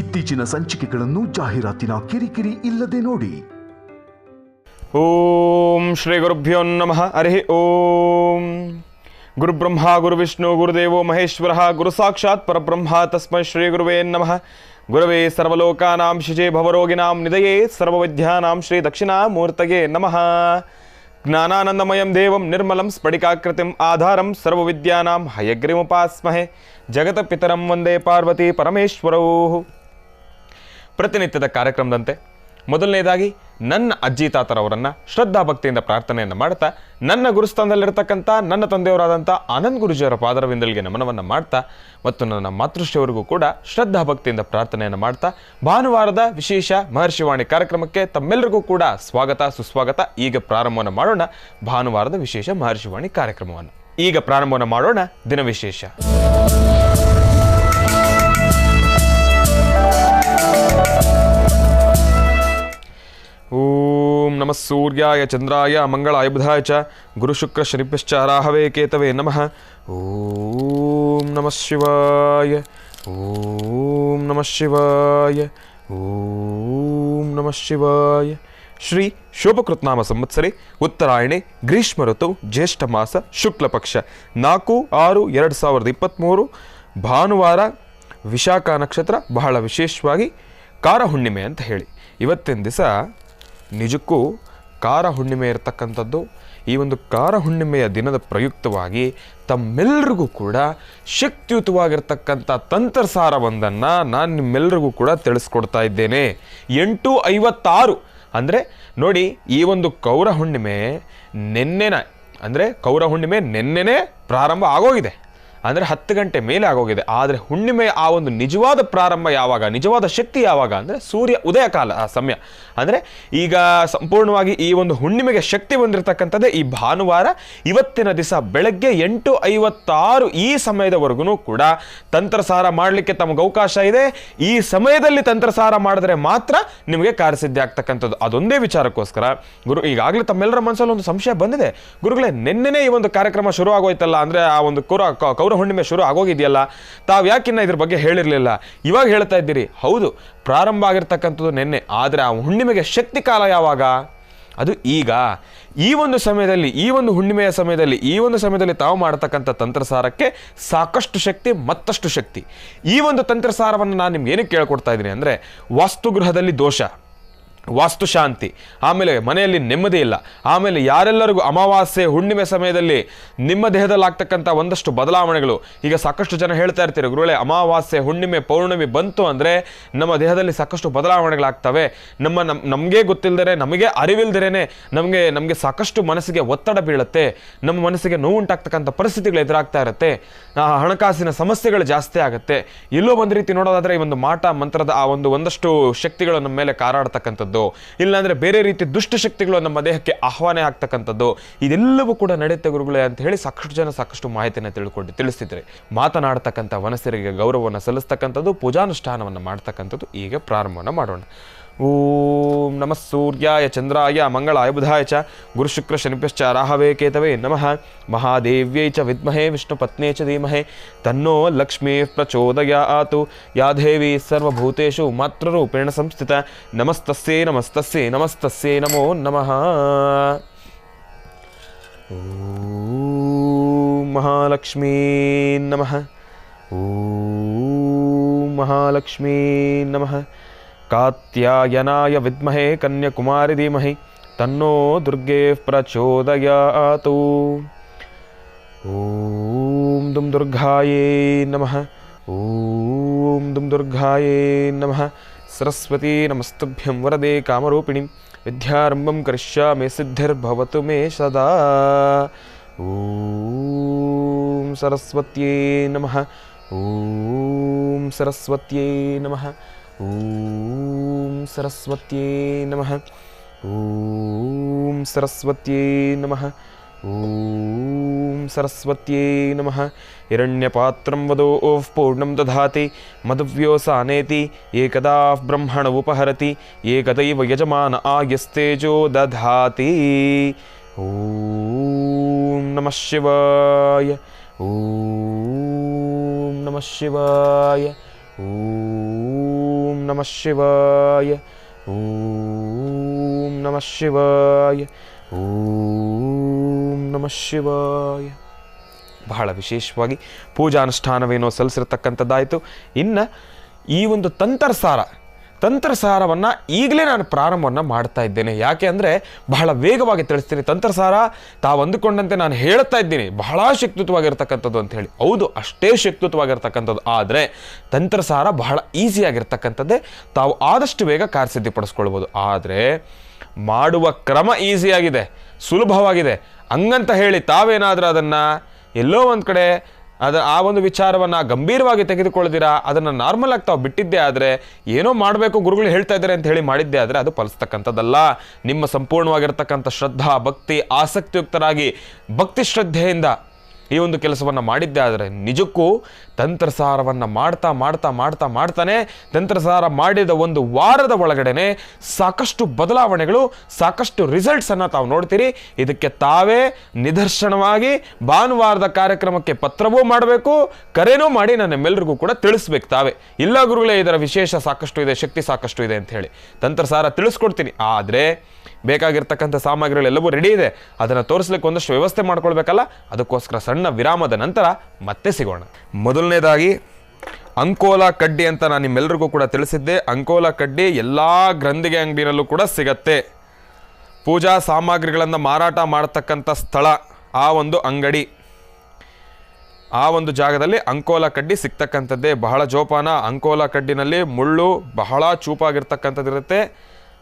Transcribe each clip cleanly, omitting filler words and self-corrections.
ಇತ್ತೀಚಿನ ಸಂಚಿಕೆಗಳನ್ನು ಜಾಹೀರಾತಿನ ಕಿರಿಕಿರಿ ಇಲ್ಲದೆ ನೋಡಿ. ಓಂ ಶ್ರೀ ಗುರುಭ್ಯೋ ನಮಃ. ಹರಿ ಓಂ. ಗುರುಬ್ರಹ್ಮ ಗುರುವಿಷ್ಣು ಗುರುದೇವೋ ಮಹೇಶ್ವರ ಗುರು ಸಾಕ್ಷಾತ್ ಪರಬ್ರಹ್ಮ ತಸ್ಮೈ ಶ್ರೀ ಗುರುವೇ ನಮಃ. ಗುರವೇ ಸರ್ವಲೋಕಾನಾಂ ಶಿಜೆ ಭವರೋಗಿನಾಂ ನಿಧಯೇ ಸರ್ವವಿದ್ಯಾನಾಂ ಶ್ರೀ ದಕ್ಷಿಣಾಮೂರ್ತಯೇ ನಮಃ. ಜ್ಞಾನಾನಂದಮಯಂ ದೇವಂ ನಿರ್ಮಲಂ ಸ್ಫಟಿಕಾಕೃತಿಂ ಆಧಾರಂ ಸರ್ವವಿದ್ಯಾನಾಂ ಹಯಗ್ರೀಮುಪಾಸ್ಮಹೆ. ಜಗತಪಿತರಂ ವಂದೇ ಪಾರ್ವತಿ ಪರಮೇಶ್ವರೌ. ಪ್ರತಿನಿತ್ಯದ ಕಾರ್ಯಕ್ರಮದಂತೆ ಮೊದಲನೇದಾಗಿ ನನ್ನ ಅಜ್ಜಿ ತಾತರವರನ್ನು ಶ್ರದ್ಧಾಭಕ್ತಿಯಿಂದ ಪ್ರಾರ್ಥನೆಯನ್ನು ಮಾಡ್ತಾ, ನನ್ನ ಗುರುಸ್ಥಾನದಲ್ಲಿರ್ತಕ್ಕಂಥ ನನ್ನ ತಂದೆಯವರಾದಂಥ ಆನಂದ್ ಗುರುಜಿಯವರ ಪಾದರವಿಂದಲಿಗೆ ನಮನವನ್ನು ಮಾಡ್ತಾ, ಮತ್ತು ನನ್ನ ಮಾತೃಶ್ರೀಯವರಿಗೂ ಕೂಡ ಶ್ರದ್ಧಾಭಕ್ತಿಯಿಂದ ಪ್ರಾರ್ಥನೆಯನ್ನು ಮಾಡ್ತಾ, ಭಾನುವಾರದ ವಿಶೇಷ ಮಹರ್ಷಿವಾಣಿ ಕಾರ್ಯಕ್ರಮಕ್ಕೆ ತಮ್ಮೆಲ್ಲರಿಗೂ ಕೂಡ ಸ್ವಾಗತ ಸುಸ್ವಾಗತ. ಈಗ ಪ್ರಾರಂಭವನ್ನು ಮಾಡೋಣ ಭಾನುವಾರದ ವಿಶೇಷ ಮಹರ್ಷಿವಾಣಿ ಕಾರ್ಯಕ್ರಮವನ್ನು. ಈಗ ಪ್ರಾರಂಭವನ್ನು ಮಾಡೋಣ ದಿನ ವಿಶೇಷ. ಓಂ ನಮಃ ಸೂರ್ಯಾಯ ಚಂದ್ರಾಯ ಮಂಗಳಾಯ ಬುಧಾಯ ಚ ಗುರು ಶುಕ್ರ ಶನಿಭ್ಯಶ್ಚ ರಾಹವೇ ಕೇತವೇ ನಮಃ. ಓಂ ನಮಃ ಶಿವಾಯ. ಓಂ ನಮಃ ಶಿವಾಯ. ಓಂ ನಮಃ ಶಿವಾಯ. ಶ್ರೀ ಶೋಭಕೃತ್ನಾಮ ಸಂವತ್ಸರೆ ಉತ್ತರಾಯಣೆ ಗ್ರೀಷ್ಮ ಋತು ಜ್ಯೇಷ್ಠ ಮಾಸ ಶುಕ್ಲ ಪಕ್ಷ 4/6/2023 ಭಾನುವಾರ, ವಿಶಾಖ ನಕ್ಷತ್ರ. ಬಹಳ ವಿಶೇಷವಾಗಿ ಕಾರ ಹುಣ್ಣಿಮೆ ಅಂತ ಹೇಳಿ ಇವತ್ತಿನ ದಿವಸ ನಿಜಕ್ಕೂ ಕಾರ ಹುಣ್ಣಿಮೆ ಇರತಕ್ಕಂಥದ್ದು. ಈ ಒಂದು ಕಾರ ಹುಣ್ಣಿಮೆಯ ದಿನದ ಪ್ರಯುಕ್ತವಾಗಿ ತಮ್ಮೆಲ್ಲರಿಗೂ ಕೂಡ ಶಕ್ತಿಯುತವಾಗಿರ್ತಕ್ಕಂಥ ತಂತ್ರಸಾರವೊಂದನ್ನು ನಾನು ನಿಮ್ಮೆಲ್ಲರಿಗೂ ಕೂಡ ತಿಳಿಸ್ಕೊಡ್ತಾ ಇದ್ದೇನೆ. 8:56 ಅಂದರೆ ನೋಡಿ, ಈ ಒಂದು ಕೌರ ಹುಣ್ಣಿಮೆ ನೆನ್ನೆನೇ ಪ್ರಾರಂಭ ಆಗೋಗಿದೆ. ಅಂದರೆ 10 ಗಂಟೆ ಮೇಲೆ ಆಗೋಗಿದೆ. ಆದರೆ ಹುಣ್ಣಿಮೆಯ ಆ ಒಂದು ನಿಜವಾದ ಪ್ರಾರಂಭ ಯಾವಾಗ, ನಿಜವಾದ ಶಕ್ತಿ ಯಾವಾಗ ಅಂದರೆ ಸೂರ್ಯ ಉದಯ ಕಾಲ, ಆ ಸಮಯ. ಅಂದರೆ ಈಗ ಸಂಪೂರ್ಣವಾಗಿ ಈ ಒಂದು ಹುಣ್ಣಿಮೆಗೆ ಶಕ್ತಿ ಬಂದಿರತಕ್ಕಂಥದ್ದೇ ಈ ಭಾನುವಾರ. ಇವತ್ತಿನ ದಿವಸ ಬೆಳಗ್ಗೆ 8:56 ಈ ಸಮಯದವರೆಗೂ ಕೂಡ ತಂತ್ರಸಾರ ಮಾಡಲಿಕ್ಕೆ ತಮಗೆ ಅವಕಾಶ ಇದೆ. ಈ ಸಮಯದಲ್ಲಿ ತಂತ್ರಸಾರ ಮಾಡಿದ್ರೆ ಮಾತ್ರ ನಿಮಗೆ ಕಾರ್ಯಸಿದ್ಧಿ ಆಗ್ತಕ್ಕಂಥದ್ದು. ಅದೊಂದೇ ವಿಚಾರಕ್ಕೋಸ್ಕರ ಗುರು, ಈಗಾಗಲೇ ತಮ್ಮೆಲ್ಲರ ಮನಸ್ಸಲ್ಲಿ ಒಂದು ಸಂಶಯ ಬಂದಿದೆ, ಗುರುಗಳೇ ನೆನ್ನೆನೇ ಈ ಒಂದು ಕಾರ್ಯಕ್ರಮ ಶುರು ಆಗೋಯ್ತಲ್ಲ, ಅಂದರೆ ಆ ಒಂದು ಕೌರ ಹುಣ್ಣಿಮೆ ಶುರು ಆಗೋಗಿದೆಯಲ್ಲ, ತಾವು ಯಾಕಿನ್ನ ಇದ್ರ ಬಗ್ಗೆ ಹೇಳಿರಲಿಲ್ಲ, ಇವಾಗ ಹೇಳ್ತಾ ಇದ್ದೀರಿ. ಹೌದು, ಪ್ರಾರಂಭ ಆಗಿರ್ತಕ್ಕಂಥದ್ದು ನೆನ್ನೆ, ಆದರೆ ಆ ಹುಣ್ಣಿಮೆಗೆ ಶಕ್ತಿ ಕಾಲ ಯಾವಾಗ? ಅದು ಈಗ. ಈ ಒಂದು ಸಮಯದಲ್ಲಿ, ಈ ಒಂದು ಹುಣ್ಣಿಮೆಯ ಸಮಯದಲ್ಲಿ, ಈ ಒಂದು ಸಮಯದಲ್ಲಿ ತಾವು ಮಾಡತಕ್ಕಂಥ ತಂತ್ರಸಾರಕ್ಕೆ ಸಾಕಷ್ಟು ಶಕ್ತಿ, ಮತ್ತಷ್ಟು ಶಕ್ತಿ. ಈ ಒಂದು ತಂತ್ರಸಾರವನ್ನು ನಾನು ನಿಮ್ಗೆ ಏನಕ್ಕೆ ಕೇಳ್ಕೊಡ್ತಾ ಇದ್ದೀನಿ ಅಂದರೆ, ವಾಸ್ತುಗೃಹದಲ್ಲಿ ದೋಷ, ವಾಸ್ತು ಶಾಂತಿ, ಆಮೇಲೆ ಮನೆಯಲ್ಲಿ ನೆಮ್ಮದಿ ಇಲ್ಲ, ಆಮೇಲೆ ಯಾರೆಲ್ಲರಿಗೂ ಅಮಾವಾಸ್ಯೆ ಹುಣ್ಣಿಮೆ ಸಮಯದಲ್ಲಿ ನಿಮ್ಮ ದೇಹದಲ್ಲಿ ಆಗ್ತಕ್ಕಂಥ ಒಂದಷ್ಟು ಬದಲಾವಣೆಗಳು. ಈಗ ಸಾಕಷ್ಟು ಜನ ಹೇಳ್ತಾ ಇರ್ತೀರಿ, ಗುರುಗಳೇ ಅಮಾವಾಸ್ಯೆ ಹುಣ್ಣಿಮೆ ಪೌರ್ಣಮಿ ಬಂತು ಅಂದರೆ ನಮ್ಮ ದೇಹದಲ್ಲಿ ಸಾಕಷ್ಟು ಬದಲಾವಣೆಗಳಾಗ್ತವೆ, ನಮಗೆ ಗೊತ್ತಿಲ್ಲದೇ, ನಮಗೆ ಅರಿವಿಲ್ದಿರೇನೆ ನಮಗೆ ಸಾಕಷ್ಟು ಮನಸ್ಸಿಗೆ ಒತ್ತಡ ಬೀಳುತ್ತೆ, ನಮ್ಮ ಮನಸ್ಸಿಗೆ ನೋವುಂಟಾಗ್ತಕ್ಕಂಥ ಪರಿಸ್ಥಿತಿಗಳು ಎದುರಾಗ್ತಾ ಇರುತ್ತೆ, ಹಣಕಾಸಿನ ಸಮಸ್ಯೆಗಳು ಜಾಸ್ತಿ ಆಗುತ್ತೆ. ಎಲ್ಲೋ ಒಂದು ರೀತಿ ನೋಡೋದಾದರೆ ಈ ಒಂದು ಮಾಟ ಮಂತ್ರದ ಆ ಒಂದಷ್ಟು ಶಕ್ತಿಗಳು ನಮ್ಮ ಮೇಲೆ ಕಾರಾಡ್ತಕ್ಕಂಥದ್ದು, ಇಲ್ಲಾಂದ್ರೆ ಬೇರೆ ರೀತಿ ದುಷ್ಟಶಕ್ತಿಗಳು ನಮ್ಮ ದೇಹಕ್ಕೆ ಆಹ್ವಾನ ಆಗ್ತಕ್ಕಂಥದ್ದು, ಇದೆಲ್ಲವೂ ಕೂಡ ನಡೆಯುತ್ತೆ ಗುರುಗಳೇ ಅಂತ ಹೇಳಿ ಸಾಕಷ್ಟು ಜನ ಸಾಕಷ್ಟು ಮಾಹಿತಿಯನ್ನು ತಿಳಿಸ್ತಿದ್ರೆ, ಮಾತನಾಡ್ತಕ್ಕಂಥ ವನಸರಿಗೆ ಗೌರವವನ್ನು ಸಲ್ಲಿಸ್ತಕ್ಕಂಥದ್ದು, ಪೂಜಾನುಷ್ಠಾನವನ್ನು ಮಾಡ್ತಕ್ಕಂಥದ್ದು. ಈಗ ಪ್ರಾರಂಭವನ್ನು ಮಾಡೋಣ. ಓಂ ನಮಃ ಸೂರ್ಯಾಯ ಚಂದ್ರಾಯ ಮಂಗಳಾಯ ಬುಧಾಯ ಚ ಗುರು ಶುಕ್ರ ಶನಿಭ್ಯಶ್ಚ ರಾಹವೇ ಕೇತವೇ ನಮಃ. ಮಹಾದೇವ್ಯೈ ಚ ವಿದ್ಮಹೇ ವಿಷ್ಣು ಪತ್ನೇ ಚ ಧೀಮಹಿ ತನ್ನೋ ಲಕ್ಷ್ಮೀ ಪ್ರಚೋದಯಾತು. ಯಾ ದೇವಿ ಸರ್ವಭೂತೇಷು ಮಾತೃರೂಪೇಣ ಸಂಸ್ಥಿತ. ನಮಸ್ತಸ್ಯೈ ನಮಸ್ತಸ್ಯೈ ನಮಸ್ತಸ್ಯೈ ನಮೋ ನಮಃ. ಓಂ ಮಹಾಲಕ್ಷ್ಮೀ ನಮಃ. ಓಂ ಮಹಾಲಕ್ಷ್ಮೀ ನಮಃ. ಕಾತ್ಯಾಯನಾಯ ವಿದ್ಮಹೇ ಕನ್ಯಾಕುಮಾರಿ ಧೀಮಹಿ ತನ್ನೋ ದುರ್ಗೆ ಪ್ರಚೋದಯಾತು. ಓಂ ದುಂ ದುರ್ಗಾಯೇ ನಮಃ. ಓಂ ದುಂ ದುರ್ಗಾಯೇ ನಮಃ. ಸರಸ್ವತಿ ನಮಸ್ತುಭ್ಯಂ ವರದೆ ಕಾಮರೂಪಿಣಿ ವಿದ್ಯಾರಂಭಂ ಕರಿಷ್ಯಾಮಿ ಸಿದ್ಧಿರ್ಭವತು ಮೇ ಸದಾ. ಓಂ ಸರಸ್ವತ್ಯೇ ನಮಃ. ಓಂ ಸರಸ್ವತ್ಯೇ ನಮಃ. ಓಂ ಸರಸ್ವತ್ಯೇ ನಮಃ. ಓಂ ಸರಸ್ವತ್ಯೇ ನಮಃ. ಓಂ ಸರಸ್ವತ್ಯೇ ನಮಃ. ಹಿರಣ್ಯಪಾತ್ರಂ ವದೋಃ ಪೂರ್ಣಂ ದಧಾತಿ ಮಧುವ್ಯೋಸಾನೇತಿ ಏಕದಾ ಬ್ರಹ್ಮಣ ಉಪಹರತಿ ಏಕದೈವ ಯಜಮಾನ ಆಯಸ್ತೇಜೋ ದಧಾತಿ. ಓಂ ನಮಃ ಶಿವಾಯ. ಓಂ ನಮಃ ಶಿವಾಯ. ಓಂ ನಮಃ ಶಿವಾಯ, ಓಂ ನಮಃ ಶಿವಾಯ, ಓಂ ನಮಃ ಶಿವಾಯ. ಬಹಳ ವಿಶೇಷವಾಗಿ ಪೂಜಾನುಷ್ಠಾನವೇನೋ ಸಲ್ಲಿಸಿರ್ತಕ್ಕಂಥದ್ದಾಯಿತು. ಇನ್ನು ಈ ಒಂದು ತಂತ್ರಸಾರವನ್ನು ಈಗಲೇ ನಾನು ಪ್ರಾರಂಭವನ್ನು ಮಾಡ್ತಾ ಇದ್ದೇನೆ. ಯಾಕೆ ಅಂದರೆ ಬಹಳ ವೇಗವಾಗಿ ತಿಳಿಸ್ತೀನಿ. ತಂತ್ರಸಾರ ತಾವು ಅಂದುಕೊಂಡಂತೆ ನಾನು ಹೇಳ್ತಾ ಇದ್ದೀನಿ ಬಹಳ ಶಕ್ತಿಯುತವಾಗಿರ್ತಕ್ಕಂಥದ್ದು ಅಂತ ಹೇಳಿ. ಹೌದು, ಅಷ್ಟೇ ಶಕ್ತಿಯುತವಾಗಿರ್ತಕ್ಕಂಥದ್ದು. ಆದರೆ ತಂತ್ರಸಾರ ಬಹಳ ಈಸಿಯಾಗಿರ್ತಕ್ಕಂಥದ್ದೇ. ತಾವು ಆದಷ್ಟು ಬೇಗ ಕಾರ್ಯಸಿದ್ಧಿಪಡಿಸ್ಕೊಳ್ಬೋದು. ಆದರೆ ಮಾಡುವ ಕ್ರಮ ಈಸಿಯಾಗಿದೆ, ಸುಲಭವಾಗಿದೆ. ಹಂಗಂತ ಹೇಳಿ ತಾವೇನಾದರೂ ಅದನ್ನು ಎಲ್ಲೋ ಒಂದು ಕಡೆ ಆ ಒಂದು ವಿಚಾರವನ್ನು ಗಂಭೀರವಾಗಿ ತೆಗೆದುಕೊಳ್ಳದಿರಾ ಅದನ್ನು ನಾರ್ಮಲ್ ಆಗಿ ತಾವು ಬಿಟ್ಟಿದ್ದೇ ಆದರೆ, ಏನೋ ಮಾಡಬೇಕು ಗುರುಗಳು ಹೇಳ್ತಾ ಇದ್ದಾರೆ ಅಂತ ಹೇಳಿ ಮಾಡಿದ್ದೇ ಆದರೆ ಅದು ಫಲಿಸ್ತಕ್ಕಂಥದ್ದಲ್ಲ. ನಿಮ್ಮ ಸಂಪೂರ್ಣವಾಗಿರ್ತಕ್ಕಂಥ ಶ್ರದ್ಧಾ, ಭಕ್ತಿ, ಆಸಕ್ತಿಯುಕ್ತರಾಗಿ ಭಕ್ತಿ ಶ್ರದ್ಧೆಯಿಂದ ಈ ಒಂದು ಕೆಲಸವನ್ನು ಮಾಡಿದ್ದೇ ಆದರೆ ನಿಜಕ್ಕೂ ತಂತ್ರಸಾರವನ್ನು ಮಾಡ್ತಾನೆ ತಂತ್ರಸಾರ ಮಾಡಿದ ಒಂದು ವಾರದ ಒಳಗಡೆನೆ ಸಾಕಷ್ಟು ಬದಲಾವಣೆಗಳು, ಸಾಕಷ್ಟು ರಿಸಲ್ಟ್ಸನ್ನು ತಾವು ನೋಡ್ತೀರಿ. ಇದಕ್ಕೆ ತಾವೇ ನಿದರ್ಶನವಾಗಿ ಭಾನುವಾರದ ಕಾರ್ಯಕ್ರಮಕ್ಕೆ ಪತ್ರವೂ ಮಾಡಬೇಕು, ಕರೆನೂ ಮಾಡಿ ನಮ್ಮೆಲ್ಲರಿಗೂ ಕೂಡ ತಿಳಿಸ್ಬೇಕು ತಾವೇ. ಇಲ್ಲ ಗುರುಗಳೇ, ಇದರ ವಿಶೇಷ ಸಾಕಷ್ಟು ಇದೆ, ಶಕ್ತಿ ಸಾಕಷ್ಟು ಇದೆ ಅಂತ ಹೇಳಿ ತಂತ್ರಸಾರ ತಿಳಿಸ್ಕೊಡ್ತೀನಿ. ಆದರೆ ಬೇಕಾಗಿರ್ತಕ್ಕಂಥ ಸಾಮಗ್ರಿಗಳೆಲ್ಲವೂ ರೆಡಿ ಇದೆ, ಅದನ್ನು ತೋರಿಸ್ಲಿಕ್ಕೆ ಒಂದಷ್ಟು ವ್ಯವಸ್ಥೆ ಮಾಡ್ಕೊಳ್ಬೇಕಲ್ಲ. ಅದಕ್ಕೋಸ್ಕರ ಸಣ್ಣ ವಿರಾಮದ ನಂತರ ಮತ್ತೆ ಸಿಗೋಣ. ಮೊದಲನೇದಾಗಿ ಅಂಕೋಲಾ ಕಡ್ಡಿ ಅಂತ ನಾನು ನಿಮ್ಮೆಲ್ಲರಿಗೂ ಕೂಡ ತಿಳಿಸಿದ್ದೆ. ಅಂಕೋಲಾ ಕಡ್ಡಿ ಎಲ್ಲ ಗ್ರಂಥಿಗೆ ಅಂಗಡಿನಲ್ಲೂ ಕೂಡ ಸಿಗತ್ತೆ. ಪೂಜಾ ಸಾಮಗ್ರಿಗಳನ್ನು ಮಾರಾಟ ಮಾಡತಕ್ಕಂಥ ಸ್ಥಳ ಆ ಒಂದು ಅಂಗಡಿ, ಆ ಒಂದು ಜಾಗದಲ್ಲಿ ಅಂಕೋಲಾ ಕಡ್ಡಿ ಸಿಗ್ತಕ್ಕಂಥದ್ದೇ. ಬಹಳ ಜೋಪಾನ. ಅಂಕೋಲಾ ಕಡ್ಡಿನಲ್ಲಿ ಮುಳ್ಳು ಬಹಳ ಚೂಪಾಗಿರ್ತಕ್ಕಂಥದ್ದಿರುತ್ತೆ.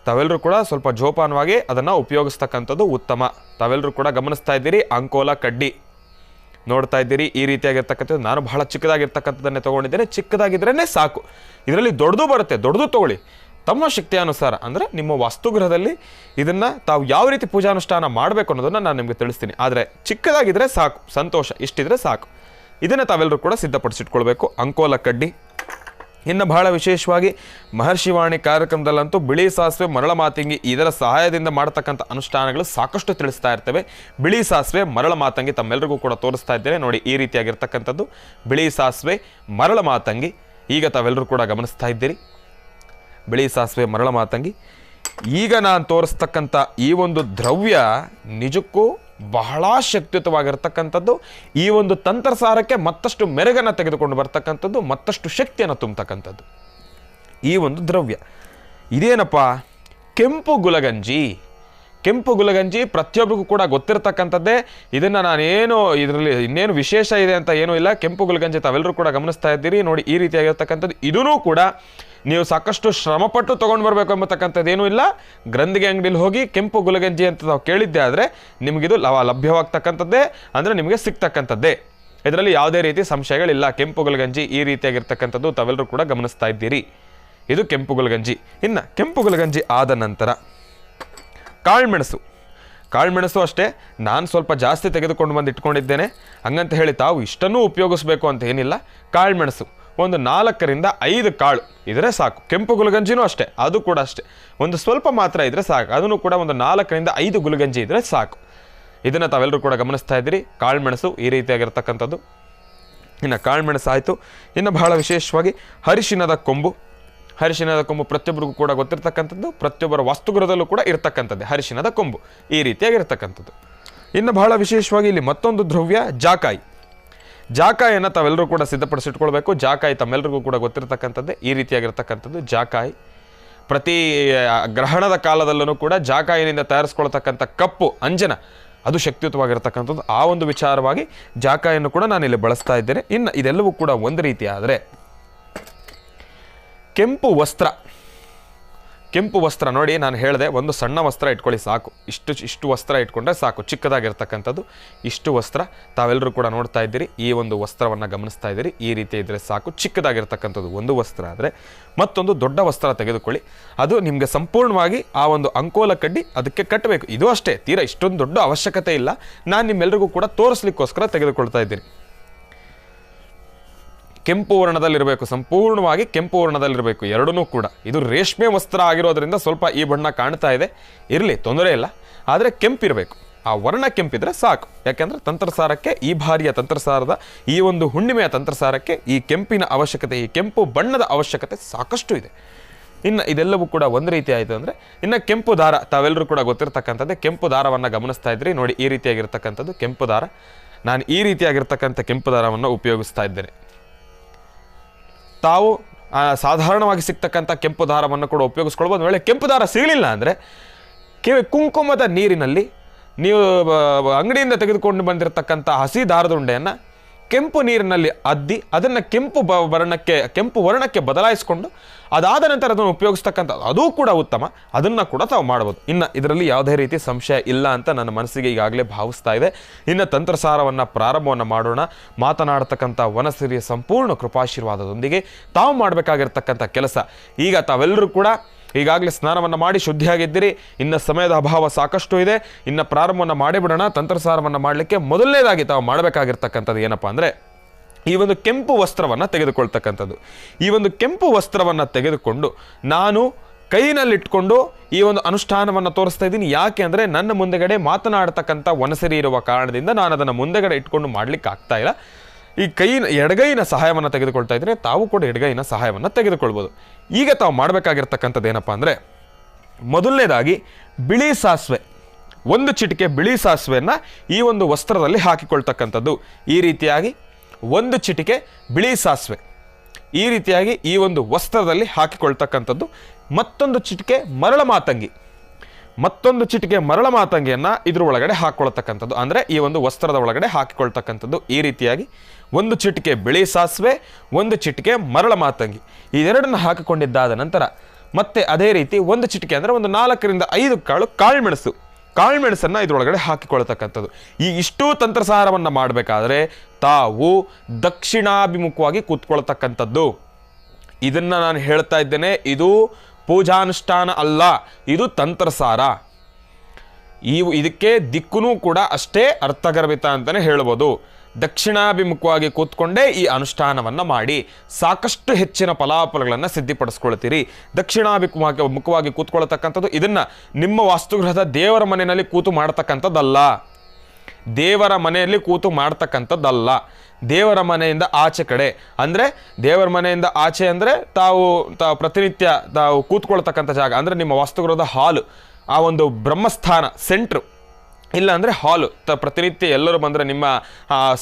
ತಾವೆಲ್ಲರೂ ಕೂಡ ಸ್ವಲ್ಪ ಜೋಪಾನವಾಗಿ ಅದನ್ನು ಉಪಯೋಗಿಸ್ತಕ್ಕಂಥದ್ದು ಉತ್ತಮ. ತಾವೆಲ್ಲರೂ ಕೂಡ ಗಮನಿಸ್ತಾ ಇದ್ದೀರಿ, ಅಂಕೋಲಾ ಕಡ್ಡಿ ನೋಡ್ತಾ ಇದ್ದೀರಿ. ಈ ರೀತಿಯಾಗಿರ್ತಕ್ಕಂಥದ್ದು ನಾನು ಬಹಳ ಚಿಕ್ಕದಾಗಿರ್ತಕ್ಕಂಥದ್ದನ್ನೇ ತೊಗೊಂಡಿದ್ದೇನೆ. ಚಿಕ್ಕದಾಗಿದ್ರೇ ಸಾಕು. ಇದರಲ್ಲಿ ದೊಡ್ಡದು ಬರುತ್ತೆ, ದೊಡ್ಡದು ತೊಗೊಳ್ಳಿ ತಮ್ಮ ಶಕ್ತಿ ಅನುಸಾರ. ಅಂದರೆ ನಿಮ್ಮ ವಾಸ್ತುಗೃಹದಲ್ಲಿ ಇದನ್ನು ತಾವು ಯಾವ ರೀತಿ ಪೂಜಾನುಷ್ಠಾನ ಮಾಡಬೇಕು ಅನ್ನೋದನ್ನು ನಾನು ನಿಮಗೆ ತಿಳಿಸ್ತೀನಿ. ಆದರೆ ಚಿಕ್ಕದಾಗಿದ್ದರೆ ಸಾಕು, ಸಂತೋಷ, ಇಷ್ಟಿದ್ರೆ ಸಾಕು. ಇದನ್ನು ತಾವೆಲ್ಲರೂ ಕೂಡ ಸಿದ್ಧಪಡಿಸಿಟ್ಕೊಳ್ಬೇಕು, ಅಂಕೋಲಾ ಕಡ್ಡಿ. ಇನ್ನು ಬಹಳ ವಿಶೇಷವಾಗಿ ಮಹರ್ಷಿವಾಣಿ ಕಾರ್ಯಕ್ರಮದಲ್ಲಂತೂ ಬಿಳಿ ಸಾಸಿವೆ, ಮರಳ ಮಾತಂಗಿ ಇದರ ಸಹಾಯದಿಂದ ಮಾಡತಕ್ಕಂಥ ಅನುಷ್ಠಾನಗಳು ಸಾಕಷ್ಟು ತಿಳಿಸ್ತಾ ಇರ್ತವೆ. ಬಿಳಿ ಸಾಸಿವೆ, ಮರಳ ಮಾತಂಗಿ ತಮ್ಮೆಲ್ಲರಿಗೂ ಕೂಡ ತೋರಿಸ್ತಾ ಇದ್ದೇನೆ ನೋಡಿ. ಈ ರೀತಿಯಾಗಿರ್ತಕ್ಕಂಥದ್ದು ಬಿಳಿ ಸಾಸಿವೆ, ಮರಳ ಮಾತಂಗಿ ಈಗ ತಾವೆಲ್ಲರೂ ಕೂಡ ಗಮನಿಸ್ತಾ ಇದ್ದೀರಿ. ಬಿಳಿ ಸಾಸಿವೆ, ಮರಳ ಮಾತಂಗಿ. ಈಗ ನಾನು ತೋರಿಸ್ತಕ್ಕಂಥ ಈ ಒಂದು ದ್ರವ್ಯ ನಿಜಕ್ಕೂ ಬಹಳ ಶಕ್ತಿಯುತವಾಗಿರ್ತಕ್ಕಂಥದ್ದು. ಈ ಒಂದು ತಂತ್ರಸಾರಕ್ಕೆ ಮತ್ತಷ್ಟು ಮೆರುಗನ್ನು ತೆಗೆದುಕೊಂಡು ಬರ್ತಕ್ಕಂಥದ್ದು, ಮತ್ತಷ್ಟು ಶಕ್ತಿಯನ್ನು ತುಂಬತಕ್ಕಂಥದ್ದು ಈ ಒಂದು ದ್ರವ್ಯ. ಇದೇನಪ್ಪ? ಕೆಂಪು ಗುಲಗಂಜಿ. ಕೆಂಪು ಗುಲಗಂಜಿ ಪ್ರತಿಯೊಬ್ಬರಿಗೂ ಕೂಡ ಗೊತ್ತಿರತಕ್ಕಂಥದ್ದೇ. ಇದನ್ನು ನಾನೇನು ಇದರಲ್ಲಿ ಇನ್ನೇನು ವಿಶೇಷ ಇದೆ ಅಂತ ಏನೂ ಇಲ್ಲ. ಕೆಂಪು ಗುಲಗಂಜಿ ತಾವೆಲ್ಲರೂ ಕೂಡ ಗಮನಿಸ್ತಾ ಇದ್ದೀರಿ ನೋಡಿ. ಈ ರೀತಿಯಾಗಿರ್ತಕ್ಕಂಥದ್ದು ಇದೂ ಕೂಡ ನೀವು ಸಾಕಷ್ಟು ಶ್ರಮಪಟ್ಟು ತೊಗೊಂಡು ಬರಬೇಕು ಎಂಬತಕ್ಕಂಥದ್ದೇನೂ ಇಲ್ಲ. ಗ್ರಂಥಿಗೆ ಅಂಗಡಿಲಿ ಹೋಗಿ ಕೆಂಪು ಗುಲಗಂಜಿ ಅಂತ ನಾವು ಕೇಳಿದ್ದೆ ಆದರೆ ನಿಮಗಿದು ಲಭ್ಯವಾಗ್ತಕ್ಕಂಥದ್ದೇ, ಅಂದರೆ ನಿಮಗೆ ಸಿಗ್ತಕ್ಕಂಥದ್ದೇ. ಇದರಲ್ಲಿ ಯಾವುದೇ ರೀತಿ ಸಂಶಯಗಳಿಲ್ಲ. ಕೆಂಪು ಗುಲಗಂಜಿ ಈ ರೀತಿಯಾಗಿರ್ತಕ್ಕಂಥದ್ದು ತಾವೆಲ್ಲರೂ ಕೂಡ ಗಮನಿಸ್ತಾ ಇದ್ದೀರಿ. ಇದು ಕೆಂಪು ಗುಲಗಂಜಿ. ಇನ್ನು ಕೆಂಪು ಗುಲಗಂಜಿ ಆದ ನಂತರ ಕಾಳುಮೆಣಸು ಅಷ್ಟೇ ನಾನು ಸ್ವಲ್ಪ ಜಾಸ್ತಿ ತೆಗೆದುಕೊಂಡು ಬಂದು ಇಟ್ಕೊಂಡಿದ್ದೇನೆ. ಹಂಗಂತ ಹೇಳಿ ತಾವು ಇಷ್ಟನ್ನೂ ಉಪಯೋಗಿಸ್ಬೇಕು ಅಂತ ಏನಿಲ್ಲ. ಕಾಳುಮೆಣಸು ಒಂದು 4ರಿಂದ 5 ಕಾಳು ಇದ್ರೆ ಸಾಕು. ಕೆಂಪು ಗುಲಗಂಜಿನೂ ಅಷ್ಟೇ, ಅದು ಕೂಡ ಅಷ್ಟೇ ಒಂದು ಸ್ವಲ್ಪ ಮಾತ್ರ ಇದ್ರೆ ಸಾಕು. ಅದನ್ನು ಕೂಡ ಒಂದು 4ರಿಂದ 5 ಗುಲಗಂಜಿ ಇದ್ರೆ ಸಾಕು. ಇದನ್ನು ತಾವೆಲ್ಲರೂ ಕೂಡ ಗಮನಿಸ್ತಾ ಇದ್ದೀರಿ. ಕಾಳುಮೆಣಸು ಈ ರೀತಿಯಾಗಿರ್ತಕ್ಕಂಥದ್ದು. ಇನ್ನು ಕಾಳುಮೆಣಸು ಆಯಿತು. ಇನ್ನು ಬಹಳ ವಿಶೇಷವಾಗಿ ಅರಿಶಿಣದ ಕೊಂಬು ಪ್ರತಿಯೊಬ್ಬರಿಗೂ ಕೂಡ ಗೊತ್ತಿರ್ತಕ್ಕಂಥದ್ದು, ಪ್ರತಿಯೊಬ್ಬರ ವಾಸ್ತುಗೃಹದಲ್ಲೂ ಕೂಡ ಇರ್ತಕ್ಕಂಥದ್ದೇ ಅರಿಶಿಣದ ಕೊಂಬು ಈ ರೀತಿಯಾಗಿರ್ತಕ್ಕಂಥದ್ದು. ಇನ್ನು ಬಹಳ ವಿಶೇಷವಾಗಿ ಇಲ್ಲಿ ಮತ್ತೊಂದು ದ್ರವ್ಯ ಜಾಕಾಯಿಯನ್ನು ತಾವೆಲ್ಲರೂ ಕೂಡ ಸಿದ್ಧಪಡಿಸಿಟ್ಕೊಳ್ಬೇಕು. ಜಾಕಾಯಿ ತಮ್ಮೆಲ್ಲರಿಗೂ ಕೂಡ ಗೊತ್ತಿರತಕ್ಕಂಥದ್ದೇ ಈ ರೀತಿಯಾಗಿರ್ತಕ್ಕಂಥದ್ದು ಜಾಕಾಯಿ. ಪ್ರತಿ ಗ್ರಹಣದ ಕಾಲದಲ್ಲೂ ಕೂಡ ಜಾಕಾಯಿನಿಂದ ತಯಾರಿಸ್ಕೊಳ್ತಕ್ಕಂಥ ಕಪ್ಪು ಅಂಜನ ಅದು ಶಕ್ತಿಯುತವಾಗಿರ್ತಕ್ಕಂಥದ್ದು. ಆ ಒಂದು ವಿಚಾರವಾಗಿ ಜಾಕಾಯಿಯನ್ನು ಕೂಡ ನಾನಿಲ್ಲಿ ಬಳಸ್ತಾ ಇದ್ದೇನೆ. ಇನ್ನು ಇದೆಲ್ಲವೂ ಕೂಡ ಒಂದು ರೀತಿ. ಆದರೆ ಕೆಂಪು ವಸ್ತ್ರ ನೋಡಿ, ನಾನು ಹೇಳಿದೆ ಒಂದು ಸಣ್ಣ ವಸ್ತ್ರ ಇಟ್ಕೊಳ್ಳಿ ಸಾಕು. ಇಷ್ಟು ವಸ್ತ್ರ ಇಟ್ಕೊಂಡ್ರೆ ಸಾಕು, ಚಿಕ್ಕದಾಗಿರ್ತಕ್ಕಂಥದ್ದು ಇಷ್ಟು ವಸ್ತ್ರ ತಾವೆಲ್ಲರೂ ಕೂಡ ನೋಡ್ತಾ ಇದ್ದೀರಿ. ಈ ಒಂದು ವಸ್ತ್ರವನ್ನು ಗಮನಿಸ್ತಾ ಇದ್ದೀರಿ. ಈ ರೀತಿ ಇದ್ದರೆ ಸಾಕು. ಚಿಕ್ಕದಾಗಿರ್ತಕ್ಕಂಥದ್ದು ಒಂದು ವಸ್ತ್ರ ಆದರೆ ಮತ್ತೊಂದು ದೊಡ್ಡ ವಸ್ತ್ರ ತೆಗೆದುಕೊಳ್ಳಿ. ಅದು ನಿಮಗೆ ಸಂಪೂರ್ಣವಾಗಿ ಆ ಒಂದು ಅಂಕೋಲ ಕಡ್ಡಿ ಅದಕ್ಕೆ ಕಟ್ಟಬೇಕು. ಇದು ಅಷ್ಟೇ, ತೀರಾ ಇಷ್ಟೊಂದು ದೊಡ್ಡ ಅವಶ್ಯಕತೆ ಇಲ್ಲ. ನಾನು ನಿಮ್ಮೆಲ್ಲರಿಗೂ ಕೂಡ ತೋರಿಸ್ಲಿಕ್ಕೋಸ್ಕರ ತೆಗೆದುಕೊಳ್ತಾ ಇದ್ದೀನಿ. ಕೆಂಪು ವರ್ಣದಲ್ಲಿರಬೇಕು, ಸಂಪೂರ್ಣವಾಗಿ ಕೆಂಪು ವರ್ಣದಲ್ಲಿರಬೇಕು ಎರಡೂ ಕೂಡ. ಇದು ರೇಷ್ಮೆ ವಸ್ತ್ರ ಆಗಿರೋದ್ರಿಂದ ಸ್ವಲ್ಪ ಈ ಬಣ್ಣ ಕಾಣ್ತಾ ಇದೆ, ಇರಲಿ ತೊಂದರೆ ಇಲ್ಲ. ಆದರೆ ಕೆಂಪಿರಬೇಕು, ಆ ವರ್ಣ ಕೆಂಪಿದ್ರೆ ಸಾಕು. ಯಾಕೆಂದರೆ ತಂತ್ರಸಾರಕ್ಕೆ, ಈ ಬಾರಿಯ ತಂತ್ರಸಾರದ ಈ ಒಂದು ಹುಣ್ಣಿಮೆಯ ತಂತ್ರಸಾರಕ್ಕೆ ಈ ಕೆಂಪಿನ ಅವಶ್ಯಕತೆ, ಈ ಕೆಂಪು ಬಣ್ಣದ ಅವಶ್ಯಕತೆ ಸಾಕಷ್ಟು ಇದೆ. ಇನ್ನು ಇದೆಲ್ಲವೂ ಕೂಡ ಒಂದು ರೀತಿ ಆಯಿತು ಅಂದರೆ ಇನ್ನು ಕೆಂಪು ದಾರ, ತಾವೆಲ್ಲರೂ ಕೂಡ ಗೊತ್ತಿರ್ತಕ್ಕಂಥದ್ದೇ, ಕೆಂಪು ದಾರವನ್ನು ಗಮನಿಸ್ತಾ ಇದ್ರಿ ನೋಡಿ. ಈ ರೀತಿಯಾಗಿರ್ತಕ್ಕಂಥದ್ದು ಕೆಂಪು ದಾರ. ನಾನು ಈ ರೀತಿಯಾಗಿರ್ತಕ್ಕಂಥ ಕೆಂಪು ದಾರವನ್ನು ಉಪಯೋಗಿಸ್ತಾ ಇದ್ದೇನೆ. ತಾವು ಸಾಧಾರಣವಾಗಿ ಸಿಗ್ತಕ್ಕಂಥ ಕೆಂಪು ದಾರವನ್ನು ಕೂಡ ಉಪಯೋಗಿಸ್ಕೊಳ್ಬೋದು. ವೇಳೆ ಕೆಂಪು ದಾರ ಸಿಗಲಿಲ್ಲ ಅಂದರೆ ಕುಂಕುಮದ ನೀರಿನಲ್ಲಿ ನೀವು ಅಂಗಡಿಯಿಂದ ತೆಗೆದುಕೊಂಡು ಬಂದಿರತಕ್ಕಂಥ ಹಸಿ ದಾರದ ಉಂಡೆಯನ್ನು ಕೆಂಪು ನೀರಿನಲ್ಲಿ ಅದ್ದಿ ಅದನ್ನು ಕೆಂಪು ವರ್ಣಕ್ಕೆ ಬದಲಾಯಿಸಿಕೊಂಡು ಅದಾದ ನಂತರ ಅದನ್ನು ಉಪಯೋಗಿಸ್ತಕ್ಕಂಥ ಅದೂ ಕೂಡ ಉತ್ತಮ. ಅದನ್ನು ಕೂಡ ತಾವು ಮಾಡ್ಬೋದು. ಇನ್ನು ಇದರಲ್ಲಿ ಯಾವುದೇ ರೀತಿ ಸಂಶಯ ಇಲ್ಲ ಅಂತ ನನ್ನ ಮನಸ್ಸಿಗೆ ಈಗಾಗಲೇ ಭಾವಿಸ್ತಾ ಇದೆ. ಇನ್ನು ತಂತ್ರಸಾರವನ್ನು ಪ್ರಾರಂಭವನ್ನು ಮಾಡೋಣ. ಮಾತನಾಡ್ತಕ್ಕಂಥ ವನಸಿರಿಯ ಸಂಪೂರ್ಣ ಕೃಪಾಶೀರ್ವಾದದೊಂದಿಗೆ ತಾವು ಮಾಡಬೇಕಾಗಿರ್ತಕ್ಕಂಥ ಕೆಲಸ, ಈಗ ತಾವೆಲ್ಲರೂ ಕೂಡ ಈಗಾಗಲೇ ಸ್ನಾನವನ್ನು ಮಾಡಿ ಶುದ್ಧಿಯಾಗಿದ್ದೀರಿ. ಇನ್ನು ಸಮಯದ ಅಭಾವ ಸಾಕಷ್ಟು ಇದೆ. ಇನ್ನು ಪ್ರಾರಂಭವನ್ನು ಮಾಡಿಬಿಡೋಣ. ತಂತ್ರಸಾರವನ್ನು ಮಾಡಲಿಕ್ಕೆ ಮೊದಲನೇದಾಗಿ ತಾವು ಮಾಡಬೇಕಾಗಿರ್ತಕ್ಕಂಥದ್ದು ಏನಪ್ಪ ಅಂದರೆ ಈ ಒಂದು ಕೆಂಪು ವಸ್ತ್ರವನ್ನು ತೆಗೆದುಕೊಳ್ತಕ್ಕಂಥದ್ದು. ಈ ಒಂದು ಕೆಂಪು ವಸ್ತ್ರವನ್ನು ತೆಗೆದುಕೊಂಡು ನಾನು ಕೈನಲ್ಲಿಟ್ಕೊಂಡು ಈ ಒಂದು ಅನುಷ್ಠಾನವನ್ನು ತೋರಿಸ್ತಾ ಇದ್ದೀನಿ. ಯಾಕೆ ಅಂದರೆ ನನ್ನ ಮುಂದೆಗಡೆ ಮಾತನಾಡ್ತಕ್ಕಂಥ ವನಸಿರಿ ಇರುವ ಕಾರಣದಿಂದ ನಾನು ಅದನ್ನು ಮುಂದೆಗಡೆ ಇಟ್ಕೊಂಡು ಮಾಡಲಿಕ್ಕೆ ಆಗ್ತಾ ಇಲ್ಲ. ಈ ಎಡಗೈನ ಸಹಾಯವನ್ನು ತೆಗೆದುಕೊಳ್ತಾ ಇದ್ರೆ ತಾವು ಕೂಡ ಎಡಗೈನ ಸಹಾಯವನ್ನು ತೆಗೆದುಕೊಳ್ಬೋದು. ಈಗ ತಾವು ಮಾಡಬೇಕಾಗಿರ್ತಕ್ಕಂಥದ್ದು ಏನಪ್ಪ ಅಂದರೆ ಮೊದಲನೇದಾಗಿ ಬಿಳಿ ಸಾಸಿವೆ, ಒಂದು ಚಿಟಿಕೆ ಬಿಳಿ ಸಾಸಿವೆಯನ್ನು ಈ ಒಂದು ವಸ್ತ್ರದಲ್ಲಿ ಹಾಕಿಕೊಳ್ತಕ್ಕಂಥದ್ದು. ಈ ರೀತಿಯಾಗಿ ಒಂದು ಚಿಟಿಕೆ ಬಿಳಿ ಸಾಸಿವೆ ಈ ರೀತಿಯಾಗಿ ಈ ಒಂದು ವಸ್ತ್ರದಲ್ಲಿ ಹಾಕಿಕೊಳ್ತಕ್ಕಂಥದ್ದು. ಮತ್ತೊಂದು ಚಿಟಿಕೆ ಮರಳ ಮಾತಂಗಿಯನ್ನು ಇದ್ರ ಒಳಗಡೆ ಹಾಕ್ಕೊಳ್ತಕ್ಕಂಥದ್ದು, ಅಂದರೆ ಈ ಒಂದು ವಸ್ತ್ರದ ಒಳಗಡೆ ಹಾಕಿಕೊಳ್ತಕ್ಕಂಥದ್ದು. ಈ ರೀತಿಯಾಗಿ ಒಂದು ಚಿಟಿಕೆ ಬಿಳಿ ಸಾಸಿವೆ, ಒಂದು ಚಿಟಿಕೆ ಮರಳ ಮಾತಂಗಿ, ಇದೆರಡನ್ನು ಹಾಕಿಕೊಂಡಿದ್ದಾದ ನಂತರ ಮತ್ತೆ ಅದೇ ರೀತಿ ಒಂದು ಚಿಟಿಕೆ ಅಂದರೆ ಒಂದು 4 ರಿಂದ 5 ಕಾಳುಮೆಣಸನ್ನು ಇದರೊಳಗಡೆ ಹಾಕಿಕೊಳ್ತಕ್ಕಂಥದ್ದು. ಈ ಇಷ್ಟೂ ತಂತ್ರಸಾರವನ್ನು ಮಾಡಬೇಕಾದ್ರೆ ತಾವು ದಕ್ಷಿಣಾಭಿಮುಖವಾಗಿ ಕೂತ್ಕೊಳ್ತಕ್ಕಂಥದ್ದು. ಇದನ್ನು ನಾನು ಹೇಳ್ತಾ ಇದ್ದೇನೆ, ಇದು ಪೂಜಾನುಷ್ಠಾನ ಅಲ್ಲ, ಇದು ತಂತ್ರಸಾರ. ಇದಕ್ಕೆ ದಿಕ್ಕೂ ಕೂಡ ಅಷ್ಟೇ ಅರ್ಥಗರ್ಭಿತ ಅಂತಲೇ ಹೇಳ್ಬೋದು. ದಕ್ಷಿಣಾಭಿಮುಖವಾಗಿ ಕೂತ್ಕೊಂಡೇ ಈ ಅನುಷ್ಠಾನವನ್ನು ಮಾಡಿ ಸಾಕಷ್ಟು ಹೆಚ್ಚಿನ ಫಲಾಫಲಗಳನ್ನು ಸಿದ್ಧಿಪಡಿಸ್ಕೊಳ್ತೀರಿ. ಮುಖವಾಗಿ ಕೂತ್ಕೊಳ್ತಕ್ಕಂಥದ್ದು ಇದನ್ನು ನಿಮ್ಮ ವಾಸ್ತುಗೃಹದ ದೇವರ ಮನೆಯಲ್ಲಿ ಕೂತು ಮಾಡ್ತಕ್ಕಂಥದ್ದಲ್ಲ. ದೇವರ ಮನೆಯಲ್ಲಿ ಕೂತು ಮಾಡ್ತಕ್ಕಂಥದ್ದಲ್ಲ. ದೇವರ ಮನೆಯಿಂದ ಆಚೆ ಕಡೆ ಅಂದರೆ ದೇವರ ಮನೆಯಿಂದ ಆಚೆ ಅಂದರೆ ತಾವು ಪ್ರತಿನಿತ್ಯ ತಾವು ಕೂತ್ಕೊಳ್ತಕ್ಕಂಥ ಜಾಗ ಅಂದರೆ ನಿಮ್ಮ ವಾಸ್ತುಗೃಹದ ಹಾಲು, ಆ ಒಂದು ಬ್ರಹ್ಮಸ್ಥಾನ ಸೆಂಟ್ರು, ಇಲ್ಲ ಅಂದರೆ ಹಾಲು. ಪ್ರತಿನಿತ್ಯ ಎಲ್ಲರೂ ಬಂದರೆ ನಿಮ್ಮ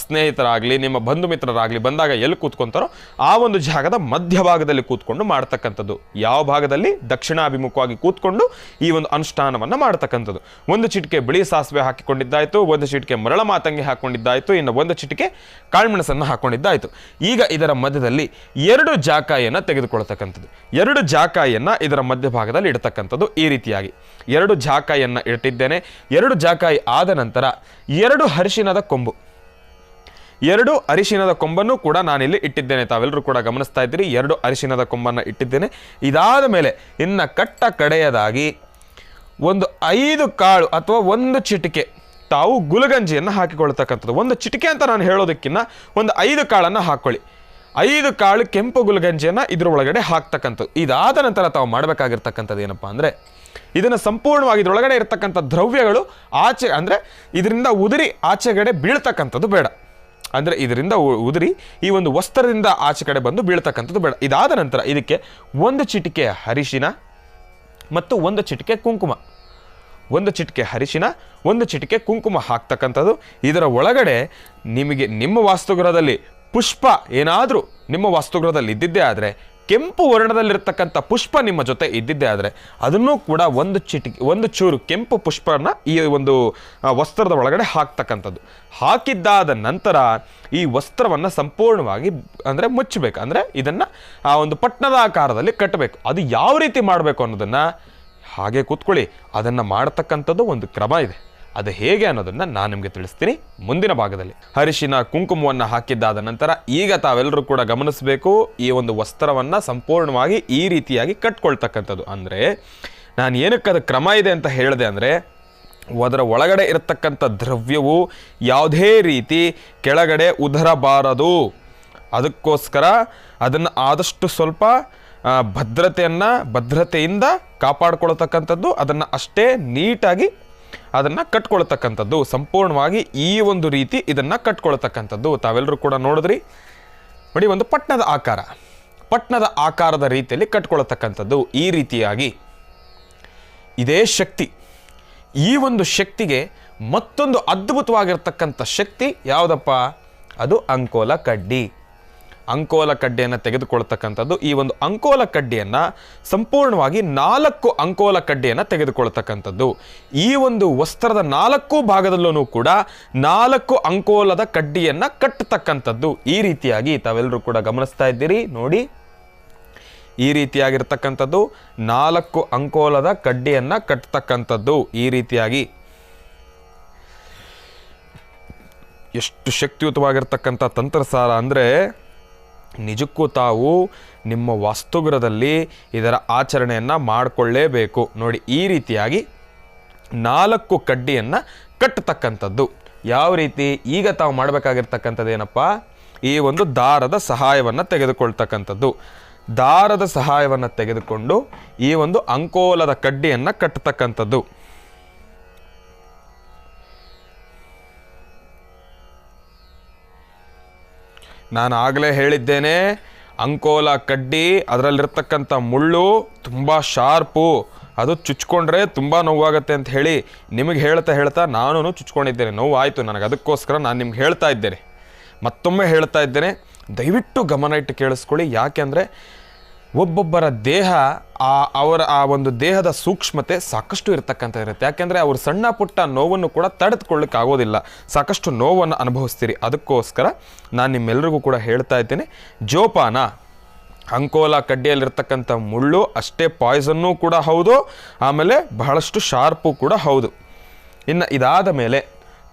ಸ್ನೇಹಿತರಾಗಲಿ ನಿಮ್ಮ ಬಂಧು ಮಿತ್ರರಾಗಲಿ ಬಂದಾಗ ಎಲ್ಲಿ ಕೂತ್ಕೊತಾರೋ ಆ ಒಂದು ಜಾಗದ ಮಧ್ಯಭಾಗದಲ್ಲಿ ಕೂತ್ಕೊಂಡು ಮಾಡ್ತಕ್ಕಂಥದ್ದು. ಯಾವ ಭಾಗದಲ್ಲಿ? ದಕ್ಷಿಣಾಭಿಮುಖವಾಗಿ ಕೂತ್ಕೊಂಡು ಈ ಒಂದು ಅನುಷ್ಠಾನವನ್ನು ಮಾಡ್ತಕ್ಕಂಥದ್ದು. ಒಂದು ಚಿಟಿಕೆ ಬಿಳಿ ಸಾಸಿವೆ ಹಾಕಿಕೊಂಡಿದ್ದಾಯಿತು, ಒಂದು ಚಿಟಿಕೆ ಮರಳ ಮಾತಂಗಿ ಹಾಕ್ಕೊಂಡಿದ್ದಾಯಿತು, ಇನ್ನು ಒಂದು ಚಿಟಿಕೆ ಕಾಳುಮೆಣಸನ್ನು ಹಾಕ್ಕೊಂಡಿದ್ದಾಯಿತು. ಈಗ ಇದರ ಮಧ್ಯದಲ್ಲಿ 2 ಜಾಕಾಯಿಯನ್ನು ತೆಗೆದುಕೊಳ್ತಕ್ಕಂಥದ್ದು. 2 ಜಾಕಾಯಿಯನ್ನು ಇದರ ಮಧ್ಯಭಾಗದಲ್ಲಿ ಇಡ್ತಕ್ಕಂಥದ್ದು. ಈ ರೀತಿಯಾಗಿ 2 ಜಾಕಾಯಿಯನ್ನು ಇಟ್ಟಿದ್ದೇನೆ. 2 ಜಾಕಾಯಿ ಆದ ನಂತರ 2 ಅರಿಶಿನದ ಕೊಂಬನ್ನು ಕೂಡ ನಾನಿಲ್ಲಿ ಇಟ್ಟಿದ್ದೇನೆ. ತಾವೆಲ್ಲರೂ ಕೂಡ ಗಮನಿಸ್ತಾ ಇದ್ದೀರಿ, 2 ಅರಿಶಿನದ ಕೊಂಬನ್ನು ಇಟ್ಟಿದ್ದೇನೆ. ಇದಾದ ಮೇಲೆ ಇನ್ನು ಕಡೆಯದಾಗಿ ಒಂದು 5 ಕಾಳು ಅಥವಾ 1 ಚಿಟಿಕೆ ತಾವು ಗುಲಗಂಜಿಯನ್ನು ಹಾಕಿಕೊಳ್ತಕ್ಕಂಥದ್ದು. 1 ಚಿಟಿಕೆ ಅಂತ ನಾನು ಹೇಳೋದಕ್ಕಿಂತ ಒಂದು 5 ಕಾಳನ್ನು ಹಾಕ್ಕೊಳ್ಳಿ. 5 ಕಾಳು ಕೆಂಪು ಗುಲಗಂಜಿಯನ್ನು ಇದ್ರ ಒಳಗಡೆ ಹಾಕ್ತಕ್ಕಂಥದ್ದು. ಇದಾದ ನಂತರ ತಾವು ಮಾಡಬೇಕಾಗಿರ್ತಕ್ಕಂಥದ್ದು ಏನಪ್ಪ ಅಂದರೆ ಇದನ್ನು ಸಂಪೂರ್ಣವಾಗಿ ಇದರೊಳಗಡೆ ಇರತಕ್ಕಂಥ ದ್ರವ್ಯಗಳು ಆಚೆ ಅಂದರೆ ಇದರಿಂದ ಉದುರಿ ಆಚೆಗಡೆ ಬೀಳ್ತಕ್ಕಂಥದ್ದು ಬೇಡ. ಅಂದರೆ ಇದರಿಂದ ಉದುರಿ ಈ ಒಂದು ವಸ್ತ್ರದಿಂದ ಆಚೆ ಕಡೆ ಬಂದು ಬೀಳ್ತಕ್ಕಂಥದ್ದು ಬೇಡ. ಇದಾದ ನಂತರ ಇದಕ್ಕೆ 1 ಚಿಟಿಕೆ ಅರಿಶಿನ ಮತ್ತು 1 ಚಿಟಿಕೆ ಕುಂಕುಮ, 1 ಚಿಟಿಕೆ ಅರಿಶಿನ 1 ಚಿಟಿಕೆ ಕುಂಕುಮ ಹಾಕ್ತಕ್ಕಂಥದ್ದು. ಇದರ ಒಳಗಡೆ ನಿಮಗೆ ನಿಮ್ಮ ವಾಸ್ತುಗೃಹದಲ್ಲಿ ಪುಷ್ಪ ಏನಾದರೂ ನಿಮ್ಮ ವಾಸ್ತುಗೃಹದಲ್ಲಿ ಇದ್ದಿದ್ದೇ ಆದರೆ, ಕೆಂಪು ವರ್ಣದಲ್ಲಿರ್ತಕ್ಕಂಥ ಪುಷ್ಪ ನಿಮ್ಮ ಜೊತೆ ಇದ್ದಿದ್ದೇ ಆದರೆ ಅದನ್ನು ಕೂಡ 1 ಚೂರು ಕೆಂಪು ಪುಷ್ಪನ ಈ ಒಂದು ವಸ್ತ್ರದ ಒಳಗಡೆ ಹಾಕ್ತಕ್ಕಂಥದ್ದು. ಹಾಕಿದ್ದಾದ ನಂತರ ಈ ವಸ್ತ್ರವನ್ನು ಸಂಪೂರ್ಣವಾಗಿ ಅಂದರೆ ಮುಚ್ಚಬೇಕು. ಅಂದರೆ ಇದನ್ನು ಆ ಒಂದು ಪಟ್ಟಣದ ಆಕಾರದಲ್ಲಿ ಕಟ್ಟಬೇಕು. ಅದು ಯಾವ ರೀತಿ ಮಾಡಬೇಕು ಅನ್ನೋದನ್ನು ಹಾಗೆ ಕೂತ್ಕೊಳ್ಳಿ. ಅದನ್ನು ಮಾಡತಕ್ಕಂಥದ್ದು ಒಂದು ಕ್ರಮ ಇದೆ. ಅದು ಹೇಗೆ ಅನ್ನೋದನ್ನು ನಾನು ನಿಮಗೆ ತಿಳಿಸ್ತೀನಿ ಮುಂದಿನ ಭಾಗದಲ್ಲಿ. ಅರಿಶಿನ ಕುಂಕುಮವನ್ನು ಹಾಕಿದ್ದಾದ ನಂತರ ಈಗ ತಾವೆಲ್ಲರೂ ಕೂಡ ಗಮನಿಸಬೇಕು, ಈ ಒಂದು ವಸ್ತ್ರವನ್ನು ಸಂಪೂರ್ಣವಾಗಿ ಈ ರೀತಿಯಾಗಿ ಕಟ್ಕೊಳ್ತಕ್ಕಂಥದ್ದು. ಅಂದರೆ ನಾನು ಏನಕ್ಕೆ ಅದು ಕ್ರಮ ಇದೆ ಅಂತ ಹೇಳಿದೆ ಅಂದರೆ ಅದರ ಒಳಗಡೆ ಇರತಕ್ಕಂಥ ದ್ರವ್ಯವು ಯಾವುದೇ ರೀತಿ ಕೆಳಗಡೆ ಉದರಬಾರದು. ಅದಕ್ಕೋಸ್ಕರ ಅದನ್ನು ಆದಷ್ಟು ಸ್ವಲ್ಪ ಭದ್ರತೆಯಿಂದ ಕಾಪಾಡಿಕೊಳ್ತಕ್ಕಂಥದ್ದು, ಅದನ್ನು ಅಷ್ಟೇ ನೀಟಾಗಿ ಅದನ್ನು ಕಟ್ಕೊಳ್ತಕ್ಕಂಥದ್ದು. ಸಂಪೂರ್ಣವಾಗಿ ಈ ಒಂದು ರೀತಿ ಇದನ್ನು ಕಟ್ಕೊಳ್ತಕ್ಕಂಥದ್ದು. ತಾವೆಲ್ಲರೂ ಕೂಡ ನೋಡಿದ್ರಿ ನೋಡಿ, ಒಂದು ಪಟ್ಟಣದ ಆಕಾರ. ಪಟ್ಟಣದ ಆಕಾರದ ರೀತಿಯಲ್ಲಿ ಕಟ್ಕೊಳ್ತಕ್ಕಂಥದ್ದು. ಈ ರೀತಿಯಾಗಿ ಇದೇ ಶಕ್ತಿ, ಈ ಒಂದು ಶಕ್ತಿಗೆ ಮತ್ತೊಂದು ಅದ್ಭುತವಾಗಿರ್ತಕ್ಕಂಥ ಶಕ್ತಿ ಯಾವುದಪ್ಪ? ಅದು ಅಂಕೋಲ ಕಡ್ಡಿ. ಅಂಕೋಲ ಕಡ್ಡಿಯನ್ನು ತೆಗೆದುಕೊಳ್ತಕ್ಕಂಥದ್ದು. ಈ ಒಂದು ಅಂಕೋಲ ಕಡ್ಡಿಯನ್ನು ಸಂಪೂರ್ಣವಾಗಿ 4 ಅಂಕೋಲ ಕಡ್ಡಿಯನ್ನು ತೆಗೆದುಕೊಳ್ತಕ್ಕಂಥದ್ದು. ಈ ಒಂದು ವಸ್ತ್ರದ 4 ಭಾಗದಲ್ಲೂ ಕೂಡ 4 ಅಂಕೋಲದ ಕಡ್ಡಿಯನ್ನು ಕಟ್ಟತಕ್ಕಂಥದ್ದು. ಈ ರೀತಿಯಾಗಿ ತಾವೆಲ್ಲರೂ ಕೂಡ ಗಮನಿಸ್ತಾ ಇದ್ದೀರಿ ನೋಡಿ. ಈ ರೀತಿಯಾಗಿರ್ತಕ್ಕಂಥದ್ದು 4 ಅಂಕೋಲದ ಕಡ್ಡಿಯನ್ನು ಕಟ್ಟತಕ್ಕಂಥದ್ದು. ಈ ರೀತಿಯಾಗಿ ಎಷ್ಟು ಶಕ್ತಿಯುತವಾಗಿರ್ತಕ್ಕಂಥ ತಂತ್ರಸಾರ ಅಂದರೆ ನಿಜಕ್ಕೂ ತಾವು ನಿಮ್ಮ ವಾಸ್ತುಗೃಹದಲ್ಲಿ ಇದರ ಆಚರಣೆಯನ್ನು ಮಾಡಿಕೊಳ್ಳೇಬೇಕು. ನೋಡಿ, ಈ ರೀತಿಯಾಗಿ 4 ಕಡ್ಡಿಯನ್ನು ಕಟ್ಟತಕ್ಕಂಥದ್ದು. ಯಾವ ರೀತಿ? ಈಗ ತಾವು ಮಾಡಬೇಕಾಗಿರ್ತಕ್ಕಂಥದ್ದು ಏನಪ್ಪ? ಈ ಒಂದು ದಾರದ ಸಹಾಯವನ್ನು ತೆಗೆದುಕೊಳ್ತಕ್ಕಂಥದ್ದು. ದಾರದ ಸಹಾಯವನ್ನು ತೆಗೆದುಕೊಂಡು ಈ ಒಂದು ಅಂಕೋಲದ ಕಡ್ಡಿಯನ್ನು ಕಟ್ಟತಕ್ಕಂಥದ್ದು. ನಾನು ಆಗಲೇ ಹೇಳಿದ್ದೇನೆ, ಅಂಕೋಲ ಕಡ್ಡಿ ಅದರಲ್ಲಿರ್ತಕ್ಕಂಥ ಮುಳ್ಳು ತುಂಬ ಶಾರ್ಪು, ಅದು ಚುಚ್ಕೊಂಡ್ರೆ ತುಂಬ ನೋವಾಗುತ್ತೆ ಅಂತ ಹೇಳಿ ನಿಮಗೆ ಹೇಳ್ತಾ ನಾನು ಚುಚ್ಕೊಂಡಿದ್ದೇನೆ, ನೋವು ಆಯಿತು ನನಗೆ. ಅದಕ್ಕೋಸ್ಕರ ನಾನು ನಿಮ್ಗೆ ಹೇಳ್ತಾ ಇದ್ದೇನೆ, ಮತ್ತೊಮ್ಮೆ ಹೇಳ್ತಾ ಇದ್ದೇನೆ, ದಯವಿಟ್ಟು ಗಮನ ಇಟ್ಟು ಕೇಳಿಸ್ಕೊಳ್ಳಿ. ಯಾಕೆಂದರೆ ಒಬ್ಬೊಬ್ಬರ ದೇಹ ಅವರ ಒಂದು ದೇಹದ ಸೂಕ್ಷ್ಮತೆ ಸಾಕಷ್ಟು ಇರುತ್ತೆ. ಯಾಕೆಂದರೆ ಅವರು ಸಣ್ಣ ಪುಟ್ಟ ನೋವನ್ನು ಕೂಡ ತಡೆದುಕೊಳ್ಳಿಕ್ಕೆ ಆಗೋದಿಲ್ಲ, ಸಾಕಷ್ಟು ನೋವನ್ನು ಅನುಭವಿಸ್ತೀರಿ. ಅದಕ್ಕೋಸ್ಕರ ನಾನು ನಿಮ್ಮೆಲ್ಲರಿಗೂ ಕೂಡ ಹೇಳ್ತಾ ಇದ್ದೇನೆ, ಜೋಪಾನ. ಅಂಕೋಲ ಕಡ್ಡಿಯಲ್ಲಿರ್ತಕ್ಕಂಥ ಮುಳ್ಳು ಅಷ್ಟೇ ಪಾಯ್ಸನ್ನೂ ಕೂಡ ಹೌದು, ಆಮೇಲೆ ಬಹಳಷ್ಟು ಶಾರ್ಪು ಕೂಡ ಹೌದು. ಇನ್ನು ಇದಾದ ಮೇಲೆ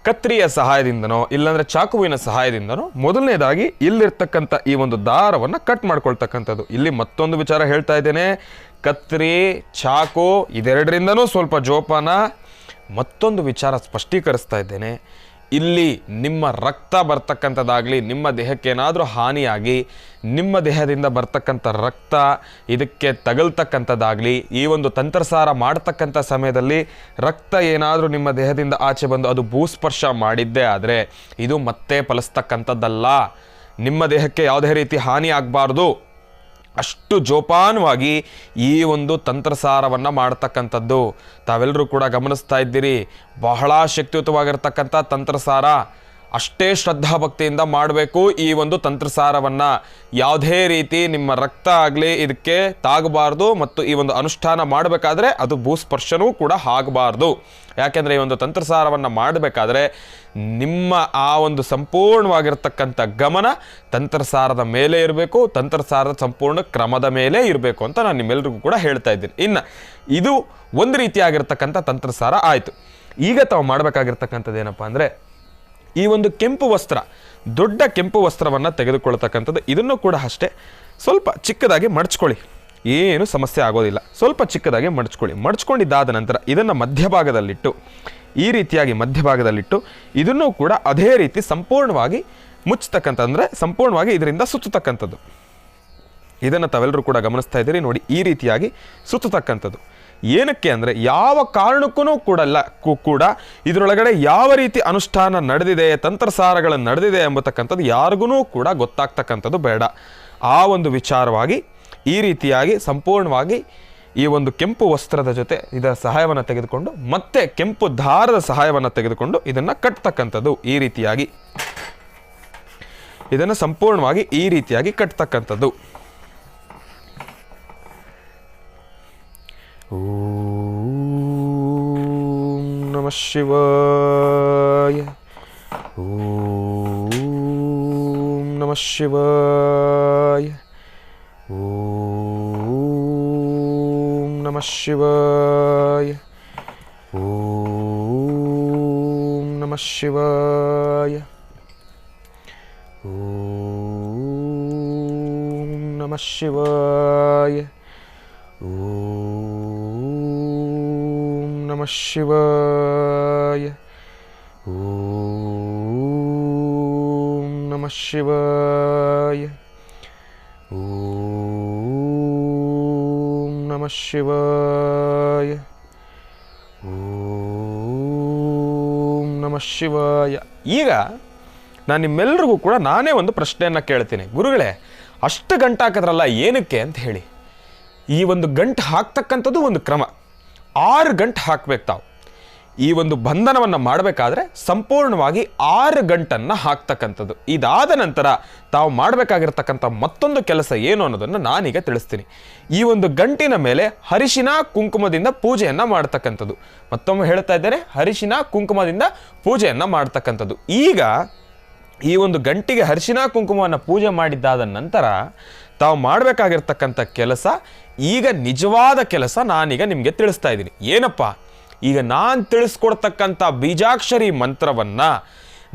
ಕತ್ರಿಯ ಸಹಾಯದಿಂದನೋ ಇಲ್ಲಾಂದರೆ ಚಾಕುವಿನ ಸಹಾಯದಿಂದನೋ ಮೊದಲನೇದಾಗಿ ಇಲ್ಲಿರ್ತಕ್ಕಂಥ ಈ ಒಂದು ದಾರವನ್ನು ಕಟ್ ಮಾಡ್ಕೊಳ್ತಕ್ಕಂಥದ್ದು. ಇಲ್ಲಿ ಮತ್ತೊಂದು ವಿಚಾರ ಹೇಳ್ತಾ ಇದ್ದೇನೆ, ಕತ್ರಿ ಚಾಕು ಇದೆರಡರಿಂದನೂ ಸ್ವಲ್ಪ ಜೋಪಾನ. ಮತ್ತೊಂದು ವಿಚಾರ ಸ್ಪಷ್ಟೀಕರಿಸ್ತಾ ಇದ್ದೇನೆ, ಇಲ್ಲಿ ನಿಮ್ಮ ರಕ್ತ ಬರ್ತಕ್ಕಂಥದ್ದಾಗಲಿ, ನಿಮ್ಮ ದೇಹಕ್ಕೆ ಏನಾದರೂ ಹಾನಿಯಾಗಿ ನಿಮ್ಮ ದೇಹದಿಂದ ಬರ್ತಕ್ಕಂಥ ರಕ್ತ ಇದಕ್ಕೆ ತಗಲ್ತಕ್ಕಂಥದ್ದಾಗಲಿ, ಈ ಒಂದು ತಂತ್ರಸಾರ ಮಾಡ್ತಕ್ಕಂಥ ಸಮಯದಲ್ಲಿ ರಕ್ತ ಏನಾದರೂ ನಿಮ್ಮ ದೇಹದಿಂದ ಆಚೆ ಬಂದು ಅದು ಭೂಸ್ಪರ್ಶ ಮಾಡಿದ್ದೇ ಆದರೆ ಇದು ಮತ್ತೆ ಫಲಿಸ್ತಕ್ಕಂಥದ್ದಲ್ಲ. ನಿಮ್ಮ ದೇಹಕ್ಕೆ ಯಾವುದೇ ರೀತಿ ಹಾನಿ ಆಗಬಾರ್ದು. ಅಷ್ಟು ಜೋಪಾನವಾಗಿ ಈ ಒಂದು ತಂತ್ರಸಾರವನ್ನು ಮಾಡ್ತಕ್ಕಂಥದ್ದು. ತಾವೆಲ್ಲರೂ ಕೂಡ ಗಮನಿಸ್ತಾ ಇದ್ದೀರಿ, ಬಹಳ ಶಕ್ತಿಯುತವಾಗಿರ್ತಕ್ಕಂಥ ತಂತ್ರಸಾರ. ಅಷ್ಟೇ ಶ್ರದ್ಧಾಭಕ್ತಿಯಿಂದ ಮಾಡಬೇಕು ಈ ಒಂದು ತಂತ್ರಸಾರವನ್ನು. ಯಾವುದೇ ರೀತಿ ನಿಮ್ಮ ರಕ್ತ ಆಗಲಿ ಇದಕ್ಕೆ ತಾಗಬಾರ್ದು, ಮತ್ತು ಈ ಒಂದು ಅನುಷ್ಠಾನ ಮಾಡಬೇಕಾದ್ರೆ ಅದು ಭೂಸ್ಪರ್ಶನೂ ಕೂಡ ಆಗಬಾರ್ದು. ಯಾಕೆಂದರೆ ಈ ಒಂದು ತಂತ್ರಸಾರವನ್ನು ಮಾಡಬೇಕಾದ್ರೆ ನಿಮ್ಮ ಆ ಒಂದು ಸಂಪೂರ್ಣವಾಗಿರ್ತಕ್ಕಂಥ ಗಮನ ತಂತ್ರಸಾರದ ಮೇಲೆ ಇರಬೇಕು, ತಂತ್ರಸಾರದ ಸಂಪೂರ್ಣ ಕ್ರಮದ ಮೇಲೆ ಇರಬೇಕು ಅಂತ ನಾನು ನಿಮ್ಮೆಲ್ಲರಿಗೂ ಕೂಡ ಹೇಳ್ತಾ ಇದ್ದೀನಿ. ಇನ್ನು ಇದು ಒಂದು ರೀತಿಯಾಗಿರ್ತಕ್ಕಂಥ ತಂತ್ರಸಾರ ಆಯಿತು. ಈಗ ತಾವು ಮಾಡಬೇಕಾಗಿರ್ತಕ್ಕಂಥದ್ದು ಏನಪ್ಪ ಅಂದರೆ, ಈ ಒಂದು ಕೆಂಪು ವಸ್ತ್ರ, ದೊಡ್ಡ ಕೆಂಪು ವಸ್ತ್ರವನ್ನು ತೆಗೆದುಕೊಳ್ತಕ್ಕಂಥದ್ದು. ಇದನ್ನು ಕೂಡ ಅಷ್ಟೇ ಸ್ವಲ್ಪ ಚಿಕ್ಕದಾಗಿ ಮಡಚ್ಕೊಳ್ಳಿ, ಏನು ಸಮಸ್ಯೆ ಆಗೋದಿಲ್ಲ. ಸ್ವಲ್ಪ ಚಿಕ್ಕದಾಗಿ ಮಡಚ್ಕೊಂಡಿದ್ದಾದ ನಂತರ ಇದನ್ನು ಮಧ್ಯಭಾಗದಲ್ಲಿಟ್ಟು, ಈ ರೀತಿಯಾಗಿ ಮಧ್ಯಭಾಗದಲ್ಲಿಟ್ಟು ಇದನ್ನು ಕೂಡ ಅದೇ ರೀತಿ ಸಂಪೂರ್ಣವಾಗಿ ಮುಚ್ಚತಕ್ಕಂಥ, ಅಂದರೆ ಸಂಪೂರ್ಣವಾಗಿ ಇದರಿಂದ ಸುತ್ತತಕ್ಕಂಥದ್ದು. ಇದನ್ನು ತಾವೆಲ್ಲರೂ ಕೂಡ ಗಮನಿಸ್ತಾ ಇದ್ದೀರಿ ನೋಡಿ, ಈ ರೀತಿಯಾಗಿ ಸುತ್ತತಕ್ಕಂಥದ್ದು. ಏನಕ್ಕೆ ಅಂದರೆ ಯಾವ ಕಾರಣಕ್ಕೂ ಕೂಡ ಇದರೊಳಗಡೆ ಯಾವ ರೀತಿ ಅನುಷ್ಠಾನ ನಡೆದಿದೆ, ತಂತ್ರಸಾರಗಳು ನಡೆದಿದೆ ಎಂಬತಕ್ಕಂಥದ್ದು ಯಾರಿಗೂ ಕೂಡ ಗೊತ್ತಾಗ್ತಕ್ಕಂಥದ್ದು ಬೇಡ. ಆ ಒಂದು ವಿಚಾರವಾಗಿ ಈ ರೀತಿಯಾಗಿ ಸಂಪೂರ್ಣವಾಗಿ ಈ ಒಂದು ಕೆಂಪು ವಸ್ತ್ರದ ಜೊತೆ ಇದರ ಸಹಾಯವನ್ನು ತೆಗೆದುಕೊಂಡು ಮತ್ತೆ ಕೆಂಪು ದಾರದ ಸಹಾಯವನ್ನು ತೆಗೆದುಕೊಂಡು ಇದನ್ನು ಕಟ್ತಕ್ಕಂಥದ್ದು. ಈ ರೀತಿಯಾಗಿ ಇದನ್ನು ಸಂಪೂರ್ಣವಾಗಿ ಈ ರೀತಿಯಾಗಿ ಕಟ್ತಕ್ಕಂಥದ್ದು. ಓಂ ನಮಃ ಶಿವಾಯ, ಓಂ ನಮಃ ಶಿವಾಯ, ಓಂ ನಮಃ ಶಿವಾಯ, ಓಂ ನಮಃ ಶಿವಾಯ, ಓಂ ನಮಃ ಶಿವಾಯ, ಓಂ ನಮಃ ಶಿವಾಯ, ಓಂ ನಮಃ ಶಿವಾಯ, ಓಂ ನಮಃ ಶಿವಾಯ, ಓಂ ನಮಃ ಶಿವಾಯ. ಈಗ ನಾನು ನಿಮ್ಮೆಲ್ಲರಿಗೂ ಕೂಡ ನಾನೇ ಒಂದು ಪ್ರಶ್ನೆಯನ್ನು ಕೇಳ್ತೀನಿ, ಗುರುಗಳೇ ಅಷ್ಟು ಗಂಟು ಹಾಕಿದ್ರಲ್ಲ ಏನಕ್ಕೆ ಅಂತ ಹೇಳಿ. ಈ ಒಂದು ಗಂಟು ಹಾಕ್ತಕ್ಕಂಥದ್ದು ಒಂದು ಕ್ರಮ. 6 ಗಂಟು ಹಾಕ್ಬೇಕು ತಾವು. ಈ ಒಂದು ಬಂಧನವನ್ನು ಮಾಡಬೇಕಾದ್ರೆ ಸಂಪೂರ್ಣವಾಗಿ 6 ಗಂಟನ್ನು ಹಾಕ್ತಕ್ಕಂಥದ್ದು. ಇದಾದ ನಂತರ ತಾವು ಮಾಡಬೇಕಾಗಿರ್ತಕ್ಕಂಥ ಮತ್ತೊಂದು ಕೆಲಸ ಏನು ಅನ್ನೋದನ್ನು ನಾನೀಗ ತಿಳಿಸ್ತೀನಿ. ಈ ಒಂದು ಗಂಟಿನ ಮೇಲೆ ಅರಿಶಿನ ಕುಂಕುಮದಿಂದ ಪೂಜೆಯನ್ನು ಮಾಡ್ತಕ್ಕಂಥದ್ದು. ಮತ್ತೊಮ್ಮೆ ಹೇಳ್ತಾ ಇದ್ದೇನೆ, ಅರಿಶಿನ ಕುಂಕುಮದಿಂದ ಪೂಜೆಯನ್ನು ಮಾಡ್ತಕ್ಕಂಥದ್ದು. ಈಗ ಈ ಒಂದು ಗಂಟಿಗೆ ಅರಿಶಿನ ಕುಂಕುಮವನ್ನು ಪೂಜೆ ಮಾಡಿದ್ದಾದ ನಂತರ ತಾವು ಮಾಡಬೇಕಾಗಿರ್ತಕ್ಕಂಥ ಕೆಲಸ, ಈಗ ನಿಜವಾದ ಕೆಲಸ ನಾನೀಗ ನಿಮಗೆ ತಿಳಿಸ್ತಾ ಇದ್ದೀನಿ. ಏನಪ್ಪ, ಈಗ ನಾನು ತಿಳಿಸ್ಕೊಡ್ತಕ್ಕಂಥ ಬೀಜಾಕ್ಷರಿ ಮಂತ್ರವನ್ನು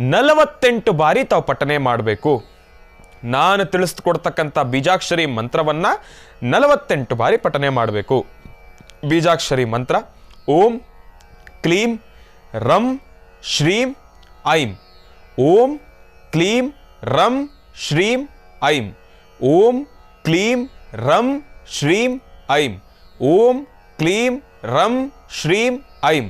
48 ಬಾರಿ ತಾವು ಪಠನೆ ಮಾಡಬೇಕು. ನಾನು ತಿಳಿಸ್ಕೊಡ್ತಕ್ಕಂಥ ಬೀಜಾಕ್ಷರಿ ಮಂತ್ರವನ್ನು 48 ಬಾರಿ ಪಠನೆ ಮಾಡಬೇಕು. ಬೀಜಾಕ್ಷರಿ ಮಂತ್ರ ಓಂ ಕ್ಲೀಂ ರಂ ಶ್ರೀಂ ಐಂ. ಓಂ ಕ್ಲೀಂ ರಂ ಶ್ರೀಂ ಐಂ. ಓಂ ಕ್ಲೀಂ ರಂ ಶ್ರೀಂ ಐಂ. ಓಂ ಕ್ಲೀಂ ರಂ ಶ್ರೀಂ ಐಂ.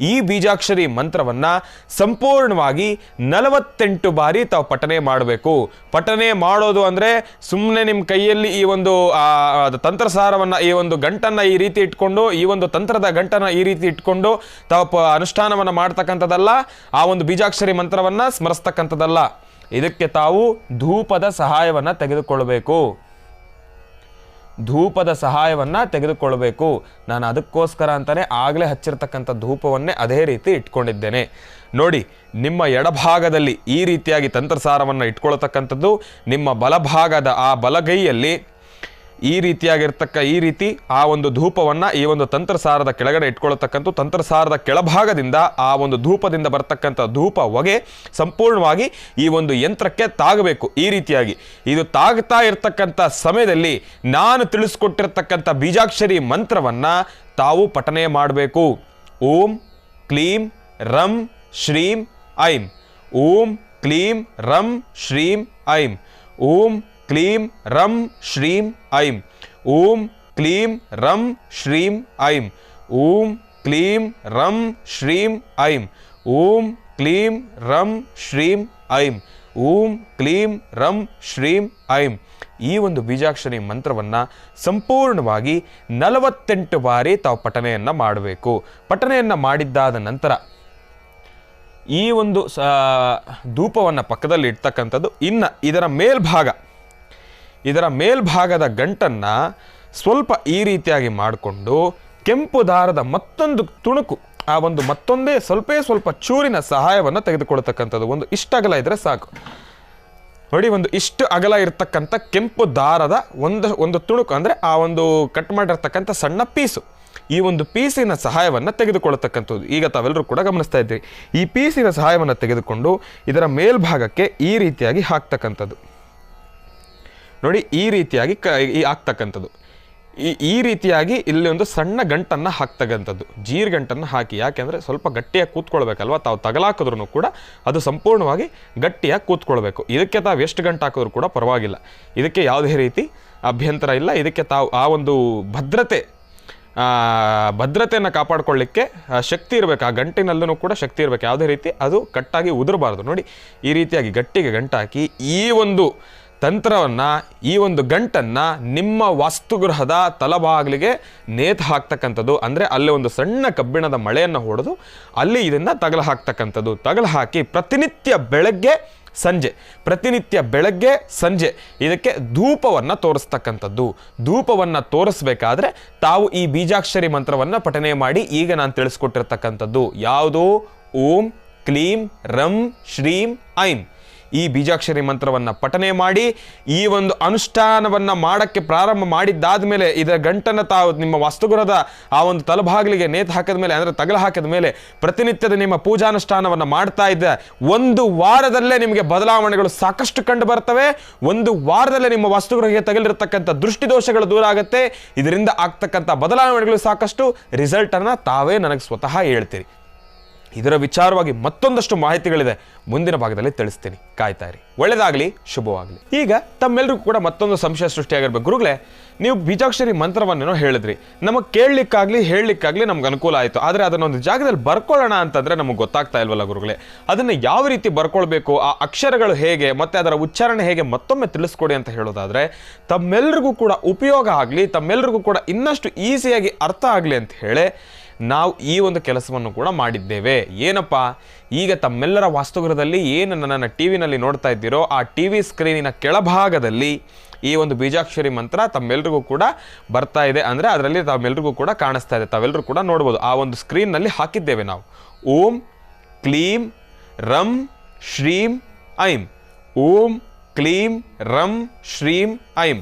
ಈ ಬೀಜಾಕ್ಷರಿ ಮಂತ್ರವನ್ನು ಸಂಪೂರ್ಣವಾಗಿ 48 ಬಾರಿ ತಾವು ಪಠನೆ ಮಾಡಬೇಕು. ಪಠನೆ ಮಾಡೋದು ಅಂದರೆ ಸುಮ್ಮನೆ ನಿಮ್ಮ ಕೈಯಲ್ಲಿ ಈ ಒಂದು ತಂತ್ರಸಾರವನ್ನು, ಈ ಒಂದು ಗಂಟನ್ನು ಈ ರೀತಿ ಇಟ್ಕೊಂಡು, ಈ ಒಂದು ತಂತ್ರದ ಗಂಟನ್ನು ಈ ರೀತಿ ಇಟ್ಕೊಂಡು ತಾವು ಅನುಷ್ಠಾನವನ್ನು ಮಾಡ್ತಕ್ಕಂಥದ್ದಲ್ಲ. ಆ ಒಂದು ಬೀಜಾಕ್ಷರಿ ಮಂತ್ರವನ್ನು ಸ್ಮರಿಸ್ತಕ್ಕಂಥದ್ದಲ್ಲ. ಇದಕ್ಕೆ ತಾವು ಧೂಪದ ಸಹಾಯವನ್ನು ತೆಗೆದುಕೊಳ್ಳಬೇಕು. ಧೂಪದ ಸಹಾಯವನ್ನು ತೆಗೆದುಕೊಳ್ಳಬೇಕು. ನಾನು ಅದಕ್ಕೋಸ್ಕರ ಅಂತಲೇ ಆಗಲೇ ಹಚ್ಚಿರ್ತಕ್ಕಂಥ ಧೂಪವನ್ನೇ ಅದೇ ರೀತಿ ಇಟ್ಕೊಂಡಿದ್ದೇನೆ. ನೋಡಿ, ನಿಮ್ಮ ಎಡಭಾಗದಲ್ಲಿ ಈ ರೀತಿಯಾಗಿ ತಂತ್ರಸಾರವನ್ನು ಇಟ್ಕೊಳ್ತಕ್ಕಂಥದ್ದು, ನಿಮ್ಮ ಬಲಭಾಗದ ಆ ಬಲಗೈಯಲ್ಲಿ ಈ ರೀತಿ ಆ ಒಂದು ಧೂಪವನ್ನು ಈ ಒಂದು ತಂತ್ರಸಾರದ ಕೆಳಗಡೆ ಇಟ್ಕೊಳ್ತಕ್ಕಂಥ, ತಂತ್ರಸಾರದ ಕೆಳಭಾಗದಿಂದ ಆ ಒಂದು ಧೂಪದಿಂದ ಬರ್ತಕ್ಕಂಥ ಧೂಪ ಹೊಗೆ ಸಂಪೂರ್ಣವಾಗಿ ಈ ಒಂದು ಯಂತ್ರಕ್ಕೆ ತಾಗಬೇಕು. ಈ ರೀತಿಯಾಗಿ ಇದು ತಾಗ್ತಾ ಇರ್ತಕ್ಕಂಥ ಸಮಯದಲ್ಲಿ ನಾನು ತಿಳಿಸ್ಕೊಟ್ಟಿರ್ತಕ್ಕಂಥ ಬೀಜಾಕ್ಷರಿ ಮಂತ್ರವನ್ನು ತಾವು ಪಠನೆ ಮಾಡಬೇಕು. ಓಂ ಕ್ಲೀಂ ರಂ ಶ್ರೀಂ ಐಂ. ಓಂ ಕ್ಲೀಂ ರಂ ಶ್ರೀಂ ಐಂ. ಓಂ ಕ್ಲೀಂ ರಂ ಶ್ರೀಂ ಐಂ. ಓಂ ಕ್ಲೀಂ ರಂ ಶ್ರೀಂ ಐಂ. ಓಂ ಕ್ಲೀಂ ರಂ ಶ್ರೀಂ ಐಂ. ಓಂ ಕ್ಲೀಂ ರಂ ಶ್ರೀಂ ಐಂ. ಓಂ ಕ್ಲೀಂ ರಂ ಶ್ರೀಂ ಐಂ. ಈ ಒಂದು ಬೀಜಾಕ್ಷರಿ ಮಂತ್ರವನ್ನು ಸಂಪೂರ್ಣವಾಗಿ 48 ಬಾರಿ ತಾವು ಪಠನೆಯನ್ನು ಮಾಡಬೇಕು. ಪಠನೆಯನ್ನು ಮಾಡಿದ್ದಾದ ನಂತರ ಈ ಒಂದು ಧೂಪವನ್ನು ಪಕ್ಕದಲ್ಲಿ ಇಡ್ತಕ್ಕಂಥದ್ದು. ಇನ್ನು ಇದರ ಮೇಲ್ಭಾಗದ ಗಂಟನ್ನು ಸ್ವಲ್ಪ ಈ ರೀತಿಯಾಗಿ ಮಾಡಿಕೊಂಡು ಕೆಂಪು ದಾರದ ಮತ್ತೊಂದು ತುಣುಕು, ಆ ಒಂದು ಮತ್ತೊಂದೇ ಸ್ವಲ್ಪ ಚೂರಿನ ಸಹಾಯವನ್ನು ತೆಗೆದುಕೊಳ್ತಕ್ಕಂಥದ್ದು. ಒಂದು ಇಷ್ಟು ಅಗಲ ಇದ್ದರೆ ಸಾಕು. ನೋಡಿ, ಒಂದು ಇಷ್ಟು ಅಗಲ ಇರತಕ್ಕಂಥ ಕೆಂಪು ದಾರದ ಒಂದು ತುಣುಕು, ಅಂದರೆ ಆ ಒಂದು ಕಟ್ ಮಾಡಿರ್ತಕ್ಕಂಥ ಸಣ್ಣ ಪೀಸು, ಈ ಒಂದು ಪೀಸಿನ ಸಹಾಯವನ್ನು ತೆಗೆದುಕೊಳ್ಳತಕ್ಕಂಥದ್ದು. ಈಗ ತಾವೆಲ್ಲರೂ ಕೂಡ ಗಮನಿಸ್ತಾ ಇದ್ದೀರಿ. ಈ ಪೀಸಿನ ಸಹಾಯವನ್ನು ತೆಗೆದುಕೊಂಡು ಇದರ ಮೇಲ್ಭಾಗಕ್ಕೆ ಈ ರೀತಿಯಾಗಿ ಹಾಕ್ತಕ್ಕಂಥದ್ದು. ನೋಡಿ, ಈ ರೀತಿಯಾಗಿ ಹಾಕ್ತಕ್ಕಂಥದ್ದು. ಈ ರೀತಿಯಾಗಿ ಇಲ್ಲಿ ಒಂದು ಸಣ್ಣ ಗಂಟನ್ನು ಹಾಕ್ತಕ್ಕಂಥದ್ದು, ಜೀರ್ಗಂಟನ್ನು ಹಾಕಿ. ಯಾಕೆಂದರೆ ಸ್ವಲ್ಪ ಗಟ್ಟಿಯಾಗಿ ಕೂತ್ಕೊಳ್ಬೇಕಲ್ವ, ತಾವು ತಗಲಾಕಿದ್ರೂ ಕೂಡ ಅದು ಸಂಪೂರ್ಣವಾಗಿ ಗಟ್ಟಿಯಾಗಿ ಕೂತ್ಕೊಳ್ಬೇಕು. ಇದಕ್ಕೆ ತಾವು ಎಷ್ಟು ಗಂಟು ಹಾಕಿದ್ರೂ ಕೂಡ ಪರವಾಗಿಲ್ಲ, ಇದಕ್ಕೆ ಯಾವುದೇ ರೀತಿ ಅಭ್ಯಂತರ ಇಲ್ಲ. ಇದಕ್ಕೆ ತಾವು ಆ ಒಂದು ಭದ್ರತೆಯನ್ನು ಕಾಪಾಡಿಕೊಳ್ಳಿಕ್ಕೆ ಶಕ್ತಿ ಇರಬೇಕು. ಆ ಗಂಟಿನಲ್ಲೂ ಕೂಡ ಶಕ್ತಿ ಇರಬೇಕು. ಯಾವುದೇ ರೀತಿ ಅದು ಕಟ್ಟಾಗಿ ಉದುರಬಾರ್ದು. ನೋಡಿ, ಈ ರೀತಿಯಾಗಿ ಗಟ್ಟಿಗೆ ಗಂಟು ಹಾಕಿ ಈ ಒಂದು ತಂತ್ರವನ್ನು, ಈ ಒಂದು ಗಂಟನ್ನು ನಿಮ್ಮ ವಾಸ್ತುಗೃಹದ ತಲಬಾಗಿಲಿಗೆ ನೇತು ಹಾಕ್ತಕ್ಕಂಥದ್ದು. ಅಂದರೆ ಅಲ್ಲಿ ಒಂದು ಸಣ್ಣ ಕಬ್ಬಿಣದ ಮಳೆಯನ್ನು ಹೊಡೆದು ಅಲ್ಲಿ ಇದನ್ನು ತಗಲು ಹಾಕ್ತಕ್ಕಂಥದ್ದು. ತಗಲು ಹಾಕಿ ಪ್ರತಿನಿತ್ಯ ಬೆಳಗ್ಗೆ ಸಂಜೆ ಇದಕ್ಕೆ ಧೂಪವನ್ನು ತೋರಿಸ್ತಕ್ಕಂಥದ್ದು. ಧೂಪವನ್ನು ತೋರಿಸ್ಬೇಕಾದ್ರೆ ತಾವು ಈ ಬೀಜಾಕ್ಷರಿ ಮಂತ್ರವನ್ನು ಪಠನೆ ಮಾಡಿ ಈಗ ನಾನು ತಿಳಿಸ್ಕೊಟ್ಟಿರ್ತಕ್ಕಂಥದ್ದು ಯಾವುದು? ಓಂ ಕ್ಲೀಂ ರಂ ಶ್ರೀಂ ಐಂ. ಈ ಬೀಜಾಕ್ಷರಿ ಮಂತ್ರವನ್ನು ಪಠನೆ ಮಾಡಿ ಈ ಒಂದು ಅನುಷ್ಠಾನವನ್ನು ಮಾಡೋಕ್ಕೆ ಪ್ರಾರಂಭ ಮಾಡಿದ್ದಾದ ಮೇಲೆ ಇದರ ಗಂಟನ್ನು ತಾವು ನಿಮ್ಮ ವಾಸ್ತುಗೃಹದ ಆ ಒಂದು ತಲಭಾಗಿಲಿಗೆ ನೇತು ಹಾಕಿದ ಮೇಲೆ, ಅಂದರೆ ತಗಲು ಹಾಕಿದ ಮೇಲೆ ಪ್ರತಿನಿತ್ಯದ ನಿಮ್ಮ ಪೂಜಾನುಷ್ಠಾನವನ್ನು ಮಾಡ್ತಾ ಇದ್ದ 1 ವಾರದಲ್ಲೇ ನಿಮಗೆ ಬದಲಾವಣೆಗಳು ಸಾಕಷ್ಟು ಕಂಡು ಬರ್ತವೆ. 1 ವಾರದಲ್ಲೇ ನಿಮ್ಮ ವಾಸ್ತುಗೃಹಕ್ಕೆ ತಗಲಿರ್ತಕ್ಕಂಥ ದೃಷ್ಟಿದೋಷಗಳು ದೂರ ಆಗುತ್ತೆ. ಇದರಿಂದ ಆಗ್ತಕ್ಕಂಥ ಬದಲಾವಣೆಗಳು ಸಾಕಷ್ಟು ರಿಸಲ್ಟನ್ನು ತಾವೇ ನನಗೆ ಸ್ವತಃ ಹೇಳ್ತೀರಿ. ಇದರ ವಿಚಾರವಾಗಿ ಮತ್ತೊಂದಷ್ಟು ಮಾಹಿತಿಗಳಿದೆ, ಮುಂದಿನ ಭಾಗದಲ್ಲಿ ತಿಳಿಸ್ತೀನಿ, ಕಾಯ್ತಾ ಇರಿ. ಒಳ್ಳೆಯದಾಗಲಿ, ಶುಭವಾಗಲಿ. ಈಗ ತಮ್ಮೆಲ್ಲರಿಗೂ ಕೂಡ ಮತ್ತೊಂದು ಸಂಶಯ ಸೃಷ್ಟಿಯಾಗಿರ್ಬೇಕು. ಗುರುಗಳೇ, ನೀವು ಬೀಜಾಕ್ಷರಿ ಮಂತ್ರವನ್ನೇನೋ ಹೇಳಿದ್ರಿ, ನಮಗೆ ಕೇಳಲಿಕ್ಕಾಗ್ಲಿ ಹೇಳಲಿಕ್ಕಾಗ್ಲಿ ನಮ್ಗೆ ಅನುಕೂಲ ಆಯಿತು, ಆದರೆ ಅದನ್ನೊಂದು ಜಾಗದಲ್ಲಿ ಬರ್ಕೊಳ್ಳೋಣ ಅಂತಂದರೆ ನಮಗೆ ಗೊತ್ತಾಗ್ತಾ ಇಲ್ವಲ್ಲ ಗುರುಗಳೇ, ಅದನ್ನು ಯಾವ ರೀತಿ ಬರ್ಕೊಳ್ಬೇಕು, ಆ ಅಕ್ಷರಗಳು ಹೇಗೆ ಮತ್ತು ಅದರ ಉಚ್ಚಾರಣೆ ಹೇಗೆ ಮತ್ತೊಮ್ಮೆ ತಿಳಿಸ್ಕೊಡಿ ಅಂತ ಹೇಳೋದಾದರೆ, ತಮ್ಮೆಲ್ಲರಿಗೂ ಕೂಡ ಉಪಯೋಗ ಆಗಲಿ, ತಮ್ಮೆಲ್ಲರಿಗೂ ಕೂಡ ಇನ್ನಷ್ಟು ಈಸಿಯಾಗಿ ಅರ್ಥ ಆಗಲಿ ಅಂತ ಹೇಳಿ ನಾವು ಈ ಒಂದು ಕೆಲಸವನ್ನು ಕೂಡ ಮಾಡಿದ್ದೇವೆ. ಏನಪ್ಪ, ಈಗ ತಮ್ಮೆಲ್ಲರ ವಾಸ್ತುಗೃಹದಲ್ಲಿ ಏನು ನನ್ನನ್ನು ಟಿ ವಿನಲ್ಲಿ ನೋಡ್ತಾ ಇದ್ದೀರೋ ಆ ಟಿ ವಿ ಸ್ಕ್ರೀನಿನ ಕೆಳಭಾಗದಲ್ಲಿ ಈ ಒಂದು ಬೀಜಾಕ್ಷರಿ ಮಂತ್ರ ತಮ್ಮೆಲ್ಲರಿಗೂ ಕೂಡ ಬರ್ತಾ ಇದೆ, ಅಂದರೆ ಅದರಲ್ಲಿ ತಮ್ಮೆಲ್ಲರಿಗೂ ಕೂಡ ಕಾಣಿಸ್ತಾ ಇದೆ, ತಾವೆಲ್ಲರೂ ಕೂಡ ನೋಡ್ಬೋದು. ಆ ಒಂದು ಸ್ಕ್ರೀನ್ನಲ್ಲಿ ಹಾಕಿದ್ದೇವೆ ನಾವು. ಓಂ ಕ್ಲೀಂ ರಂ ಶ್ರೀಂ ಐಂ, ಓಂ ಕ್ಲೀಂ ರಂ ಶ್ರೀಂ ಐಂ,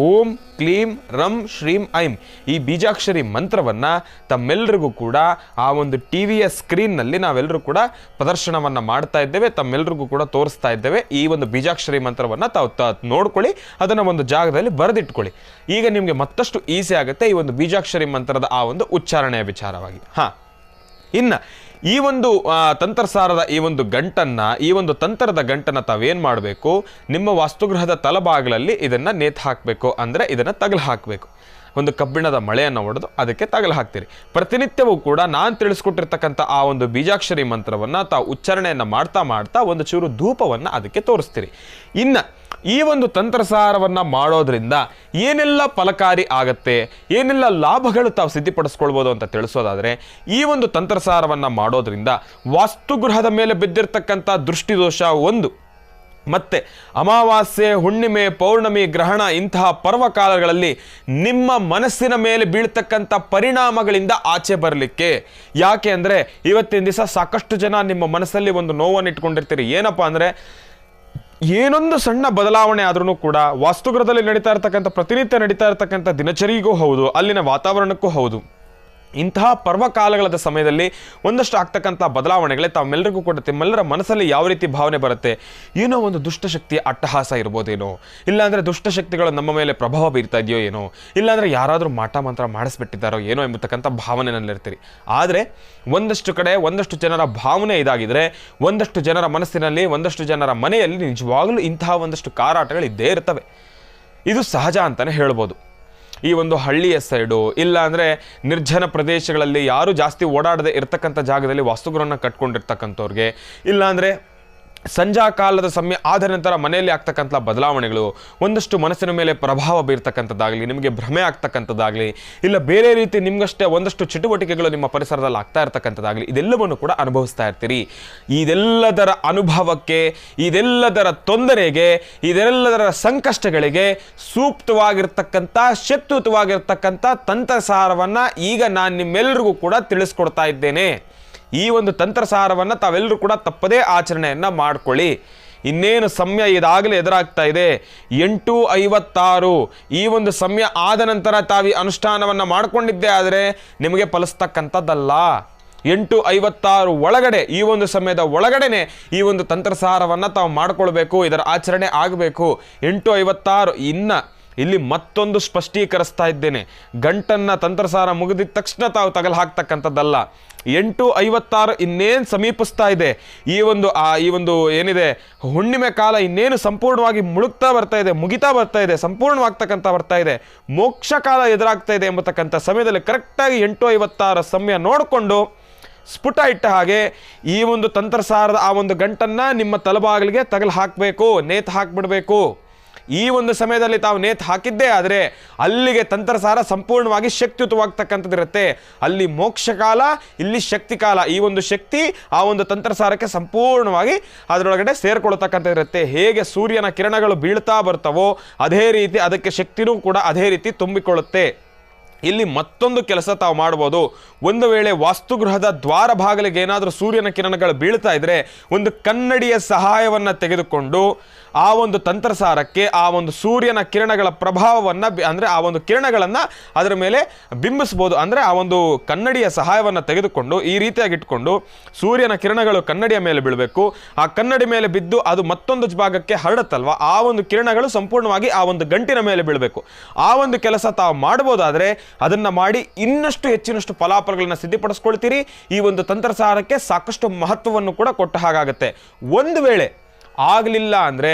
ಓಂ ಕ್ಲೀಂ ರಂ ಶ್ರೀಂ ಐಂ. ಈ ಬೀಜಾಕ್ಷರಿ ಮಂತ್ರವನ್ನು ತಮ್ಮೆಲ್ಲರಿಗೂ ಕೂಡ ಆ ಒಂದು ಟಿ ವಿಯ ಸ್ಕ್ರೀನ್ನಲ್ಲಿ ನಾವೆಲ್ಲರೂ ಕೂಡ ಪ್ರದರ್ಶನವನ್ನು ಮಾಡ್ತಾ ಇದ್ದೇವೆ, ತಮ್ಮೆಲ್ಲರಿಗೂ ಕೂಡ ತೋರಿಸ್ತಾ ಇದ್ದೇವೆ. ಈ ಒಂದು ಬೀಜಾಕ್ಷರಿ ಮಂತ್ರವನ್ನು ತಾವು ನೋಡ್ಕೊಳ್ಳಿ, ಅದನ್ನು ಒಂದು ಜಾಗದಲ್ಲಿ ಬರೆದಿಟ್ಕೊಳ್ಳಿ. ಈಗ ನಿಮಗೆ ಮತ್ತಷ್ಟು ಈಸಿ ಆಗುತ್ತೆ ಈ ಒಂದು ಬೀಜಾಕ್ಷರಿ ಮಂತ್ರದ ಆ ಒಂದು ಉಚ್ಚಾರಣೆಯ ವಿಚಾರವಾಗಿ. ಇನ್ನು ಈ ಒಂದು ತಂತ್ರಸಾರದ ಈ ಒಂದು ಗಂಟನ್ನು, ಈ ಒಂದು ತಂತ್ರದ ಗಂಟನ್ನು ತಾವೇನು ಮಾಡಬೇಕು, ನಿಮ್ಮ ವಾಸ್ತುಗೃಹದ ತಲಭಾಗಗಳಲ್ಲಿ ಇದನ್ನು ನೇತು ಹಾಕಬೇಕು, ಅಂದರೆ ಇದನ್ನು ತಗಲು ಹಾಕಬೇಕು. ಒಂದು ಕಬ್ಬಿಣದ ಮಳೆಯನ್ನು ಹೊಡೆದು ಅದಕ್ಕೆ ತಗಲು ಹಾಕ್ತೀರಿ. ಪ್ರತಿನಿತ್ಯವೂ ಕೂಡ ನಾನು ತಿಳಿಸ್ಕೊಟ್ಟಿರ್ತಕ್ಕಂಥ ಆ ಒಂದು ಬೀಜಾಕ್ಷರಿ ಮಂತ್ರವನ್ನು ತಾವು ಉಚ್ಚಾರಣೆಯನ್ನು ಮಾಡ್ತಾ ಮಾಡ್ತಾ ಒಂದು ಚೂರು ಧೂಪವನ್ನು ಅದಕ್ಕೆ ತೋರಿಸ್ತೀರಿ. ಇನ್ನು ಈ ಒಂದು ತಂತ್ರಸಾರವನ್ನು ಮಾಡೋದ್ರಿಂದ ಏನೆಲ್ಲ ಫಲಕಾರಿ ಆಗತ್ತೆ, ಏನೆಲ್ಲ ಲಾಭಗಳು ತಾವು ಸಿದ್ಧಿಪಡಿಸ್ಕೊಳ್ಬೋದು ಅಂತ ತಿಳಿಸೋದಾದರೆ, ಈ ಒಂದು ತಂತ್ರಸಾರವನ್ನು ಮಾಡೋದ್ರಿಂದ ವಾಸ್ತುಗೃಹದ ಮೇಲೆ ಬಿದ್ದಿರ್ತಕ್ಕಂಥ ದೃಷ್ಟಿದೋಷ ಒಂದು, ಮತ್ತೆ ಅಮಾವಾಸ್ಯೆ, ಹುಣ್ಣಿಮೆ, ಪೌರ್ಣಮಿ, ಗ್ರಹಣ ಇಂತಹ ಪರ್ವಕಾಲಗಳಲ್ಲಿ ನಿಮ್ಮ ಮನಸ್ಸಿನ ಮೇಲೆ ಬೀಳ್ತಕ್ಕಂಥ ಪರಿಣಾಮಗಳಿಂದ ಆಚೆ ಬರಲಿಕ್ಕೆ. ಯಾಕೆ ಅಂದರೆ ಇವತ್ತಿನ ದಿವಸ ಸಾಕಷ್ಟು ಜನ ನಿಮ್ಮ ಮನಸ್ಸಲ್ಲಿ ಒಂದು ನೋವನ್ನು ಇಟ್ಕೊಂಡಿರ್ತೀರಿ. ಏನಪ್ಪ ಅಂದರೆ, ಏನೊಂದು ಸಣ್ಣ ಬದಲಾವಣೆ ಆದ್ರೂ ಕೂಡ ವಾಸ್ತುಗೃಹದಲ್ಲಿ ಪ್ರತಿನಿತ್ಯ ನಡೀತಾ ಇರತಕ್ಕಂಥ ದಿನಚರಿಗೂ ಹೌದು, ಅಲ್ಲಿನ ವಾತಾವರಣಕ್ಕೂ ಹೌದು, ಇಂತಹ ಪರ್ವಕಾಲಗಳ ಸಮಯದಲ್ಲಿ ಒಂದಷ್ಟು ಆಗ್ತಕ್ಕಂಥ ಬದಲಾವಣೆಗಳೇ ತಮ್ಮೆಲ್ಲರಿಗೂ ಕೂಡ ನಿಮ್ಮೆಲ್ಲರ ಮನಸ್ಸಲ್ಲಿ ಯಾವ ರೀತಿ ಭಾವನೆ ಬರುತ್ತೆ, ಏನೋ ಒಂದು ದುಷ್ಟಶಕ್ತಿಯ ಅಟ್ಟಹಾಸ ಇರ್ಬೋದೇನೋ, ಇಲ್ಲಾಂದರೆ ದುಷ್ಟಶಕ್ತಿಗಳು ನಮ್ಮ ಮೇಲೆ ಪ್ರಭಾವ ಬೀರ್ತಾ ಇದೆಯೋ ಏನೋ, ಇಲ್ಲಾಂದರೆ ಯಾರಾದರೂ ಮಾಟ ಮಂತ್ರ ಮಾಡಿಸ್ಬಿಟ್ಟಿದ್ದಾರೋ ಏನೋ ಎಂಬತಕ್ಕಂಥ ಭಾವನೆನಲ್ಲಿರ್ತೀರಿ. ಆದರೆ ಒಂದಷ್ಟು ಕಡೆ ಒಂದಷ್ಟು ಜನರ ಭಾವನೆ ಇದಾಗಿದ್ರೆ, ಒಂದಷ್ಟು ಜನರ ಮನಸ್ಸಿನಲ್ಲಿ, ಒಂದಷ್ಟು ಜನರ ಮನೆಯಲ್ಲಿ ನಿಜವಾಗಲೂ ಇಂತಹ ಒಂದಷ್ಟು ಕಾರಾಟಗಳು ಇದ್ದೇ ಇರ್ತವೆ. ಇದು ಸಹಜ ಅಂತಲೇ ಹೇಳ್ಬೋದು. ಈ ಒಂದು ಹಳ್ಳಿಯ ಸೈಡು, ಇಲ್ಲ ಅಂದರೆ ನಿರ್ಜನ ಪ್ರದೇಶಗಳಲ್ಲಿ ಯಾರು ಜಾಸ್ತಿ ಓಡಾಡದೆ ಇರ್ತಕ್ಕಂಥ ಜಾಗದಲ್ಲಿ ವಾಸ್ತುಗೃಹನ ಕಟ್ಕೊಂಡಿರ್ತಕ್ಕಂಥವ್ರಿಗೆ, ಇಲ್ಲಾಂದರೆ ಸಂಜಾ ಕಾಲದ ಸಮಯ ಆದ ನಂತರ ಮನೆಯಲ್ಲಿ ಆಗ್ತಕ್ಕಂಥ ಬದಲಾವಣೆಗಳು, ಒಂದಷ್ಟು ಮನಸ್ಸಿನ ಮೇಲೆ ಪ್ರಭಾವ ಬೀರ್ತಕ್ಕಂಥದ್ದಾಗಲಿ, ನಿಮಗೆ ಭ್ರಮೆ ಆಗ್ತಕ್ಕಂಥದ್ದಾಗಲಿ, ಇಲ್ಲ ಬೇರೆ ರೀತಿ ನಿಮಗಷ್ಟೇ ಒಂದಷ್ಟು ಚಟುವಟಿಕೆಗಳು ನಿಮ್ಮ ಪರಿಸರದಲ್ಲಿ ಆಗ್ತಾ ಇರ್ತಕ್ಕಂಥದ್ದಾಗಲಿ, ಇದೆಲ್ಲವನ್ನು ಕೂಡ ಅನುಭವಿಸ್ತಾ ಇರ್ತೀರಿ. ಇದೆಲ್ಲದರ ಅನುಭವಕ್ಕೆ, ಇದೆಲ್ಲದರ ತೊಂದರೆಗೆ, ಇದೆಲ್ಲದರ ಸಂಕಷ್ಟಗಳಿಗೆ ಸೂಕ್ತವಾಗಿರ್ತಕ್ಕಂಥ, ಶಕ್ತಿಯುತವಾಗಿರ್ತಕ್ಕಂಥ ತಂತ್ರಸಾರವನ್ನು ಈಗ ನಾನು ನಿಮ್ಮೆಲ್ಲರಿಗೂ ಕೂಡ ತಿಳಿಸ್ಕೊಡ್ತಾ ಇದ್ದೇನೆ. ಈ ಒಂದು ತಂತ್ರಸಾರವನ್ನು ತಾವೆಲ್ಲರೂ ಕೂಡ ತಪ್ಪದೇ ಆಚರಣೆಯನ್ನು ಮಾಡ್ಕೊಳ್ಳಿ. ಇನ್ನೇನು ಸಮಯ ಇದಾಗಲೇ ಎದುರಾಗ್ತಾ ಇದೆ, 8:56. ಈ ಒಂದು ಸಮಯ ಆದ ನಂತರ ತಾವು ಅನುಷ್ಠಾನವನ್ನು ಮಾಡಿಕೊಂಡಿದ್ದೇ ಆದರೆ ನಿಮಗೆ ಫಲಿಸ್ತಕ್ಕಂಥದ್ದಲ್ಲ. 8:56 ಒಳಗಡೆ, ಈ ಒಂದು ಸಮಯದ ಒಳಗಡೆನೆ ಈ ಒಂದು ತಂತ್ರಸಾರವನ್ನು ತಾವು ಮಾಡ್ಕೊಳ್ಬೇಕು, ಇದರ ಆಚರಣೆ ಆಗಬೇಕು. 8:56. ಇನ್ನು ಇಲ್ಲಿ ಮತ್ತೊಂದು ಸ್ಪಷ್ಟೀಕರಿಸ್ತಾ ಇದ್ದೇನೆ, ಗಂಟನ್ನು ತಂತ್ರಸಾರ ಮುಗಿದಿದ ತಕ್ಷಣ ತಾವು ತಗಲು ಹಾಕ್ತಕ್ಕಂಥದ್ದಲ್ಲ. 8:56 ಇನ್ನೇನು ಸಮೀಪಿಸ್ತಾ ಇದೆ, ಈ ಒಂದು ಏನಿದೆ ಹುಣ್ಣಿಮೆ ಕಾಲ ಇನ್ನೇನು ಸಂಪೂರ್ಣವಾಗಿ ಮುಳುಗ್ತಾ ಬರ್ತಾ ಇದೆ, ಮುಗಿತಾ ಬರ್ತಾ ಇದೆ, ಸಂಪೂರ್ಣವಾಗ್ತಕ್ಕಂಥ ಬರ್ತಾ ಇದೆ, ಮೋಕ್ಷ ಕಾಲ ಎದುರಾಗ್ತಾ ಇದೆ ಎಂಬತಕ್ಕಂಥ ಸಮಯದಲ್ಲಿ ಕರೆಕ್ಟಾಗಿ 8:56 ಸಮಯ ನೋಡಿಕೊಂಡು ಸ್ಫುಟ ಇಟ್ಟ ಹಾಗೆ ಈ ಒಂದು ತಂತ್ರಸಾರದ ಆ ಒಂದು ಗಂಟನ್ನು ನಿಮ್ಮ ತಲೆಬಾಗಿಲಿಗೆ ತಗಲು ಹಾಕಬೇಕು, ನೇತು ಹಾಕಿಬಿಡಬೇಕು. ಈ ಒಂದು ಸಮಯದಲ್ಲಿ ತಾವು ನೇತು ಹಾಕಿದ್ದೇ ಆದರೆ ಅಲ್ಲಿಗೆ ತಂತ್ರಸಾರ ಸಂಪೂರ್ಣವಾಗಿ ಶಕ್ತಿಯುತವಾಗ್ತಕ್ಕಂಥದ್ದಿರುತ್ತೆ. ಅಲ್ಲಿ ಮೋಕ್ಷಕಾಲ, ಇಲ್ಲಿ ಶಕ್ತಿ ಕಾಲ. ಈ ಒಂದು ಶಕ್ತಿ ಆ ಒಂದು ತಂತ್ರಸಾರಕ್ಕೆ ಸಂಪೂರ್ಣವಾಗಿ ಅದರೊಳಗಡೆ ಸೇರ್ಕೊಳ್ತಕ್ಕಂಥದ್ದಿರುತ್ತೆ. ಹೇಗೆ ಸೂರ್ಯನ ಕಿರಣಗಳು ಬೀಳ್ತಾ ಬರ್ತವೋ ಅದೇ ರೀತಿ ಅದಕ್ಕೆ ಶಕ್ತಿನೂ ಕೂಡ ಅದೇ ರೀತಿ ತುಂಬಿಕೊಳ್ಳುತ್ತೆ. ಇಲ್ಲಿ ಮತ್ತೊಂದು ಕೆಲಸ ತಾವು ಮಾಡ್ಬೋದು. ಒಂದು ವೇಳೆ ವಾಸ್ತುಗೃಹದ ದ್ವಾರ ಭಾಗಲಿಗೆ ಏನಾದರೂ ಸೂರ್ಯನ ಕಿರಣಗಳು ಬೀಳ್ತಾ ಇದ್ರೆ ಒಂದು ಕನ್ನಡಿಯ ಸಹಾಯವನ್ನು ತೆಗೆದುಕೊಂಡು ಆ ಒಂದು ತಂತ್ರಸಾರಕ್ಕೆ ಆ ಒಂದು ಸೂರ್ಯನ ಕಿರಣಗಳ ಪ್ರಭಾವವನ್ನು, ಅಂದರೆ ಆ ಒಂದು ಕಿರಣಗಳನ್ನು ಅದರ ಮೇಲೆ ಬಿಂಬಿಸ್ಬೋದು. ಅಂದರೆ ಆ ಒಂದು ಕನ್ನಡಿಯ ಸಹಾಯವನ್ನು ತೆಗೆದುಕೊಂಡು ಈ ರೀತಿಯಾಗಿ ಇಟ್ಕೊಂಡು ಸೂರ್ಯನ ಕಿರಣಗಳು ಕನ್ನಡಿಯ ಮೇಲೆ ಬೀಳಬೇಕು. ಆ ಕನ್ನಡಿ ಮೇಲೆ ಬಿದ್ದು ಅದು ಮತ್ತೊಂದು ಭಾಗಕ್ಕೆ ಹರಡುತ್ತಲ್ವ, ಆ ಒಂದು ಕಿರಣಗಳು ಸಂಪೂರ್ಣವಾಗಿ ಆ ಒಂದು ಗಂಟಿನ ಮೇಲೆ ಬೀಳಬೇಕು. ಆ ಒಂದು ಕೆಲಸ ತಾವು ಮಾಡ್ಬೋದಾದರೆ ಅದನ್ನು ಮಾಡಿ ಇನ್ನಷ್ಟು ಹೆಚ್ಚಿನಷ್ಟು ಫಲಾಫಲಗಳನ್ನು ಸಿದ್ಧಪಡಿಸ್ಕೊಳ್ತೀರಿ. ಈ ಒಂದು ತಂತ್ರಸಾರಕ್ಕೆ ಸಾಕಷ್ಟು ಮಹತ್ವವನ್ನು ಕೂಡ ಕೊಟ್ಟ ಹಾಗಾಗುತ್ತೆ. ಒಂದು ವೇಳೆ ಆಗಲಿಲ್ಲ ಅಂದರೆ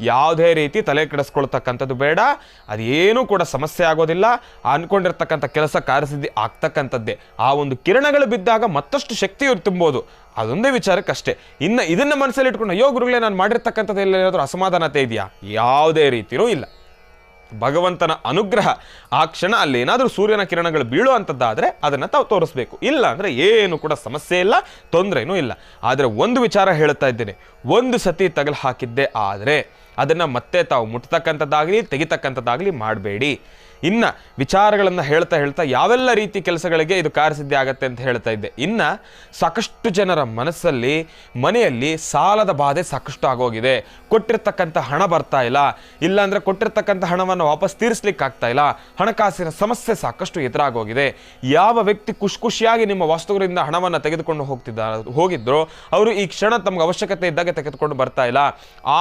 ಯಾವುದೇ ರೀತಿ ತಲೆ ಕೆಡಿಸ್ಕೊಳ್ತಕ್ಕಂಥದ್ದು ಬೇಡ. ಅದೇನೂ ಕೂಡ ಸಮಸ್ಯೆ ಆಗೋದಿಲ್ಲ. ಅಂದ್ಕೊಂಡಿರ್ತಕ್ಕಂಥ ಕೆಲಸ ಕಾರ್ಯಸಿದ್ಧಿ ಆಗ್ತಕ್ಕಂಥದ್ದೇ. ಆ ಒಂದು ಕಿರಣಗಳು ಬಿದ್ದಾಗ ಮತ್ತಷ್ಟು ಶಕ್ತಿ ತುಂಬೋದು. ಅದೊಂದೇ ವಿಚಾರಕ್ಕಷ್ಟೇ. ಇನ್ನು ಇದನ್ನು ಮನಸ್ಸಲ್ಲಿ ಇಟ್ಕೊಂಡು ಅಯ್ಯೋ ಗುರುಗಳೇ ನಾನು ಮಾಡಿರ್ತಕ್ಕಂಥದ್ದು ಏನಾದರೂ ಅಸಮಾಧಾನತೆ ಇದೆಯಾ? ಯಾವುದೇ ರೀತಿಯೂ ಇಲ್ಲ. ಭಗವಂತನ ಅನುಗ್ರಹ ಆ ಕ್ಷಣ ಅಲ್ಲಿ ಏನಾದರೂ ಸೂರ್ಯನ ಕಿರಣಗಳು ಬೀಳುವಂಥದ್ದಾದರೆ ಅದನ್ನು ತಾವು ತೋರಿಸ್ಬೇಕು. ಇಲ್ಲ ಅಂದರೆ ಏನು ಕೂಡ ಸಮಸ್ಯೆ ಇಲ್ಲ, ತೊಂದರೆನೂ ಇಲ್ಲ. ಆದರೆ ಒಂದು ವಿಚಾರ ಹೇಳ್ತಾ ಇದ್ದೇನೆ, ಒಂದು ಸತಿ ತಗಲು ಹಾಕಿದ್ದೆ ಆದರೆ ಅದನ್ನು ಮತ್ತೆ ತಾವು ಮುಟ್ತಕ್ಕಂಥದ್ದಾಗಲಿ ತೆಗಿತಕ್ಕಂಥದ್ದಾಗಲಿ ಮಾಡಬೇಡಿ. ಇನ್ನು ವಿಚಾರಗಳನ್ನು ಹೇಳ್ತಾ ಯಾವೆಲ್ಲ ರೀತಿ ಕೆಲಸಗಳಿಗೆ ಇದು ಕಾರ್ಯಸಿದ್ಧಿ ಆಗತ್ತೆ ಅಂತ ಹೇಳ್ತಾ ಇದ್ದೆ. ಇನ್ನು ಸಾಕಷ್ಟು ಜನರ ಮನಸ್ಸಲ್ಲಿ ಮನೆಯಲ್ಲಿ ಸಾಲದ ಬಾಧೆ ಸಾಕಷ್ಟು ಆಗೋಗಿದೆ. ಕೊಟ್ಟಿರ್ತಕ್ಕಂಥ ಹಣ ಬರ್ತಾ ಇಲ್ಲ, ಇಲ್ಲಾಂದರೆ ಕೊಟ್ಟಿರ್ತಕ್ಕಂಥ ಹಣವನ್ನು ವಾಪಸ್ ತೀರಿಸ್ಲಿಕ್ಕಾಗ್ತಾ ಇಲ್ಲ. ಹಣಕಾಸಿನ ಸಮಸ್ಯೆ ಸಾಕಷ್ಟು ಎದುರಾಗೋಗಿದೆ. ಯಾವ ವ್ಯಕ್ತಿ ಖುಷಿಯಾಗಿ ನಿಮ್ಮ ವಸ್ತುಗಳಿಂದ ಹಣವನ್ನು ತೆಗೆದುಕೊಂಡು ಹೋಗಿದ್ರೋ ಅವರು ಈ ಕ್ಷಣ ತಮಗೆ ಅವಶ್ಯಕತೆ ಇದ್ದಾಗ ತೆಗೆದುಕೊಂಡು ಬರ್ತಾ ಇಲ್ಲ.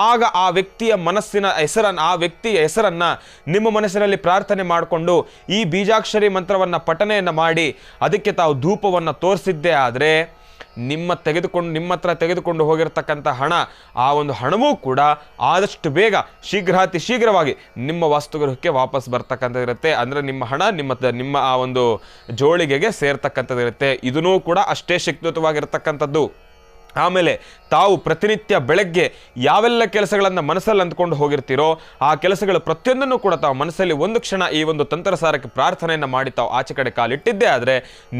ಆಗ ಆ ವ್ಯಕ್ತಿಯ ಮನಸ್ಸಿನ ಹೆಸರನ್ನು, ಆ ವ್ಯಕ್ತಿಯ ಹೆಸರನ್ನು ನಿಮ್ಮ ಮನಸ್ಸಿನಲ್ಲಿ ಪ್ರಾರ್ಥನೆ ಮಾಡಿಕೊಂಡು ಈ ಬೀಜಾಕ್ಷರಿ ಮಂತ್ರವನ್ನು ಪಠನೆಯನ್ನು ಮಾಡಿ ಅದಕ್ಕೆ ತಾವು ಧೂಪವನ್ನು ತೋರಿಸಿದ್ದೇ ಆದರೆ ನಿಮ್ಮ ಹತ್ರ ತೆಗೆದುಕೊಂಡು ಹೋಗಿರ್ತಕ್ಕಂಥ ಹಣ, ಆ ಒಂದು ಹಣವೂ ಕೂಡ ಆದಷ್ಟು ಬೇಗ ಶೀಘ್ರಾತಿ ಶೀಘ್ರವಾಗಿ ನಿಮ್ಮ ವಸ್ತುಗೃಹಕ್ಕೆ ವಾಪಸ್ ಬರ್ತಕ್ಕಂಥದ್ದಿರುತ್ತೆ. ಅಂದರೆ ನಿಮ್ಮ ಹಣ ನಿಮ್ಮ ಆ ಒಂದು ಜೋಳಿಗೆಗೆ ಸೇರ್ತಕ್ಕಂಥದ್ದಿರುತ್ತೆ. ಇದೂ ಕೂಡ ಅಷ್ಟೇ ಶಕ್ತಿಯುತವಾಗಿರ್ತಕ್ಕಂಥದ್ದು. ಆಮೇಲೆ ತಾವು ಪ್ರತಿನಿತ್ಯ ಬೆಳಗ್ಗೆ ಯಾವೆಲ್ಲ ಕೆಲಸಗಳನ್ನು ಮನಸ್ಸಲ್ಲಿ ಅಂದ್ಕೊಂಡು ಹೋಗಿರ್ತೀರೋ ಆ ಕೆಲಸಗಳು ಪ್ರತಿಯೊಂದನ್ನು ಕೂಡ ತಾವು ಮನಸ್ಸಲ್ಲಿ ಒಂದು ಕ್ಷಣ ಈ ಒಂದು ತಂತ್ರಸಾರಕ್ಕೆ ಪ್ರಾರ್ಥನೆಯನ್ನು ಮಾಡಿ ತಾವು ಆಚೆ ಕಡೆ ಕಾಲಿಟ್ಟಿದ್ದೇ ಆದರೆ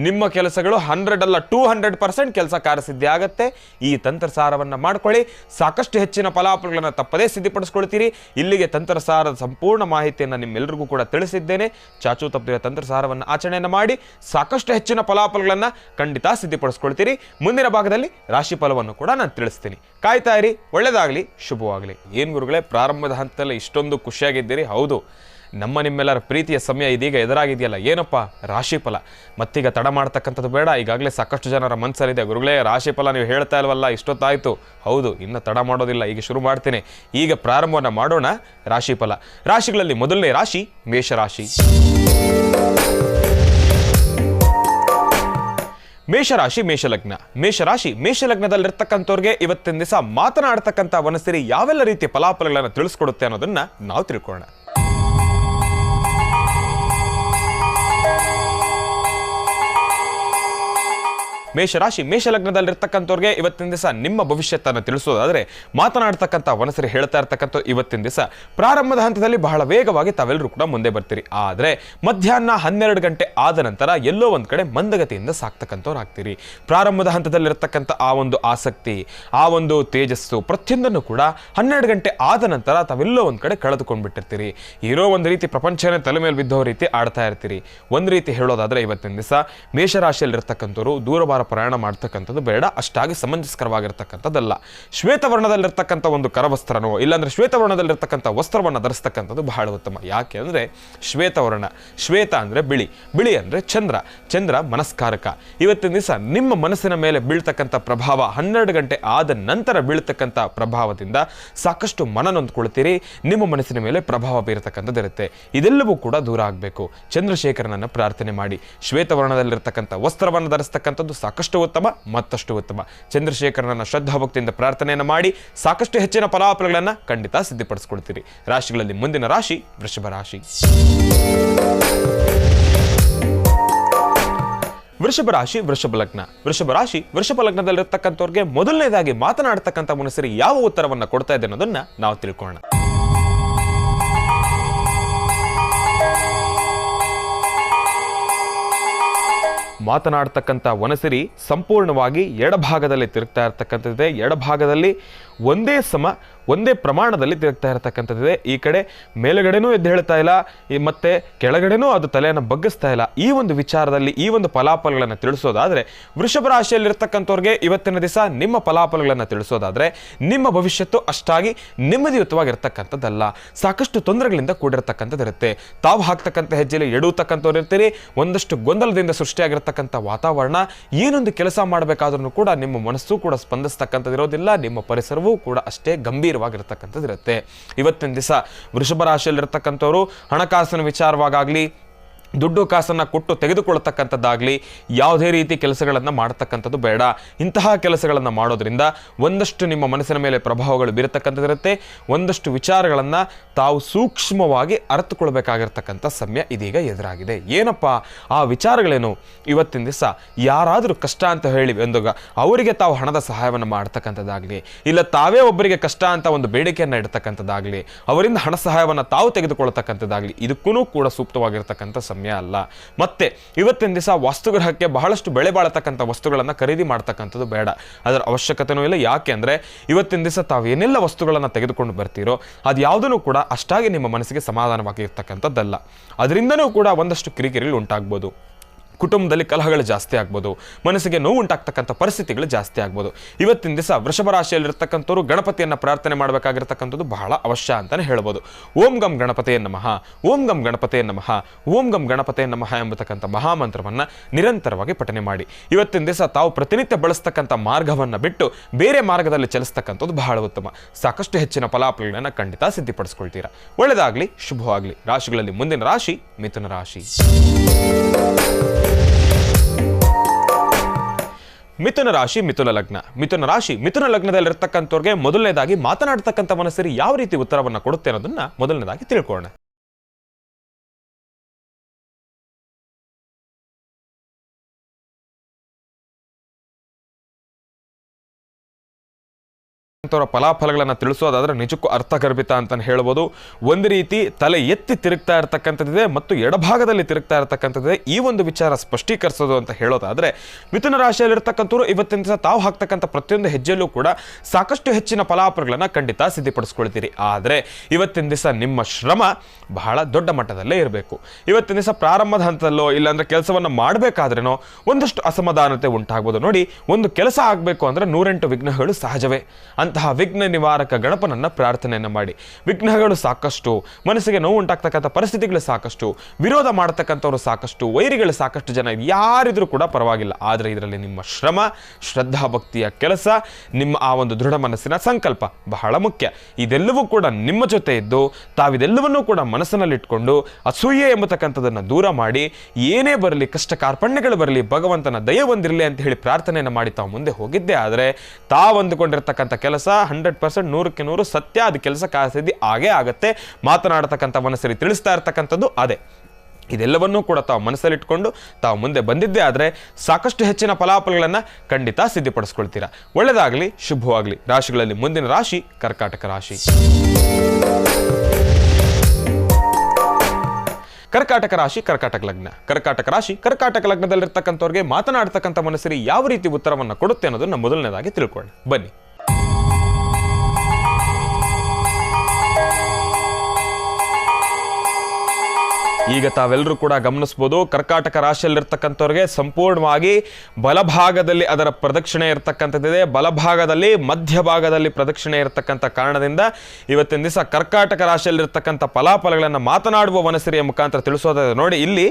ನಿಮ್ಮ ಕೆಲಸಗಳು 100 ಅಲ್ಲ 200% ಕೆಲಸ ಕಾರ್ಯಸಿದ್ಧಿ ಆಗುತ್ತೆ. ಈ ತಂತ್ರಸಾರವನ್ನು ಮಾಡ್ಕೊಳ್ಳಿ, ಸಾಕಷ್ಟು ಹೆಚ್ಚಿನ ಫಲಾಫಲಗಳನ್ನು ತಪ್ಪದೇ ಸಿದ್ಧಪಡಿಸ್ಕೊಳ್ತೀರಿ. ಇಲ್ಲಿಗೆ ತಂತ್ರಸಾರದ ಸಂಪೂರ್ಣ ಮಾಹಿತಿಯನ್ನು ನಿಮ್ಮೆಲ್ಲರಿಗೂ ಕೂಡ ತಿಳಿಸಿದ್ದೇನೆ. ಚಾಚು ತಪ್ಪದಿರೋ ತಂತ್ರಸಾರವನ್ನು ಆಚರಣೆಯನ್ನು ಮಾಡಿ ಸಾಕಷ್ಟು ಹೆಚ್ಚಿನ ಫಲಾಫಲಗಳನ್ನು ಖಂಡಿತ ಸಿದ್ಧಪಡಿಸ್ಕೊಳ್ತೀರಿ. ಮುಂದಿನ ಭಾಗದಲ್ಲಿ ರಾಶಿ ಫಲವನ್ನು ಕೂಡ ನಾನು ತಿಳಿಸ್ತೀನಿ. ಕಾಯ್ತಾ ಇರಿ. ಒಳ್ಳೆಯದಾಗಲಿ, ಶುಭವಾಗಲಿ. ಏನು ಗುರುಗಳೇ, ಪ್ರಾರಂಭದ ಹಂತದಲ್ಲಿ ಇಷ್ಟೊಂದು ಖುಷಿಯಾಗಿದ್ದೀರಿ? ಹೌದು, ನಿಮ್ಮೆಲ್ಲರ ಪ್ರೀತಿಯ ಸಮಯ ಇದೀಗ ಎದುರಾಗಿದೆಯಲ್ಲ. ಏನಪ್ಪ ರಾಶಿಫಲ? ಮತ್ತೀಗ ತಡ ಮಾಡ್ತಕ್ಕಂಥದ್ದು ಬೇಡ. ಈಗಾಗಲೇ ಸಾಕಷ್ಟು ಜನರ ಮನಸ್ಸಲ್ಲಿದೆ, ಗುರುಗಳೇ ರಾಶಿಫಲ ನೀವು ಹೇಳ್ತಾ ಇಲ್ವಲ್ಲ ಇಷ್ಟೊತ್ತಾಯಿತು. ಹೌದು, ಇನ್ನು ತಡ ಮಾಡೋದಿಲ್ಲ, ಈಗ ಶುರು ಮಾಡ್ತೇನೆ. ಈಗ ಪ್ರಾರಂಭವನ್ನು ಮಾಡೋಣ. ರಾಶಿಫಲ. ರಾಶಿಗಳಲ್ಲಿ ಮೊದಲನೇ ರಾಶಿ ಮೇಷರಾಶಿ. ಮೇಷರಾಶಿ ಮೇಷಲಗ್ನ. ಮೇಷರಾಶಿ ಮೇಷಲಗ್ನದಲ್ಲಿರ್ತಕ್ಕಂಥವ್ರಿಗೆ ಇವತ್ತಿನ ದಿವಸ ಮಾತನಾಡ್ತಕ್ಕಂಥ ವನಸಿರಿ ಯಾವೆಲ್ಲ ರೀತಿಯ ಫಲಾಫಲಗಳನ್ನು ತಿಳಿಸ್ಕೊಡುತ್ತೆ ಅನ್ನೋದನ್ನ ನಾವು ತಿಳ್ಕೊಳ್ಳೋಣ. ಮೇಷರಾಶಿ ಮೇಷಲಗ್ನದಲ್ಲಿರ್ತಕ್ಕಂಥವ್ರಿಗೆ ಇವತ್ತಿನ ದಿವಸ ನಿಮ್ಮ ಭವಿಷ್ಯತ್ತನ್ನು ತಿಳಿಸೋದಾದರೆ ಮಾತನಾಡ್ತಕ್ಕಂಥ ವನಸರಿ ಹೇಳ್ತಾ ಇರ್ತಕ್ಕಂಥ ಇವತ್ತಿನ ದಿವಸ ಪ್ರಾರಂಭದ ಹಂತದಲ್ಲಿ ಬಹಳ ವೇಗವಾಗಿ ತಾವೆಲ್ಲರೂ ಕೂಡ ಮುಂದೆ ಬರ್ತೀರಿ. ಆದರೆ ಮಧ್ಯಾಹ್ನ 12 ಗಂಟೆ ಆದ ನಂತರ ಎಲ್ಲೋ ಒಂದು ಕಡೆ ಮಂದಗತಿಯಿಂದ ಸಾಕ್ತಕ್ಕಂಥವ್ರು ಆಗ್ತೀರಿ. ಪ್ರಾರಂಭದ ಹಂತದಲ್ಲಿರ್ತಕ್ಕಂಥ ಆ ಒಂದು ಆಸಕ್ತಿ, ಆ ಒಂದು ತೇಜಸ್ಸು ಪ್ರತಿಯೊಂದನ್ನು ಕೂಡ 12 ಗಂಟೆ ಆದ ನಂತರ ತಾವೆಲ್ಲೋ ಒಂದು ಕಡೆ ಕಳೆದುಕೊಂಡ್ಬಿಟ್ಟಿರ್ತೀರಿ. ಇರೋ ಒಂದು ರೀತಿ ಪ್ರಪಂಚನೇ ತಲೆ ಮೇಲೆ ಬಿದ್ದೋ ರೀತಿ ಆಡ್ತಾ ಇರ್ತೀರಿ. ಒಂದು ರೀತಿ ಹೇಳೋದಾದರೆ ಇವತ್ತಿನ ದಿವಸ ಮೇಷರಾಶಿಯಲ್ಲಿರ್ತಕ್ಕಂಥವ್ರು ದೂರವಾರ ಪ್ರಯಾಣ ಮಾಡ್ತಕ್ಕಂಥದ್ದು ಬೇಡ, ಅಷ್ಟಾಗಿ ಸಮಂಜಸ್ಕರವಾಗಿರ್ತಕ್ಕಂಥದ್ದಲ್ಲ. ಶ್ವೇತವರ್ಣದಲ್ಲಿರ್ತಕ್ಕಂಥ ಒಂದು ಕರವಸ್ತ್ರನೋ ಇಲ್ಲಾಂದ್ರೆ ಶ್ವೇತವರ್ಣದಲ್ಲಿರ್ತಕ್ಕಂಥ ವಸ್ತ್ರವನ್ನು ಧರಿಸ್ತಕ್ಕಂಥದ್ದು ಬಹಳ ಉತ್ತಮ. ಯಾಕೆ ಅಂದರೆ ಶ್ವೇತವರ್ಣ, ಶ್ವೇತ ಅಂದರೆ ಬಿಳಿ, ಬಿಳಿ ಅಂದರೆ ಚಂದ್ರ, ಚಂದ್ರ ಮನಸ್ಕಾರಕ. ಇವತ್ತಿನ ದಿವಸ ನಿಮ್ಮ ಮನಸ್ಸಿನ ಮೇಲೆ ಬೀಳ್ತಕ್ಕಂಥ ಪ್ರಭಾವ 12 ಗಂಟೆ ಆದ ನಂತರ ಬೀಳ್ತಕ್ಕಂಥ ಪ್ರಭಾವದಿಂದ ಸಾಕಷ್ಟು ಮನ ನೊಂದ್ಕೊಳ್ತೀರಿ. ನಿಮ್ಮ ಮನಸ್ಸಿನ ಮೇಲೆ ಪ್ರಭಾವ ಬೀರತಕ್ಕಂಥದ್ದು ಇರುತ್ತೆ. ಇದೆಲ್ಲವೂ ಕೂಡ ದೂರ ಆಗಬೇಕು. ಚಂದ್ರಶೇಖರನನ್ನು ಪ್ರಾರ್ಥನೆ ಮಾಡಿ ಶ್ವೇತವರ್ಣದಲ್ಲಿರ್ತಕ್ಕಂಥ ವಸ್ತ್ರವನ್ನು ಧರಿಸ್ತಕ್ಕಂಥದ್ದು ಸಾಕಷ್ಟು ಉತ್ತಮ, ಮತ್ತಷ್ಟು ಉತ್ತಮ. ಚಂದ್ರಶೇಖರನನ್ನ ಶ್ರದ್ಧಾಭಕ್ತಿಯಿಂದ ಪ್ರಾರ್ಥನೆಯನ್ನು ಮಾಡಿ ಸಾಕಷ್ಟು ಹೆಚ್ಚಿನ ಫಲಾಫಲಗಳನ್ನು ಖಂಡಿತ ಸಿದ್ಧಪಡಿಸಿಕೊಳ್ತೀರಿ. ರಾಶಿಗಳಲ್ಲಿ ಮುಂದಿನ ರಾಶಿ ವೃಷಭ ರಾಶಿ. ವೃಷಭ ರಾಶಿ ವೃಷಭ ಲಗ್ನ. ವೃಷಭ ರಾಶಿ ವೃಷಭ ಲಗ್ನದಲ್ಲಿರ್ತಕ್ಕಂಥವ್ರಿಗೆ ಮೊದಲನೇದಾಗಿ ಮಾತನಾಡ್ತಕ್ಕಂಥ ಮನುಷ್ಯರು ಯಾವ ಉತ್ತರವನ್ನು ಕೊಡ್ತಾ ಇದೆ ಅನ್ನೋದನ್ನ ನಾವು ತಿಳ್ಕೊಳ್ಳೋಣ. ಮಾತನಾಡ್ತಕ್ಕಂಥ ವನಸಿರಿ ಸಂಪೂರ್ಣವಾಗಿ ಎಡಭಾಗದಲ್ಲಿ ತಿರುಗ್ತಾ ಇರತಕ್ಕಂಥದ್ದಿದೆ. ಎಡಭಾಗದಲ್ಲಿ ಒಂದೇ ಪ್ರಮಾಣದಲ್ಲಿ ತಿರುಗ್ತಾ ಇರತಕ್ಕಂಥದ್ದಿದೆ. ಈ ಕಡೆ ಮೇಲುಗಡೆನೂ ಎದ್ದು ಹೇಳ್ತಾ ಇಲ್ಲ, ಮತ್ತೆ ಕೆಳಗಡೆನೂ ಅದು ತಲೆಯನ್ನು ಬಗ್ಗಿಸ್ತಾ ಇಲ್ಲ. ಈ ಒಂದು ವಿಚಾರದಲ್ಲಿ ಈ ಒಂದು ಫಲಾಫಲಗಳನ್ನು ತಿಳಿಸೋದಾದರೆ ವೃಷಭ ರಾಶಿಯಲ್ಲಿರ್ತಕ್ಕಂಥವ್ರಿಗೆ ಇವತ್ತಿನ ದಿವಸ ನಿಮ್ಮ ಫಲಾಫಲಗಳನ್ನು ತಿಳಿಸೋದಾದರೆ ನಿಮ್ಮ ಭವಿಷ್ಯತ್ತು ಅಷ್ಟಾಗಿ ನೆಮ್ಮದಿಯುತವಾಗಿರ್ತಕ್ಕಂಥದ್ದಲ್ಲ. ಸಾಕಷ್ಟು ತೊಂದರೆಗಳಿಂದ ಕೂಡಿರ್ತಕ್ಕಂಥದ್ದಿರುತ್ತೆ. ತಾವು ಹಾಕ್ತಕ್ಕಂಥ ಹೆಜ್ಜೆಯಲ್ಲಿ ಎಡುವತಕ್ಕಂಥವ್ರು ಇರ್ತೀರಿ. ಒಂದಷ್ಟು ಗೊಂದಲದಿಂದ ಸೃಷ್ಟಿಯಾಗಿರ್ತಕ್ಕಂಥ ವಾತಾವರಣ. ಏನೊಂದು ಕೆಲಸ ಮಾಡಬೇಕಾದ್ರೂ ಕೂಡ ನಿಮ್ಮ ಮನಸ್ಸು ಕೂಡ ಸ್ಪಂದಿಸ್ತಕ್ಕಂಥದ್ದಿರೋದಿಲ್ಲ. ನಿಮ್ಮ ಪರಿಸರವೂ ಕೂಡ ಅಷ್ಟೇ ಗಂಭೀರವಾಗಿರ್ತಕ್ಕಂಥದ್ದಿರುತ್ತೆ. ಇವತ್ತಿನ ದಿವಸ ವೃಷಭ ರಾಶಿಯಲ್ಲಿರ್ತಕ್ಕಂಥವ್ರು ಹಣಕಾಸಿನ ವಿಚಾರವಾಗಲಿ ದುಡ್ಡು ಕಾಸನ್ನು ಕೊಟ್ಟು ತೆಗೆದುಕೊಳ್ತಕ್ಕಂಥದ್ದಾಗಲಿ ಯಾವುದೇ ರೀತಿ ಕೆಲಸಗಳನ್ನು ಮಾಡ್ತಕ್ಕಂಥದ್ದು ಬೇಡ. ಇಂತಹ ಕೆಲಸಗಳನ್ನು ಮಾಡೋದ್ರಿಂದ ಒಂದಷ್ಟು ನಿಮ್ಮ ಮನಸ್ಸಿನ ಮೇಲೆ ಪ್ರಭಾವಗಳು ಬೀರತಕ್ಕಂಥದ್ದಿರುತ್ತೆ. ಒಂದಷ್ಟು ವಿಚಾರಗಳನ್ನು ತಾವು ಸೂಕ್ಷ್ಮವಾಗಿ ಅರ್ಥಕೊಳ್ಬೇಕಾಗಿರ್ತಕ್ಕಂಥ ಸಮಯ ಇದೀಗ ಎದುರಾಗಿದೆ. ಏನಪ್ಪ ಆ ವಿಚಾರಗಳೇನು? ಇವತ್ತಿನ ದಿವಸ ಯಾರಾದರೂ ಕಷ್ಟ ಅಂತ ಹೇಳಿ ಎಂದಾಗ ಅವರಿಗೆ ತಾವು ಹಣದ ಸಹಾಯವನ್ನು ಮಾಡ್ತಕ್ಕಂಥದ್ದಾಗಲಿ, ಇಲ್ಲ ತಾವೇ ಒಬ್ಬರಿಗೆ ಕಷ್ಟ ಅಂತ ಒಂದು ಬೇಡಿಕೆಯನ್ನು ಇಡ್ತಕ್ಕಂಥದ್ದಾಗಲಿ, ಅವರಿಂದ ಹಣ ಸಹಾಯವನ್ನು ತಾವು ತೆಗೆದುಕೊಳ್ತಕ್ಕಂಥದ್ದಾಗಲಿ, ಇದಕ್ಕೂ ಕೂಡ ಸೂಕ್ತವಾಗಿರ್ತಕ್ಕಂಥ ಸಮಯ ಅಲ್ಲ. ಮತ್ತೆ ಇವತ್ತಿನ ದಿವಸ ವಾಸ್ತುಗ್ರಹಕ್ಕೆ ಬಹಳಷ್ಟು ಬೆಳೆ ಬಾಳತಕ್ಕಂಥ ವಸ್ತುಗಳನ್ನು ಖರೀದಿ ಮಾಡ್ತಕ್ಕಂಥದ್ದು ಬೇಡ. ಅದರ ಅವಶ್ಯಕತೆನೂ ಇಲ್ಲ. ಯಾಕೆ ಅಂದರೆ ಇವತ್ತಿನ ದಿವಸ ತಾವು ಏನೆಲ್ಲ ವಸ್ತುಗಳನ್ನು ತೆಗೆದುಕೊಂಡು ಬರ್ತೀರೋ ಅದು ಯಾವುದೂ ಕೂಡ ಅಷ್ಟಾಗಿ ನಿಮ್ಮ ಮನಸ್ಸಿಗೆ ಸಮಾಧಾನವಾಗಿರ್ತಕ್ಕಂಥದ್ದಲ್ಲ. ಅದರಿಂದನೂ ಕೂಡ ಒಂದಷ್ಟು ಕಿರಿಕಿರಿಗಳು ಉಂಟಾಗ್ಬೋದು. ಕುಟುಂಬದಲ್ಲಿ ಕಲಹಗಳು ಜಾಸ್ತಿ ಆಗ್ಬೋದು, ಮನಸ್ಸಿಗೆ ನೋವು ಉಂಟಾಗ್ತಕ್ಕಂಥ ಪರಿಸ್ಥಿತಿಗಳು ಜಾಸ್ತಿ ಆಗ್ಬೋದು. ಇವತ್ತಿನ ದಿವಸ ವೃಷಭ ರಾಶಿಯಲ್ಲಿರ್ತಕ್ಕಂಥವ್ರು ಗಣಪತಿಯನ್ನು ಪ್ರಾರ್ಥನೆ ಮಾಡಬೇಕಾಗಿರ್ತಕ್ಕಂಥದ್ದು ಬಹಳ ಅವಶ್ಯ ಅಂತಲೇ ಹೇಳ್ಬೋದು. ಓಂ ಗಂ ಗಣಪತಿಯೇ ನಮಃ, ಓಂ ಗಂ ಗಣಪತಿಯೇ ನಮಃ, ಓಂ ಗಂ ಗಣಪತಿಯೇ ನಮಃ ಎಂಬತಕ್ಕಂಥ ಮಹಾಮಂತ್ರವನ್ನು ನಿರಂತರವಾಗಿ ಪಠನೆ ಮಾಡಿ. ಇವತ್ತಿನ ದಿವಸ ತಾವು ಪ್ರತಿನಿತ್ಯ ಬಳಸ್ತಕ್ಕಂಥ ಮಾರ್ಗವನ್ನು ಬಿಟ್ಟು ಬೇರೆ ಮಾರ್ಗದಲ್ಲಿ ಚಲಿಸ್ತಕ್ಕಂಥದ್ದು ಬಹಳ ಉತ್ತಮ. ಸಾಕಷ್ಟು ಹೆಚ್ಚಿನ ಫಲಾಫಲಗಳನ್ನು ಖಂಡಿತ ಸಿದ್ಧಿಪಡಿಸ್ಕೊಳ್ತೀರಾ. ಒಳ್ಳೆಯದಾಗಲಿ, ಶುಭವಾಗಲಿ. ರಾಶಿಗಳಲ್ಲಿ ಮುಂದಿನ ರಾಶಿ ಮಿಥುನ ರಾಶಿ. ಮಿಥುನ ರಾಶಿ ಮಿಥುನ ಲಗ್ನ. ಮಿಥುನ ರಾಶಿ ಮಿಥುನ ಲಗ್ನದಲ್ಲಿರ್ತಕ್ಕಂಥವ್ರಿಗೆ ಮೊದಲನೇದಾಗಿ ಮಾತನಾಡ್ತಕ್ಕಂಥ ಮನಸ್ಸರಿ ಯಾವ ರೀತಿ ಉತ್ತರವನ್ನು ಕೊಡುತ್ತೆ ಅನ್ನೋದನ್ನ ಮೊದಲನೇದಾಗಿ ತಿಳ್ಕೊಳ್ಳೋಣ. ಫಲಾಫಲಗಳನ್ನು ತಿಳಿಸೋದಾದ್ರೆ ನಿಜಕ್ಕೂ ಅರ್ಥಗರ್ಭಿತ ಅಂತ ಹೇಳ್ಬೋದು. ಒಂದು ರೀತಿ ತಲೆ ಎತ್ತಿ ತಿರುಗ್ತಾ ಇರತಕ್ಕಂಥದ್ದಿದೆ ಮತ್ತು ಎಡಭಾಗದಲ್ಲಿ ತಿರುಗ್ತಾ ಇರತಕ್ಕಂಥದ್ದಿದೆ. ಈ ಒಂದು ವಿಚಾರ ಸ್ಪಷ್ಟೀಕರಿಸೋದು ಅಂತ ಹೇಳೋದಾದ್ರೆ ಮಿಥುನ ರಾಶಿಯಲ್ಲಿರ್ತಕ್ಕಂಥವ್ರು ಇವತ್ತಿನ ದಿವಸ ತಾವು ಹಾಕ್ತಕ್ಕಂಥ ಪ್ರತಿಯೊಂದು ಹೆಜ್ಜೆಯಲ್ಲೂ ಕೂಡ ಸಾಕಷ್ಟು ಹೆಚ್ಚಿನ ಫಲಾಫಲಗಳನ್ನು ಖಂಡಿತ ಸಿದ್ಧಿಪಡಿಸ್ಕೊಳ್ತೀರಿ. ಆದರೆ ಇವತ್ತಿನ ದಿವಸ ನಿಮ್ಮ ಶ್ರಮ ಬಹಳ ದೊಡ್ಡ ಮಟ್ಟದಲ್ಲೇ ಇರಬೇಕು. ಇವತ್ತಿನ ದಿವಸ ಪ್ರಾರಂಭದ ಹಂತದಲ್ಲೋ ಇಲ್ಲಾಂದ್ರೆ ಕೆಲಸವನ್ನು ಮಾಡಬೇಕಾದ್ರೇನೋ ಒಂದಷ್ಟು ಅಸಮಾಧಾನತೆ ಉಂಟಾಗ್ಬೋದು. ನೋಡಿ, ಒಂದು ಕೆಲಸ ಆಗಬೇಕು ಅಂದ್ರೆ 108 ವಿಘ್ನಗಳು ಸಹಜವೇ. ಅಂತಹ ವಿಘ್ನ ನಿವಾರಕ ಗಣಪನನ್ನ ಪ್ರಾರ್ಥನೆಯನ್ನು ಮಾಡಿ. ವಿಘ್ನಗಳು ಸಾಕಷ್ಟು, ಮನಸ್ಸಿಗೆ ನೋವು ಉಂಟಾಗ್ತಕ್ಕಂಥ ಪರಿಸ್ಥಿತಿಗಳು ಸಾಕಷ್ಟು, ವಿರೋಧ ಮಾಡತಕ್ಕಂಥವ್ರು ಸಾಕಷ್ಟು, ವೈರಿಗಳು ಸಾಕಷ್ಟು ಜನ ಯಾರಿದ್ರೂ ಕೂಡ ಪರವಾಗಿಲ್ಲ. ಆದರೆ ಇದರಲ್ಲಿ ನಿಮ್ಮ ಶ್ರಮ, ಶ್ರದ್ಧಾಭಕ್ತಿಯ ಕೆಲಸ, ನಿಮ್ಮ ಆ ಒಂದು ದೃಢ ಮನಸ್ಸಿನ ಸಂಕಲ್ಪ ಬಹಳ ಮುಖ್ಯ. ಇದೆಲ್ಲವೂ ಕೂಡ ನಿಮ್ಮ ಜೊತೆ ಇದ್ದು ತಾವಿದೆಲ್ಲವನ್ನೂ ಕೂಡ ಮನಸ್ಸಿನಲ್ಲಿಟ್ಕೊಂಡು ಅಸೂಯೆ ಎಂಬತಕ್ಕಂಥದನ್ನು ದೂರ ಮಾಡಿ, ಏನೇ ಬರಲಿ, ಕಷ್ಟ ಕಾರ್ಪಣ್ಯಗಳು ಬರಲಿ, ಭಗವಂತನ ದಯೆ ಹೊಂದಿರಲಿ ಅಂತ ಹೇಳಿ ಪ್ರಾರ್ಥನೆಯನ್ನು ಮಾಡಿ ತಾವು ಮುಂದೆ ಹೋಗಿದ್ದೆ ಆದರೆ ತಾವು ಅಂದುಕೊಂಡಿರ್ತಕ್ಕಂಥ ಕೆಲಸ 100% 100ಕ್ಕೆ 100 ಸತ್ಯ. ಅದು ಕೆಲಸ ಕಾಸಿದ್ದಿ ಆಗೇ ಆಗತ್ತೆ. ಮಾತನಾಡತಕ್ಕಂಥ ಮನಸ್ಸಲ್ಲಿ ತಿಳಿಸ್ತಾ ಇರ್ತಕ್ಕಂಥದ್ದು ಅದೇ. ಇದೆಲ್ಲವನ್ನೂ ಕೂಡ ತಾವು ಮನಸ್ಸಲ್ಲಿಟ್ಕೊಂಡು ತಾವು ಮುಂದೆ ಬಂದಿದ್ದೇ ಆದರೆ ಸಾಕಷ್ಟು ಹೆಚ್ಚಿನ ಫಲಾಫಲಗಳನ್ನು ಖಂಡಿತ ಸಿದ್ಧಿಪಡಿಸ್ಕೊಳ್ತೀರಾ. ಒಳ್ಳೆಯದಾಗಲಿ, ಶುಭವಾಗಲಿ. ರಾಶಿಗಳಲ್ಲಿ ಮುಂದಿನ ರಾಶಿ ಕರ್ಕಾಟಕ ರಾಶಿ. ಕರ್ಕಾಟಕ ರಾಶಿ ಕರ್ಕಾಟಕ ಲಗ್ನ. ಕರ್ಕಾಟಕ ರಾಶಿ ಕರ್ಕಾಟಕ ಲಗ್ನದಲ್ಲಿರ್ತಕ್ಕಂಥವ್ರಿಗೆ ಮಾತನಾಡ್ತಕ್ಕಂಥ ಮನಸ್ಸರಿ ಯಾವ ರೀತಿ ಉತ್ತರವನ್ನು ಕೊಡುತ್ತೆ ಅನ್ನೋದನ್ನ ಮೊದಲನೇದಾಗಿ ತಿಳ್ಕೊಳ್ಳೋಣ ಬನ್ನಿ. ಈಗ ತಾವೆಲ್ಲರೂ ಕೂಡ ಗಮನಿಸಬಹುದು, ಕರ್ಕಾಟಕ ರಾಶಿಯಲ್ಲಿರ್ತಕ್ಕಂಥವ್ರಿಗೆ ಸಂಪೂರ್ಣವಾಗಿ ಬಲಭಾಗದಲ್ಲಿ ಅದರ ಪ್ರದಕ್ಷಿಣೆ ಇರತಕ್ಕಂಥದ್ದಿದೆ. ಬಲಭಾಗದಲ್ಲಿ ಮಧ್ಯಭಾಗದಲ್ಲಿ ಪ್ರದಕ್ಷಿಣೆ ಇರತಕ್ಕಂಥ ಕಾರಣದಿಂದ ಇವತ್ತಿನ ದಿವಸ ಕರ್ಕಾಟಕ ರಾಶಿಯಲ್ಲಿರ್ತಕ್ಕಂಥ ಫಲಾಫಲಗಳನ್ನು ಮಾತನಾಡುವ ವನಸಿರಿಯ ಮುಖಾಂತರ ತಿಳಿಸೋದಾದ್ರೆ ನೋಡಿ, ಇಲ್ಲಿ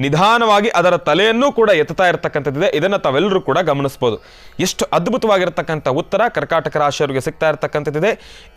ನಿಧಾನವಾಗಿ ಅದರ ತಲೆಯನ್ನೂ ಕೂಡ ಎತ್ತುತ್ತಾ ಇರತಕ್ಕಂಥದ್ದಿದೆ. ಇದನ್ನು ತಾವೆಲ್ಲರೂ ಕೂಡ ಗಮನಿಸಬಹುದು. ಎಷ್ಟು ಅದ್ಭುತವಾಗಿರ್ತಕ್ಕಂಥ ಉತ್ತರ ಕರ್ಕಾಟಕ ರಾಶಿಯವರಿಗೆ ಸಿಗ್ತಾ ಇರತಕ್ಕಂಥದ್ದಿದೆ.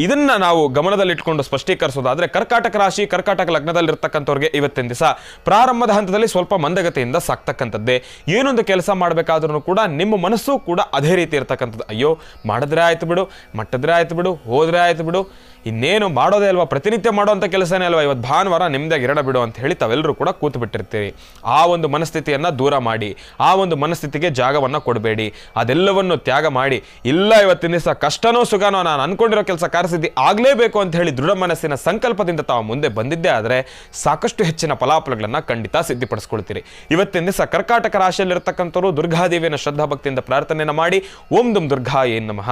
ಇದನ್ನ ನಾವು ಗಮನದಲ್ಲಿಟ್ಕೊಂಡು ಸ್ಪಷ್ಟೀಕರಿಸೋದಾದ್ರೆ ಕರ್ಕಾಟಕ ರಾಶಿ ಕರ್ಕಾಟಕ ಲಗ್ನದಲ್ಲಿರ್ತಕ್ಕಂಥವ್ರಿಗೆ ಇವತ್ತಿನ ದಿವಸ ಪ್ರಾರಂಭದ ಹಂತದಲ್ಲಿ ಸ್ವಲ್ಪ ಮಂದಗತಿಯಿಂದ ಸಾಕ್ತಕ್ಕಂಥದ್ದೇ. ಏನೊಂದು ಕೆಲಸ ಮಾಡಬೇಕಾದ್ರೂ ಕೂಡ ನಿಮ್ಮ ಮನಸ್ಸು ಕೂಡ ಅದೇ ರೀತಿ ಇರ್ತಕ್ಕಂಥದ್ದು. ಅಯ್ಯೋ ಮಾಡಿದ್ರೆ ಆಯ್ತು ಬಿಡು, ಮಟ್ಟಿದ್ರೆ ಆಯ್ತು ಬಿಡು, ಹೋದ್ರೆ ಆಯ್ತು ಬಿಡು, ಇನ್ನೇನು ಮಾಡೋದೇ ಅಲ್ವಾ, ಪ್ರತಿನಿತ್ಯ ಮಾಡೋಂಥ ಕೆಲಸನೇ ಅಲ್ವಾ, ಇವತ್ತು ಭಾನುವಾರ ನಿಮ್ದಾಗಿ ಇರಣ ಬಿಡು ಅಂತ ಹೇಳಿ ತಾವೆಲ್ಲರೂ ಕೂಡ ಕೂತು ಬಿಟ್ಟಿರ್ತೀರಿ. ಆ ಒಂದು ಮನಸ್ಥಿತಿಯನ್ನು ದೂರ ಮಾಡಿ, ಆ ಒಂದು ಮನಸ್ಥಿತಿಗೆ ಜಾಗವನ್ನು ಕೊಡಬೇಡಿ. ಅದೆಲ್ಲವನ್ನು ತ್ಯಾಗ ಮಾಡಿ, ಇಲ್ಲ ಇವತ್ತಿನ ದಿವಸ ಕಷ್ಟನೋ ಸುಖನೋ ನಾನು ಅನ್ಕೊಂಡಿರೋ ಕೆಲಸ ಕಾರ್ಯಸಿದ್ಧಿ ಆಗಲೇಬೇಕು ಅಂತ ಹೇಳಿ ದೃಢ ಮನಸ್ಸಿನ ಸಂಕಲ್ಪದಿಂದ ತಾವು ಮುಂದೆ ಬಂದಿದ್ದೇ ಆದರೆ ಸಾಕಷ್ಟು ಹೆಚ್ಚಿನ ಫಲಾಫಲಗಳನ್ನು ಖಂಡಿತ ಸಿದ್ಧಿಪಡಿಸ್ಕೊಳ್ತೀರಿ. ಇವತ್ತಿನ ದಿವಸ ಕರ್ಕಾಟಕ ರಾಶಿಯಲ್ಲಿರ್ತಕ್ಕಂಥವ್ರು ದುರ್ಗಾದೇವಿಯನ್ನು ಶ್ರದ್ಧಾಭಕ್ತಿಯಿಂದ ಪ್ರಾರ್ಥನೆಯನ್ನು ಮಾಡಿ ಓಂ ದುಂ ದುರ್ಗಾಯೇ ನಮಃ,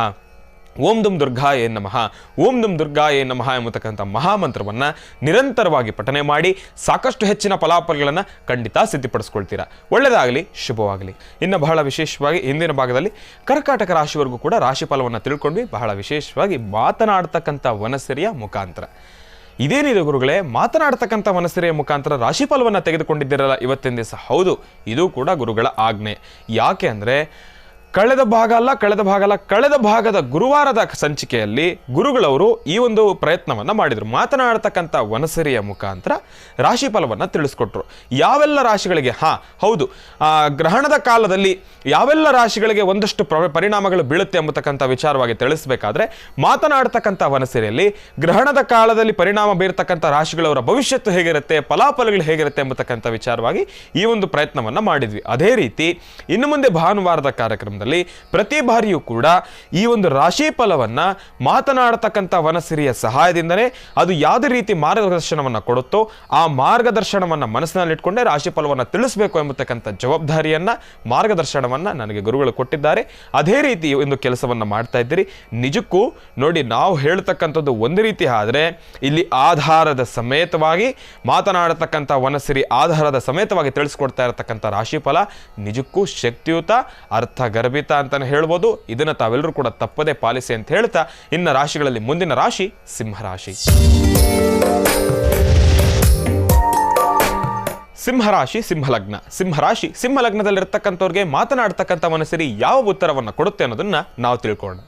ಓಂ ದುಂ ದುರ್ಗಾಯೇ ನಮಃ, ಓಂ ದುಂ ದುರ್ಗಾಯೇ ನಮಃ ಎಂಬತಕ್ಕಂಥ ಮಹಾಮಂತ್ರವನ್ನು ನಿರಂತರವಾಗಿ ಪಠನೆ ಮಾಡಿ ಸಾಕಷ್ಟು ಹೆಚ್ಚಿನ ಫಲಾಫಲಗಳನ್ನು ಖಂಡಿತ ಸಿದ್ಧಿಪಡಿಸ್ಕೊಳ್ತೀರಾ. ಒಳ್ಳೆಯದಾಗಲಿ, ಶುಭವಾಗಲಿ. ಇನ್ನು ಬಹಳ ವಿಶೇಷವಾಗಿ ಹಿಂದಿನ ಭಾಗದಲ್ಲಿ ಕರ್ಕಾಟಕ ರಾಶಿವರೆಗೂ ಕೂಡ ರಾಶಿಫಲವನ್ನು ತಿಳ್ಕೊಂಡ್ವಿ. ಬಹಳ ವಿಶೇಷವಾಗಿ ಮಾತನಾಡ್ತಕ್ಕಂಥ ವನಸಿರಿಯ ಮುಖಾಂತರ ಇದೇನಿದೆ ಗುರುಗಳೇ, ಮಾತನಾಡ್ತಕ್ಕಂಥ ವನಸಿರಿಯ ಮುಖಾಂತರ ರಾಶಿಫಲವನ್ನು ತೆಗೆದುಕೊಂಡಿದ್ದೀರಲ್ಲ ಇವತ್ತಿನ ದಿವಸ. ಹೌದು, ಇದು ಕೂಡ ಗುರುಗಳ ಆಜ್ಞೆ. ಯಾಕೆ ಅಂದರೆ ಕಳೆದ ಭಾಗದ ಗುರುವಾರದ ಸಂಚಿಕೆಯಲ್ಲಿ ಗುರುಗಳವರು ಈ ಒಂದು ಪ್ರಯತ್ನವನ್ನ ಮಾಡಿದ್ರು. ಮಾತನಾಡತಕ್ಕಂಥ ವನಸಿರಿಯ ಮುಖಾಂತರ ರಾಶಿಫಲವನ್ನ ತಿಳಿಸ್ಕೊಟ್ರು. ಯಾವೆಲ್ಲ ರಾಶಿಗಳಿಗೆ ಹೌದು ಗ್ರಹಣದ ಕಾಲದಲ್ಲಿ ಯಾವೆಲ್ಲ ರಾಶಿಗಳಿಗೆ ಒಂದಷ್ಟು ಪರಿಣಾಮಗಳು ಬೀಳುತ್ತೆ ಎಂಬತಕ್ಕಂಥ ವಿಚಾರವಾಗಿ ತಿಳಿಸಬೇಕಾದ್ರೆ ಮಾತನಾಡತಕ್ಕಂಥ ವನಸಿರಿಯಲ್ಲಿ ಗ್ರಹಣದ ಕಾಲದಲ್ಲಿ ಪರಿಣಾಮ ಬೀರತಕ್ಕಂಥ ರಾಶಿಗಳವರ ಭವಿಷ್ಯತ್ತು ಹೇಗಿರುತ್ತೆ, ಫಲಾಫಲಗಳು ಹೇಗಿರುತ್ತೆ ಎಂಬತಕ್ಕಂಥ ವಿಚಾರವಾಗಿ ಈ ಒಂದು ಪ್ರಯತ್ನವನ್ನ ಮಾಡಿದ್ವಿ. ಅದೇ ರೀತಿ ಇನ್ನು ಮುಂದೆ ಭಾನುವಾರದ ಕಾರ್ಯಕ್ರಮದಲ್ಲಿ ಪ್ರತಿ ಬಾರಿಯೂ ಕೂಡ ಈ ಒಂದು ರಾಶಿ ಫಲವನ್ನ ಮಾತನಾಡತಕ್ಕಂಥ ವನಸಿರಿಯ ಸಹಾಯದಿಂದನೇ ಅದು ಯಾವುದೇ ರೀತಿ ಮಾರ್ಗದರ್ಶನವನ್ನ ಕೊಡುತ್ತೋ ಆ ಮಾರ್ಗದರ್ಶನವನ್ನ ಮನಸ್ಸಿನಲ್ಲಿಟ್ಕೊಂಡೇ ರಾಶಿ ಫಲವನ್ನ ತಿಳಿಸಬೇಕು ಎಂಬತಕ್ಕಂಥ ಜವಾಬ್ದಾರಿಯನ್ನ ಮಾರ್ಗದರ್ಶನವನ್ನ ನನಗೆ ಗುರುಗಳು ಕೊಟ್ಟಿದ್ದಾರೆ. ಅದೇ ರೀತಿ ಒಂದು ಕೆಲಸವನ್ನ ಮಾಡ್ತಾ ಇದ್ದೀರಿ. ನಿಜಕ್ಕೂ ನೋಡಿ, ನಾವು ಹೇಳ್ತಕ್ಕಂಥದ್ದು ಒಂದು ರೀತಿ ಆದ್ರೆ ಇಲ್ಲಿ ಆಧಾರದ ಸಮೇತವಾಗಿ ಮಾತನಾಡತಕ್ಕಂಥ ವನಸಿರಿ ಆಧಾರದ ಸಮೇತವಾಗಿ ತಿಳಿಸ್ಕೊಡ್ತಾ ಇರತಕ್ಕಂಥ ರಾಶಿಫಲ ನಿಜಕ್ಕೂ ಶಕ್ತಿಯುತ, ಅರ್ಥಗರ್ಭಿತ ಅಂತಾನೆ ಹೇಳ್ಬೋದು. ಇದನ್ನ ತಾವೆಲ್ಲರೂ ಕೂಡ ತಪ್ಪದೇ ಪಾಲಿಸಿ ಅಂತ ಹೇಳ್ತಾ ಇನ್ನ ರಾಶಿಗಳಲ್ಲಿ ಮುಂದಿನ ರಾಶಿ ಸಿಂಹರಾಶಿ. ಸಿಂಹಲಗ್ನದಲ್ಲಿರ್ತಕ್ಕಂಥವ್ರಿಗೆ ಮಾತನಾಡ್ತಕ್ಕಂಥ ವನಸಿರಿ ಯಾವ ಉತ್ತರವನ್ನ ಕೊಡುತ್ತೆ ಅನ್ನೋದನ್ನ ನಾವು ತಿಳ್ಕೊಳ್ಳೋಣ.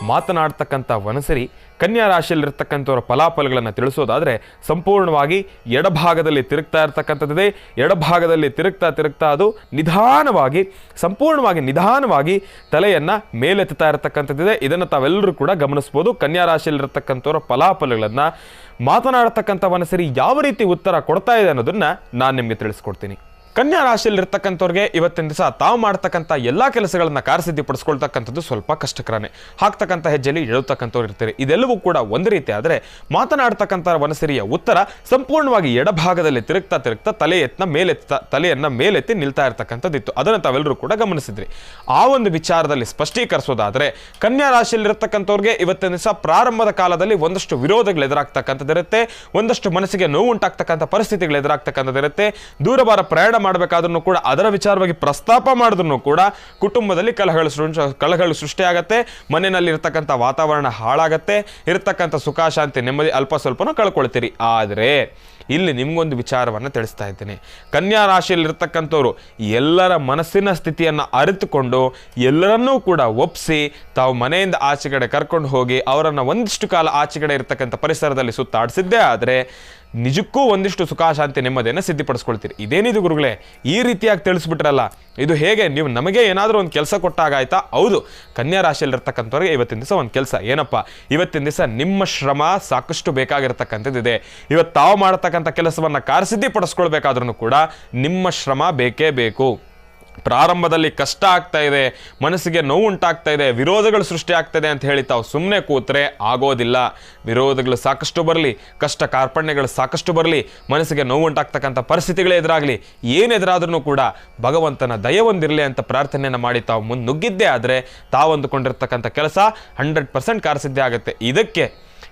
ಮಾತನಾಡ್ತಕ್ಕಂಥ ವನಸಿರಿ ಕನ್ಯಾ ರಾಶಿಯಲ್ಲಿರ್ತಕ್ಕಂಥವರ ಫಲಾಫಲಗಳನ್ನು ತಿಳಿಸೋದಾದರೆ ಸಂಪೂರ್ಣವಾಗಿ ಎಡಭಾಗದಲ್ಲಿ ತಿರುಗ್ತಾ ಇರ್ತಕ್ಕಂಥದ್ದಿದೆ. ಎಡಭಾಗದಲ್ಲಿ ತಿರುಗ್ತಾ ಅದು ನಿಧಾನವಾಗಿ ಸಂಪೂರ್ಣವಾಗಿ ನಿಧಾನವಾಗಿ ತಲೆಯನ್ನು ಮೇಲೆತ್ತಾ ಇರತಕ್ಕಂಥದ್ದಿದೆ. ಇದನ್ನು ತಾವೆಲ್ಲರೂ ಕೂಡ ಗಮನಿಸ್ಬೋದು. ಕನ್ಯಾ ರಾಶಿಯಲ್ಲಿರ್ತಕ್ಕಂಥವರ ಫಲಾಫಲಗಳನ್ನು ಮಾತನಾಡ್ತಕ್ಕಂಥ ವನಸಿರಿ ಯಾವ ರೀತಿ ಉತ್ತರ ಕೊಡ್ತಾ ಇದೆ ಅನ್ನೋದನ್ನು ನಾನು ನಿಮಗೆ ತಿಳಿಸ್ಕೊಡ್ತೀನಿ. ಕನ್ಯಾ ರಾಶಿಯಲ್ಲಿರ್ತಕ್ಕಂಥವ್ರಿಗೆ ಇವತ್ತಿನ ದಿವಸ ತಾವು ಮಾಡ್ತಕ್ಕಂಥ ಎಲ್ಲ ಕೆಲಸಗಳನ್ನ ಕಾರ್ಯಸಿದ್ಧಿಪಡಿಸ್ಕೊಳ್ತಕ್ಕಂಥದ್ದು ಸ್ವಲ್ಪ ಕಷ್ಟಕರನೇ. ಹಾಕ್ತಕ್ಕಂಥ ಹೆಜ್ಜೆಯಲ್ಲಿ ಎಳುತ್ತಕ್ಕಂಥವ್ರು ಇರ್ತಾರೆ. ಇದೆಲ್ಲವೂ ಕೂಡ ಒಂದು ರೀತಿ ಆದರೆ ಮಾತನಾಡ್ತಕ್ಕಂಥ ವನಸಿರಿಯ ಉತ್ತರ ಸಂಪೂರ್ಣವಾಗಿ ಎಡಭಾಗದಲ್ಲಿ ತಿರುಗ್ತಾ ತಲೆಯನ್ನ ಮೇಲೆತ್ತಿ ನಿಲ್ತಾ ಇರ್ತಕ್ಕಂಥದ್ದಿತ್ತು. ಅದನ್ನು ತಾವೆಲ್ಲರೂ ಕೂಡ ಗಮನಿಸಿದ್ರಿ. ಆ ಒಂದು ವಿಚಾರದಲ್ಲಿ ಸ್ಪಷ್ಟೀಕರಿಸೋದಾದರೆ ಕನ್ಯಾ ರಾಶಿಯಲ್ಲಿರ್ತಕ್ಕಂಥವ್ರಿಗೆ ಇವತ್ತಿನ ದಿವಸ ಪ್ರಾರಂಭದ ಕಾಲದಲ್ಲಿ ಒಂದಷ್ಟು ವಿರೋಧಗಳು ಎದುರಾಗ್ತಕ್ಕಂಥದ್ದಿರುತ್ತೆ. ಒಂದಷ್ಟು ಮನಸ್ಸಿಗೆ ನೋವು ಉಂಟಾಗ್ತಕ್ಕಂಥ ಪರಿಸ್ಥಿತಿಗಳು ಎದುರಾಗ್ತಕ್ಕಂಥದ್ದಿರುತ್ತೆ. ದೂರವಾರ ಪ್ರಯಾಣ ಮಾಡಬೇಕಾದ್ರೂ ಕೂಡ ಅದರ ವಿಚಾರವಾಗಿ ಪ್ರಸ್ತಾಪ ಮಾಡಿದ್ರು ಕೂಡ ಕುಟುಂಬದಲ್ಲಿ ಕಲಹಗಳು ಸೃಷ್ಟಿಯಾಗತ್ತೆ. ಮನೆಯಲ್ಲಿ ಇರತಕ್ಕಂಥ ವಾತಾವರಣ ಹಾಳಾಗತ್ತೆ. ಇರತಕ್ಕಂಥ ಸುಖ ಶಾಂತಿ ನೆಮ್ಮದಿ ಅಲ್ಪ ಸ್ವಲ್ಪನೂ ಕಳ್ಕೊಳ್ತೀರಿ. ಆದರೆ ಇಲ್ಲಿ ನಿಮಗೊಂದು ವಿಚಾರವನ್ನು ತಿಳಿಸ್ತಾ ಇದ್ದೇನೆ. ಕನ್ಯಾ ರಾಶಿಯಲ್ಲಿರ್ತಕ್ಕಂಥವ್ರು ಎಲ್ಲರ ಮನಸ್ಸಿನ ಸ್ಥಿತಿಯನ್ನು ಅರಿತುಕೊಂಡು ಎಲ್ಲರನ್ನೂ ಕೂಡ ಒಪ್ಪಿಸಿ ತಾವು ಮನೆಯಿಂದ ಆಚೆಗಡೆ ಕರ್ಕೊಂಡು ಹೋಗಿ ಅವರನ್ನು ಒಂದಿಷ್ಟು ಕಾಲ ಆಚೆಗಡೆ ಇರತಕ್ಕಂಥ ಪರಿಸರದಲ್ಲಿ ಸುತ್ತಾಡಿಸಿದ್ದೇ ಆದರೆ ನಿಜಕ್ಕೂ ಒಂದಿಷ್ಟು ಸುಖ ಶಾಂತಿ ನೆಮ್ಮದಿಯನ್ನು ಸಿದ್ಧಿಪಡಿಸ್ಕೊಳ್ತೀರಿ. ಇದೇನಿದು ಗುರುಗಳೇ, ಈ ರೀತಿಯಾಗಿ ತಿಳಿಸ್ಬಿಟ್ರಲ್ಲ, ಇದು ಹೇಗೆ? ನೀವು ನಮಗೆ ಏನಾದರೂ ಒಂದು ಕೆಲಸ ಕೊಟ್ಟಾಗ ಆಯ್ತಾ? ಹೌದು, ಕನ್ಯಾ ರಾಶಿಯಲ್ಲಿರ್ತಕ್ಕಂಥವ್ರಿಗೆ ಇವತ್ತಿನ ದಿವಸ ಒಂದು ಕೆಲಸ ಏನಪ್ಪ, ಇವತ್ತಿನ ದಿವಸ ನಿಮ್ಮ ಶ್ರಮ ಸಾಕಷ್ಟು ಬೇಕಾಗಿರ್ತಕ್ಕಂಥದ್ದಿದೆ. ಇವತ್ತು ತಾವು ಮಾಡತಕ್ಕಂಥ ಕೆಲಸವನ್ನು ಕಾರ್ಯಸಿದ್ಧಿಪಡಿಸ್ಕೊಳ್ಬೇಕಾದ್ರೂ ಕೂಡ ನಿಮ್ಮ ಶ್ರಮ ಬೇಕೇ ಬೇಕು. ಪ್ರಾರಂಭದಲ್ಲಿ ಕಷ್ಟ ಆಗ್ತಾ ಇದೆ, ಮನಸ್ಸಿಗೆ ನೋವು ಉಂಟಾಗ್ತಾ ಇದೆ, ವಿರೋಧಗಳು ಸೃಷ್ಟಿ ಆಗ್ತದೆ ಅಂತ ಹೇಳಿ ತಾವು ಸುಮ್ಮನೆ ಕೂತ್ರೆ ಆಗೋದಿಲ್ಲ. ವಿರೋಧಗಳು ಸಾಕಷ್ಟು ಬರಲಿ, ಕಷ್ಟ ಕಾರ್ಪಣ್ಯಗಳು ಸಾಕಷ್ಟು ಬರಲಿ, ಮನಸ್ಸಿಗೆ ನೋವು ಉಂಟಾಗ್ತಕ್ಕಂಥ ಪರಿಸ್ಥಿತಿಗಳೇ ಎದುರಾಗಲಿ, ಏನು ಎದುರಾದ್ರೂ ಕೂಡ ಭಗವಂತನ ದಯ ಹೊಂದಿರಲಿ ಅಂತ ಪ್ರಾರ್ಥನೆಯನ್ನು ಮಾಡಿ ತಾವು ಮುನ್ನುಗ್ಗಿದ್ದೇ ಆದರೆ ತಾವು ಅಂದುಕೊಂಡಿರ್ತಕ್ಕಂಥ ಕೆಲಸ 100% ಕಾರ್ಯಸಿದ್ಧಿ ಆಗುತ್ತೆ. ಇದಕ್ಕೆ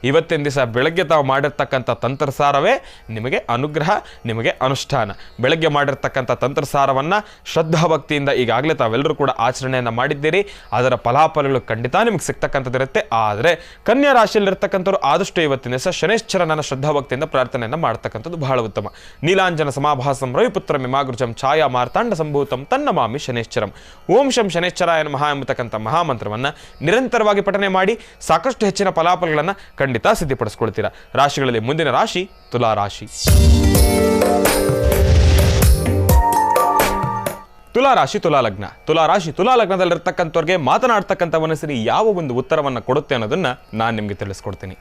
ಇವತ್ತಿನ ದಿವಸ ಬೆಳಗ್ಗೆ ತಾವು ಮಾಡಿರ್ತಕ್ಕಂಥ ತಂತ್ರಸಾರವೇ ನಿಮಗೆ ಅನುಗ್ರಹ, ನಿಮಗೆ ಅನುಷ್ಠಾನ. ಬೆಳಗ್ಗೆ ಮಾಡಿರ್ತಕ್ಕಂಥ ತಂತ್ರಸಾರವನ್ನು ಶ್ರದ್ಧಾಭಕ್ತಿಯಿಂದ ಈಗಾಗಲೇ ತಾವೆಲ್ಲರೂ ಕೂಡ ಆಚರಣೆಯನ್ನು ಮಾಡಿದ್ದೀರಿ. ಅದರ ಫಲಾಫಲಗಳು ಖಂಡಿತ ನಿಮಗೆ ಸಿಗ್ತಕ್ಕಂಥದ್ದಿರುತ್ತೆ. ಆದರೆ ಕನ್ಯಾ ರಾಶಿಯಲ್ಲಿರ್ತಕ್ಕಂಥವ್ರು ಆದಷ್ಟು ಇವತ್ತಿನ ದಿವಸ ಶನೇಶ್ವರನ ಶ್ರದ್ಧಾಭಕ್ತಿಯಿಂದ ಪ್ರಾರ್ಥನೆಯನ್ನು ಮಾಡ್ತಕ್ಕಂಥದ್ದು ಬಹಳ ಉತ್ತಮ. ನೀಲಾಂಜನ ಸಮಾಭಾಸಂ ರವಿಪುತ್ರ ಮಿಮಾಗೃಜಂ ಛಾಯಾ ಮಾರ್ತಾಂಡ ಸಂಭೂತಂ ತನ್ನಮಾಮಿ ಶನೇಶ್ವರಂ. ಓಂ ಶಂ ಶನೇಶ್ವರಾಯ ನಮಃ ಎಂಬತಕ್ಕಂಥ ಮಹಾಮಂತ್ರವನ್ನು ನಿರಂತರವಾಗಿ ಪಠನೆ ಮಾಡಿ ಸಾಕಷ್ಟು ಹೆಚ್ಚಿನ ಫಲಾಫಲಗಳನ್ನು ಖಂಡಿತ ಸಿದ್ಧಿಪಡಿಸ್ಕೊಳ್ತೀರಾ. ರಾಶಿಗಳಲ್ಲಿ ಮುಂದಿನ ರಾಶಿ ತುಲಾ ರಾಶಿ. ತುಲಾ ರಾಶಿ ತುಲಾ ಲಗ್ನ. ತುಲಾ ರಾಶಿ ತುಲಾ ಲಗ್ನದಲ್ಲಿರ್ತಕ್ಕಂಥವ್ರಿಗೆ ಮಾತನಾಡ್ತಕ್ಕಂಥ ಮನಸ್ಸಿನ ಯಾವ ಒಂದು ಉತ್ತರವನ್ನು ಕೊಡುತ್ತೆ ಅನ್ನೋದನ್ನ ನಾನು ನಿಮಗೆ ತಿಳಿಸ್ಕೊಡ್ತೀನಿ.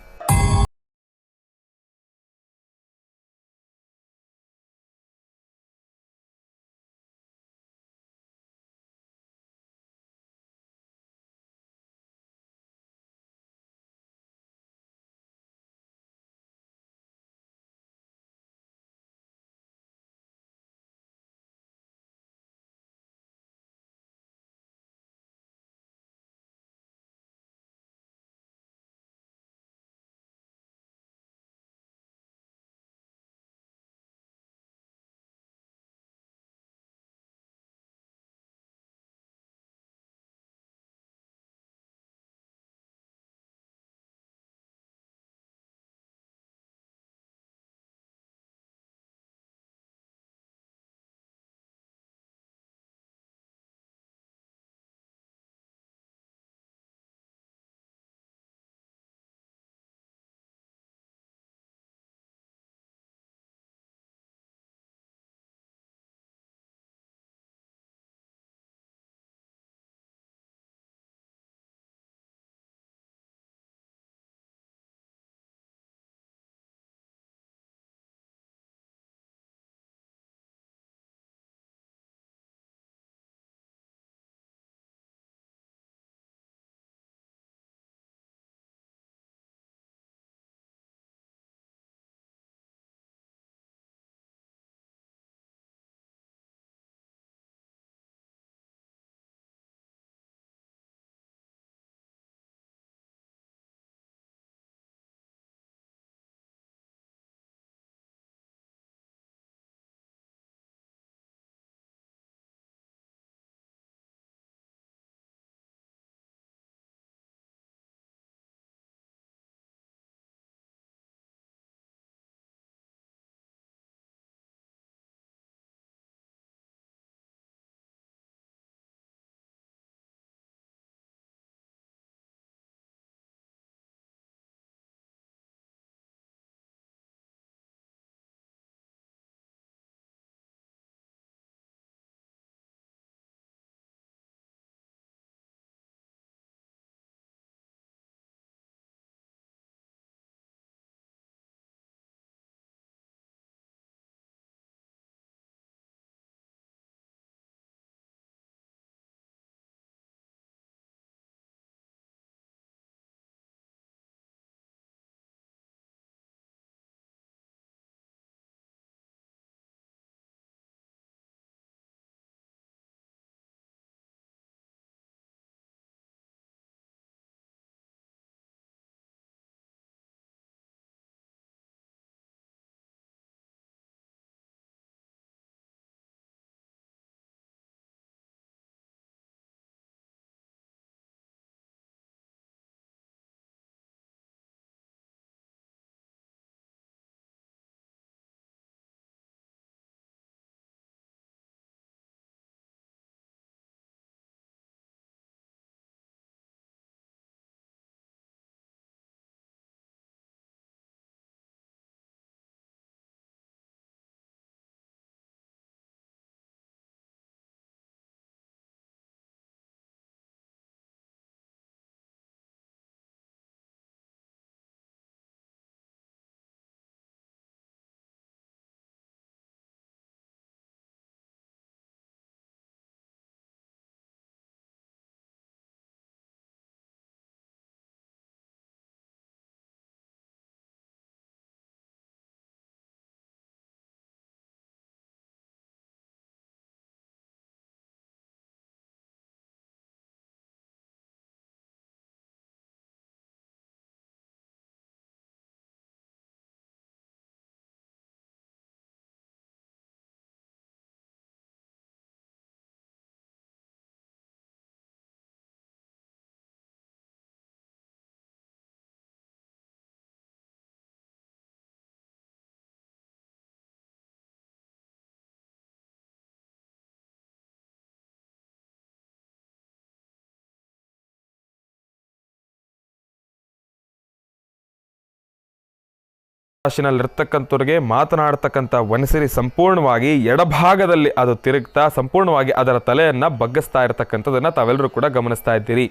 ರಾಶಿನಲ್ಲಿರ್ತಕ್ಕಂಥವ್ರಿಗೆ ಮಾತನಾಡ್ತಕ್ಕಂಥ ವನಸಿರಿ ಸಂಪೂರ್ಣವಾಗಿ ಎಡಭಾಗದಲ್ಲಿ ಅದು ತಿರುಗ್ತಾ ಸಂಪೂರ್ಣವಾಗಿ ಅದರ ತಲೆಯನ್ನು ಬಗ್ಗಿಸ್ತಾ ಇರತಕ್ಕಂಥದ್ದನ್ನು ತಾವೆಲ್ಲರೂ ಕೂಡ ಗಮನಿಸ್ತಾ ಇದ್ದೀರಿ.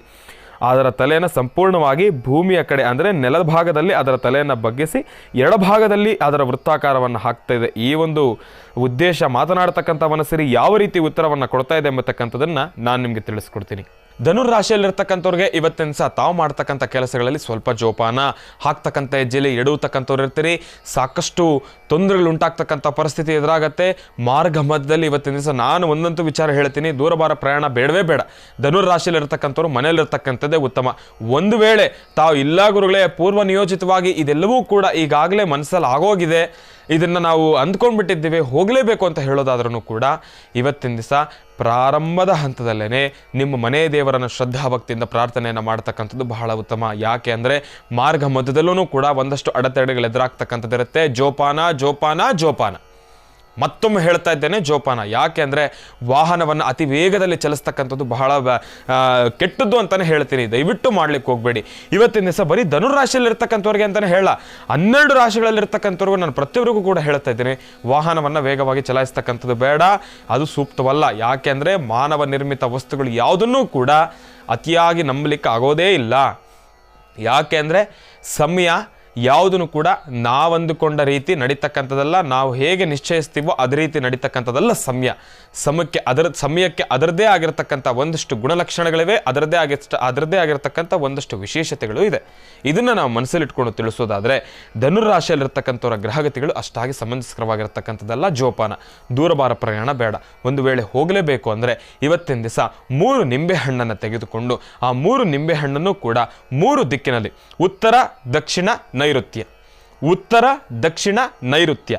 ಅದರ ತಲೆಯನ್ನು ಸಂಪೂರ್ಣವಾಗಿ ಭೂಮಿಯ ಕಡೆ ಅಂದರೆ ನೆಲದ ಭಾಗದಲ್ಲಿ ಅದರ ತಲೆಯನ್ನು ಬಗ್ಗಿಸಿ ಎಡಭಾಗದಲ್ಲಿ ಅದರ ವೃತ್ತಾಕಾರವನ್ನು ಹಾಕ್ತಾ ಇದೆ. ಈ ಒಂದು ಉದ್ದೇಶ ಮಾತನಾಡ್ತಕ್ಕಂಥ ವನಸಿರಿ ಯಾವ ರೀತಿ ಉತ್ತರವನ್ನು ಕೊಡ್ತಾ ಇದೆ ಎಂಬತಕ್ಕಂಥದ್ದನ್ನು ನಾನು ನಿಮಗೆ ತಿಳಿಸ್ಕೊಡ್ತೀನಿ. ಧನುರಾಶಿಯಲ್ಲಿರ್ತಕ್ಕಂಥವ್ರಿಗೆ ಇವತ್ತಿನ ದಿವಸ ತಾವು ಮಾಡ್ತಕ್ಕಂಥ ಕೆಲಸಗಳಲ್ಲಿ ಸ್ವಲ್ಪ ಜೋಪಾನ, ಹಾಕ್ತಕ್ಕಂಥ ಹೆಜ್ಜೆಯಲ್ಲಿ ಎಡುವತಕ್ಕಂಥವ್ರು ಇರ್ತೀರಿ. ಸಾಕಷ್ಟು ತೊಂದರೆಗಳು ಉಂಟಾಗ್ತಕ್ಕಂಥ ಪರಿಸ್ಥಿತಿ ಎದುರಾಗತ್ತೆ. ಮಾರ್ಗ ಮಧ್ಯದಲ್ಲಿ ಇವತ್ತಿನ ದಿವಸ ನಾನು ಒಂದಂತೂ ವಿಚಾರ ಹೇಳ್ತೀನಿ, ದೂರಭಾರ ಪ್ರಯಾಣ ಬೇಡವೇ ಬೇಡ. ಧನುರಾಶಿಯಲ್ಲಿರ್ತಕ್ಕಂಥವ್ರು ಮನೆಯಲ್ಲಿರ್ತಕ್ಕಂಥದ್ದೇ ಉತ್ತಮ. ಒಂದು ವೇಳೆ ತಾವು ಇಲ್ಲ ಗುರುಗಳೇ ಪೂರ್ವ ನಿಯೋಜಿತವಾಗಿ ಇದೆಲ್ಲವೂ ಕೂಡ ಈಗಾಗಲೇ ಮನಸ್ಸಲ್ಲಿ ಆಗೋಗಿದೆ, ಇದನ್ನು ನಾವು ಅಂದ್ಕೊಂಡ್ಬಿಟ್ಟಿದ್ದೀವಿ, ಹೋಗಲೇಬೇಕು ಅಂತ ಹೇಳೋದಾದ್ರೂ ಕೂಡ ಇವತ್ತಿನ ದಿವಸ ಪ್ರಾರಂಭದ ಹಂತದಲ್ಲೇ ನಿಮ್ಮ ಮನೆ ದೇವರನ್ನು ಶ್ರದ್ಧಾಭಕ್ತಿಯಿಂದ ಪ್ರಾರ್ಥನೆಯನ್ನು ಮಾಡ್ತಕ್ಕಂಥದ್ದು ಬಹಳ ಉತ್ತಮ. ಯಾಕೆ ಅಂದರೆ ಮಾರ್ಗ ಮಧ್ಯದಲ್ಲೂ ಕೂಡ ಒಂದಷ್ಟು ಅಡೆತಡೆಗಳು ಎದುರಾಗ್ತಕ್ಕಂಥದ್ದಿರುತ್ತೆ. ಜೋಪಾನ ಜೋಪಾನ ಜೋಪಾನ, ಮತ್ತೊಮ್ಮೆ ಹೇಳ್ತಾ ಇದ್ದೇನೆ ಜೋಪಾನ. ಯಾಕೆ ಅಂದರೆ ವಾಹನವನ್ನು ಅತಿ ವೇಗದಲ್ಲಿ ಚಲಿಸ್ತಕ್ಕಂಥದ್ದು ಬಹಳ ಕೆಟ್ಟದ್ದು ಅಂತಲೇ ಹೇಳ್ತೀನಿ. ದಯವಿಟ್ಟು ಮಾಡ್ಲಿಕ್ಕೆ ಹೋಗಬೇಡಿ. ಇವತ್ತಿನ ದಿವಸ ಬರೀ ಧನುರಾಶಿಯಲ್ಲಿರ್ತಕ್ಕಂಥವ್ರಿಗೆ ಅಂತಲೇ ಹೇಳ, 12 ರಾಶಿಗಳಲ್ಲಿರ್ತಕ್ಕಂಥವ್ರಿಗೂ ನಾನು ಪ್ರತಿಯೊಬ್ಬರಿಗೂ ಕೂಡ ಹೇಳ್ತಾ ಇದ್ದೀನಿ, ವಾಹನವನ್ನು ವೇಗವಾಗಿ ಚಲಾಯಿಸ್ತಕ್ಕಂಥದ್ದು ಬೇಡ, ಅದು ಸೂಕ್ತವಲ್ಲ. ಯಾಕೆ ಅಂದರೆ ಮಾನವ ನಿರ್ಮಿತ ವಸ್ತುಗಳು ಯಾವುದನ್ನೂ ಕೂಡ ಅತಿಯಾಗಿ ನಂಬಲಿಕ್ಕೆ ಆಗೋದೇ ಇಲ್ಲ. ಯಾಕೆ ಅಂದರೆ ಸಮಯ ಯಾವುದನ್ನು ಕೂಡ ನಾವಂದುಕೊಂಡ ರೀತಿ ನಡೀತಕ್ಕಂಥದ್ದಲ್ಲ, ನಾವು ಹೇಗೆ ನಿಶ್ಚಯಿಸ್ತೀವೋ ಅದೇ ರೀತಿ ನಡೀತಕ್ಕಂಥದ್ದಲ್ಲ ಸಮಯಕ್ಕೆ ಅದರದ್ದೇ ಆಗಿರತಕ್ಕಂಥ ಒಂದಷ್ಟು ಗುಣಲಕ್ಷಣಗಳಿವೆ, ಅದರದ್ದೇ ಆಗಿರತಕ್ಕಂಥ ಒಂದಷ್ಟು ವಿಶೇಷತೆಗಳು ಇದೆ. ಇದನ್ನು ನಾವು ಮನಸ್ಸಲ್ಲಿಟ್ಕೊಂಡು ತಿಳಿಸೋದಾದರೆ ಧನುರಾಶಿಯಲ್ಲಿರ್ತಕ್ಕಂಥವರ ಗ್ರಹಗತಿಗಳು ಅಷ್ಟಾಗಿ ಸಮಂಜಸಕರವಾಗಿರತಕ್ಕಂಥದ್ದಲ್ಲ. ಜೋಪಾನ, ದೂರಭಾರ ಪ್ರಯಾಣ ಬೇಡ. ಒಂದು ವೇಳೆ ಹೋಗಲೇಬೇಕು ಅಂದರೆ ಇವತ್ತಿನ ದಿವಸ 3 ನಿಂಬೆಹಣ್ಣನ್ನು ತೆಗೆದುಕೊಂಡು ಆ 3 ನಿಂಬೆಹಣ್ಣನ್ನು ಕೂಡ 3 ದಿಕ್ಕಿನಲ್ಲಿ ಉತ್ತರ ದಕ್ಷಿಣ ನೈಋತ್ಯ, ಉತ್ತರ ದಕ್ಷಿಣ ನೈಋತ್ಯ,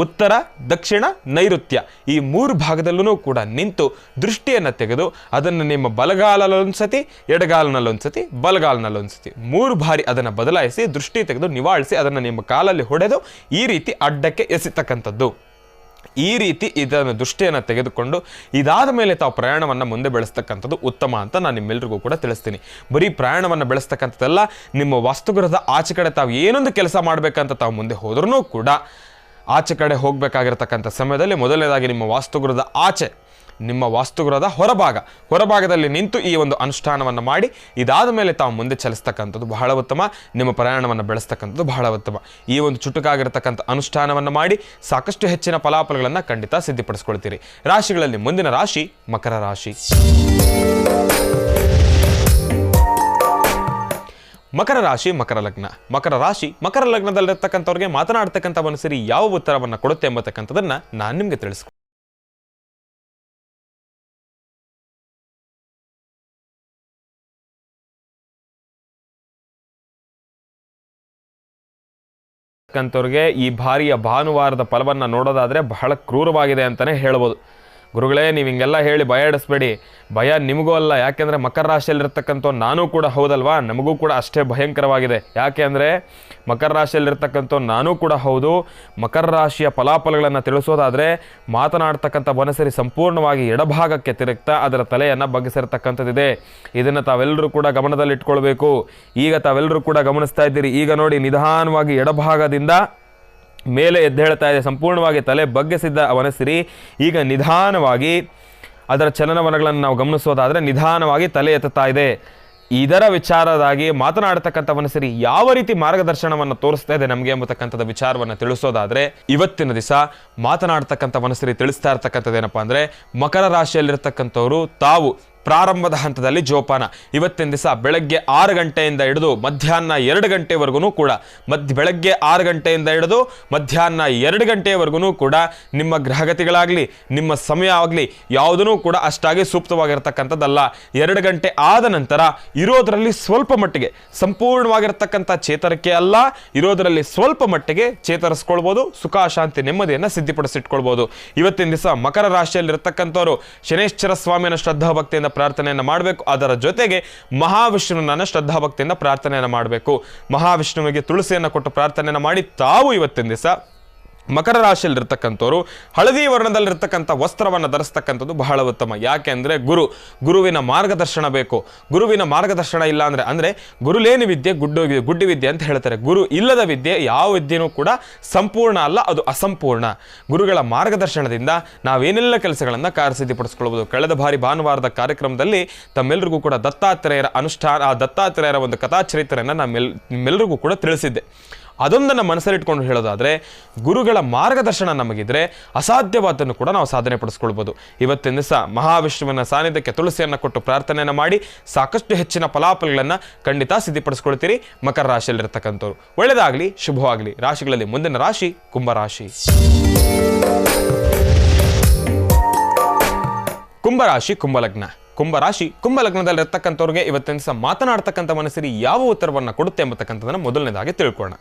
ಉತ್ತರ ದಕ್ಷಿಣ ನೈಋತ್ಯ ಈ 3 ಭಾಗದಲ್ಲೂ ಕೂಡ ನಿಂತು ದೃಷ್ಟಿಯನ್ನು ತೆಗೆದು ಅದನ್ನು ನಿಮ್ಮ ಬಲಗಾಲಲ್ಲೊಂದ್ಸತಿ, ಎಡಗಾಲಿನಲ್ಲೊಂದ್ಸತಿ, ಬಲಗಾಲಿನಲ್ಲೊಂದ್ಸತಿ 3 ಬಾರಿ ಅದನ್ನು ಬದಲಾಯಿಸಿ ದೃಷ್ಟಿ ತೆಗೆದು ನಿವಾಳಿಸಿ ಅದನ್ನು ನಿಮ್ಮ ಕಾಲಲ್ಲಿ ಹೊಡೆದು ಈ ರೀತಿ ಅಡ್ಡಕ್ಕೆ ಎಸಿತಕ್ಕಂಥದ್ದು. ಈ ರೀತಿ ಇದನ್ನು ದೃಷ್ಟಿಯನ್ನು ತೆಗೆದುಕೊಂಡು ಇದಾದ ಮೇಲೆ ತಾವು ಪ್ರಯಾಣವನ್ನು ಮುಂದೆ ಬೆಳೆಸ್ತಕ್ಕಂಥದ್ದು ಉತ್ತಮ ಅಂತ ನಾನು ನಿಮ್ಮೆಲ್ಲರಿಗೂ ಕೂಡ ತಿಳಿಸ್ತೀನಿ. ಬರೀ ಪ್ರಯಾಣವನ್ನು ಬೆಳೆಸ್ತಕ್ಕಂಥದ್ದೆಲ್ಲ, ನಿಮ್ಮ ವಾಸ್ತುಗೃಹದ ಆಚೆ ಕಡೆ ತಾವು ಏನೊಂದು ಕೆಲಸ ಮಾಡಬೇಕಂತ ತಾವು ಮುಂದೆ ಹೋದ್ರೂ ಕೂಡ ಆಚೆ ಕಡೆ ಹೋಗಬೇಕಾಗಿರ್ತಕ್ಕಂಥ ಸಮಯದಲ್ಲಿ ಮೊದಲನೇದಾಗಿ ನಿಮ್ಮ ವಾಸ್ತುಗೃಹದ ಆಚೆ, ನಿಮ್ಮ ವಾಸ್ತುಗೃಹದ ಹೊರಭಾಗದಲ್ಲಿ ನಿಂತು ಈ ಒಂದು ಅನುಷ್ಠಾನವನ್ನು ಮಾಡಿ ಇದಾದ ಮೇಲೆ ತಾವು ಮುಂದೆ ಚಲಿಸ್ತಕ್ಕಂಥದ್ದು ಬಹಳ ಉತ್ತಮ. ನಿಮ್ಮ ಪ್ರಯಾಣವನ್ನು ಬೆಳೆಸ್ತಕ್ಕಂಥದ್ದು ಬಹಳ ಉತ್ತಮ. ಈ ಒಂದು ಚುಟುಕಾಗಿರ್ತಕ್ಕಂಥ ಅನುಷ್ಠಾನವನ್ನು ಮಾಡಿ ಸಾಕಷ್ಟು ಹೆಚ್ಚಿನ ಫಲಾಫಲಗಳನ್ನು ಖಂಡಿತ ಸಿದ್ಧಪಡಿಸ್ಕೊಳ್ತೀರಿ. ರಾಶಿಗಳಲ್ಲಿ ಮುಂದಿನ ರಾಶಿ ಮಕರ ರಾಶಿ. ಮಕರ ರಾಶಿ ಮಕರ ಲಗ್ನ. ಮಕರ ರಾಶಿ ಮಕರ ಲಗ್ನದಲ್ಲಿರ್ತಕ್ಕಂಥವ್ರಿಗೆ ಮಾತನಾಡ್ತಕ್ಕಂಥ ಮನಸ್ಸರಿ ಯಾವ ಉತ್ತರವನ್ನು ಕೊಡುತ್ತೆ ಎಂಬತಕ್ಕಂಥದ್ದನ್ನು ನಾನು ನಿಮಗೆ ತಿಳಿಸ್ಕೊಡ್ತೀನಿ. ಈ ಬಾರಿಯ ಭಾನುವಾರದ ಫಲವನ್ನು ನೋಡೋದಾದರೆ ಬಹಳ ಕ್ರೂರವಾಗಿದೆ ಅಂತಲೇ ಹೇಳ್ಬೋದು. ಗುರುಗಳೇ ನೀವು ಹಿಂಗೆಲ್ಲ ಹೇಳಿ ಭಯ ಇಡಿಸ್ಬೇಡಿ. ಭಯ ನಿಮಗೂ ಅಲ್ಲ. ಯಾಕೆಂದರೆ ಮಕರ ರಾಶಿಯಲ್ಲಿರ್ತಕ್ಕಂಥ ನಾನು ಕೂಡ ಹೌದಲ್ವಾ, ನಮಗೂ ಕೂಡ ಅಷ್ಟೇ ಭಯಂಕರವಾಗಿದೆ. ಯಾಕೆ ಅಂದರೆ ಮಕರ ರಾಶಿಯಲ್ಲಿರ್ತಕ್ಕಂಥ ನಾನು ಕೂಡ ಹೌದು. ಮಕರ ರಾಶಿಯ ಫಲಾಫಲಗಳನ್ನು ತಿಳಿಸೋದಾದರೆ ಮಾತನಾಡ್ತಕ್ಕಂಥ ಮನಸ್ಸರಿ ಸಂಪೂರ್ಣವಾಗಿ ಎಡಭಾಗಕ್ಕೆ ತಿರುಗ್ತಾ ಅದರ ತಲೆಯನ್ನು ಬಗ್ಗಿಸಿರ್ತಕ್ಕಂಥದ್ದಿದೆ. ಇದನ್ನು ತಾವೆಲ್ಲರೂ ಕೂಡ ಗಮನದಲ್ಲಿಟ್ಕೊಳ್ಬೇಕು. ಈಗ ತಾವೆಲ್ಲರೂ ಕೂಡ ಗಮನಿಸ್ತಾ ಇದ್ದೀರಿ. ಈಗ ನೋಡಿ, ನಿಧಾನವಾಗಿ ಎಡಭಾಗದಿಂದ ಮೇಲೆ ಎದ್ದೇಳ್ತಾ ಇದೆ. ಸಂಪೂರ್ಣವಾಗಿ ತಲೆ ಬಗ್ಗಿಸಿದ್ದ ಮನಸ್ಸಿರಿ ಈಗ ನಿಧಾನವಾಗಿ ಅದರ ಚಲನವಲನಗಳನ್ನು ನಾವು ಗಮನಿಸೋದಾದರೆ ನಿಧಾನವಾಗಿ ತಲೆ ಎತ್ತುತ್ತಾ ಇದೆ. ಇದರ ವಿಚಾರದಾಗಿ ಮಾತನಾಡತಕ್ಕಂಥ ಮನಸ್ಸಿರಿ ಯಾವ ರೀತಿ ಮಾರ್ಗದರ್ಶನವನ್ನು ತೋರಿಸ್ತಾ ಇದೆ ನಮಗೆ ಎಂಬತಕ್ಕಂಥದ್ದು ವಿಚಾರವನ್ನು ತಿಳಿಸೋದಾದರೆ ಇವತ್ತಿನ ದಿವಸ ಮಾತನಾಡ್ತಕ್ಕಂಥ ಮನಸ್ಸಿರಿ ತಿಳಿಸ್ತಾ ಇರ್ತಕ್ಕಂಥದ್ದೇನಪ್ಪ ಅಂದರೆ ಮಕರ ರಾಶಿಯಲ್ಲಿರ್ತಕ್ಕಂಥವರು ತಾವು ಪ್ರಾರಂಭದ ಹಂತದಲ್ಲಿ ಜೋಪಾನ. ಇವತ್ತಿನ ದಿವಸ ಬೆಳಗ್ಗೆ 6 ಗಂಟೆಯಿಂದ ಹಿಡಿದು ಮಧ್ಯಾಹ್ನ 2 ಗಂಟೆವರೆಗೂ ಕೂಡ ಬೆಳಗ್ಗೆ 6 ಗಂಟೆಯಿಂದ ಹಿಡಿದು ಮಧ್ಯಾಹ್ನ 2 ಗಂಟೆಯವರೆಗೂ ಕೂಡ ನಿಮ್ಮ ಗ್ರಹಗತಿಗಳಾಗಲಿ ನಿಮ್ಮ ಸಮಯ ಆಗಲಿ ಯಾವುದೂ ಕೂಡ ಅಷ್ಟಾಗಿ ಸೂಕ್ತವಾಗಿರ್ತಕ್ಕಂಥದ್ದಲ್ಲ. 2 ಗಂಟೆ ಆದ ನಂತರ ಇರೋದರಲ್ಲಿ ಸ್ವಲ್ಪ ಮಟ್ಟಿಗೆ ಸಂಪೂರ್ಣವಾಗಿರ್ತಕ್ಕಂಥ ಚೇತರಿಕೆ ಅಲ್ಲ, ಇರೋದರಲ್ಲಿ ಸ್ವಲ್ಪ ಮಟ್ಟಿಗೆ ಚೇತರಿಸ್ಕೊಳ್ಬೋದು, ಸುಖ ಶಾಂತಿ ನೆಮ್ಮದಿಯನ್ನು ಸಿದ್ಧಪಡಿಸಿಟ್ಕೊಳ್ಬೋದು. ಇವತ್ತಿನ ದಿವಸ ಮಕರ ರಾಶಿಯಲ್ಲಿರ್ತಕ್ಕಂಥವ್ರು ಶನೇಶ್ವರ ಸ್ವಾಮಿಯನ್ನು ಶ್ರದ್ಧಾಭಕ್ತಿಯಿಂದ ಪ್ರಾರ್ಥನೆಯನ್ನು ಮಾಡಬೇಕು. ಅದರ ಜೊತೆಗೆ ಮಹಾವಿಷ್ಣುವಿನ ಶ್ರದ್ಧಾಭಕ್ತಿಯಿಂದ ಪ್ರಾರ್ಥನೆಯನ್ನು ಮಾಡಬೇಕು. ಮಹಾವಿಷ್ಣುವಿಗೆ ತುಳಸಿಯನ್ನು ಕೊಟ್ಟು ಪ್ರಾರ್ಥನೆಯನ್ನು ಮಾಡಿ ತಾವು ಇವತ್ತಿನ ದಿವಸ ಮಕರ ರಾಶಿಯಲ್ಲಿರ್ತಕ್ಕಂಥವ್ರು ಹಳದಿ ವರ್ಣದಲ್ಲಿರ್ತಕ್ಕಂಥ ವಸ್ತ್ರವನ್ನು ಧರಿಸ್ತಕ್ಕಂಥದ್ದು ಬಹಳ ಉತ್ತಮ. ಯಾಕೆ ಅಂದರೆ ಗುರುವಿನ ಮಾರ್ಗದರ್ಶನ ಬೇಕು. ಗುರುವಿನ ಮಾರ್ಗದರ್ಶನ ಇಲ್ಲ ಅಂದರೆ ಗುರುಲೇನಿ ವಿದ್ಯೆ ಗುಡ್ಡಿ ವಿದ್ಯೆ ಅಂತ ಹೇಳ್ತಾರೆ. ಗುರು ಇಲ್ಲದ ವಿದ್ಯೆ ಯಾವ ವಿದ್ಯೆನೂ ಕೂಡ ಸಂಪೂರ್ಣ ಅಲ್ಲ, ಅದು ಅಸಂಪೂರ್ಣ. ಗುರುಗಳ ಮಾರ್ಗದರ್ಶನದಿಂದ ನಾವೇನೆಲ್ಲ ಕೆಲಸಗಳನ್ನು ಕಾರ್ಯಸಿದ್ಧಿಪಡಿಸ್ಕೊಳ್ಬೋದು. ಕಳೆದ ಬಾರಿ ಭಾನುವಾರದ ಕಾರ್ಯಕ್ರಮದಲ್ಲಿ ತಮ್ಮೆಲ್ಲರಿಗೂ ಕೂಡ ದತ್ತಾತ್ರೇಯರ ಒಂದು ಕಥಾಚರಿತ್ರೆಯನ್ನು ನಿಮ್ಮೆಲ್ಲರಿಗೂ ಕೂಡ ತಿಳಿಸಿದ್ದೆ. ಅದೊಂದನ್ನು ಮನಸ್ಸಲ್ಲಿಟ್ಕೊಂಡು ಹೇಳೋದಾದರೆ ಗುರುಗಳ ಮಾರ್ಗದರ್ಶನ ನಮಗಿದ್ರೆ ಅಸಾಧ್ಯವಾದನ್ನು ಕೂಡ ನಾವು ಸಾಧನೆ ಪಡಿಸ್ಕೊಳ್ಬೋದು. ಇವತ್ತಿನ ದಿವಸ ಮಹಾವಿಷ್ಣುವಿನ ಸಾನ್ನಿಧ್ಯಕ್ಕೆ ತುಳಸಿಯನ್ನು ಕೊಟ್ಟು ಪ್ರಾರ್ಥನೆಯನ್ನು ಮಾಡಿ ಸಾಕಷ್ಟು ಹೆಚ್ಚಿನ ಫಲಾಫಲಗಳನ್ನು ಖಂಡಿತ ಸಿದ್ಧಿಪಡಿಸ್ಕೊಳ್ತೀರಿ. ಮಕರ ರಾಶಿಯಲ್ಲಿರ್ತಕ್ಕಂಥವ್ರು ಒಳ್ಳೆಯದಾಗಲಿ, ಶುಭವಾಗಲಿ. ರಾಶಿಗಳಲ್ಲಿ ಮುಂದಿನ ರಾಶಿ ಕುಂಭರಾಶಿ. ಕುಂಭರಾಶಿ ಕುಂಭಲಗ್ನ. ಕುಂಭಲಗ್ನದಲ್ಲಿರ್ತಕ್ಕಂಥವ್ರಿಗೆ ಇವತ್ತಿನ ದಿವಸ ಮಾತನಾಡ್ತಕ್ಕಂಥ ಮನಸ್ಸಿಗೆ ಯಾವ ಉತ್ತರವನ್ನು ಕೊಡುತ್ತೆ ಎಂಬತಕ್ಕಂಥದ್ದನ್ನು ಮೊದಲನೇದಾಗಿ ತಿಳ್ಕೊಳ್ಳೋಣ.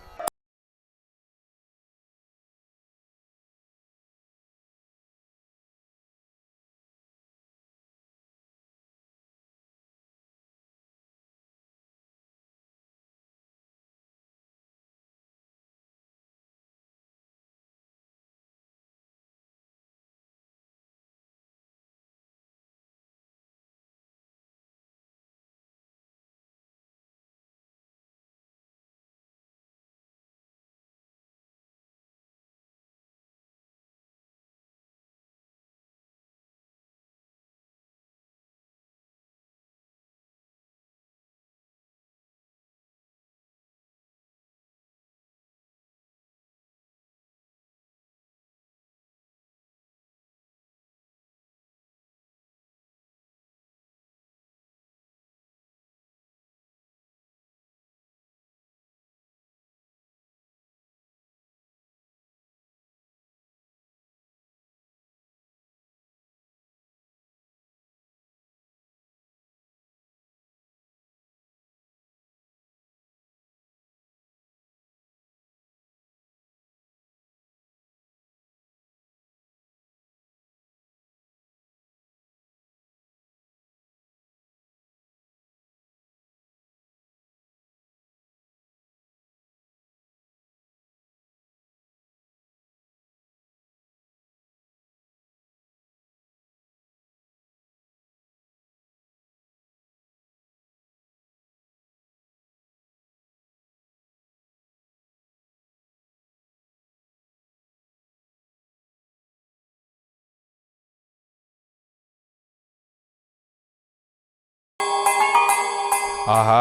ಆಹಾ,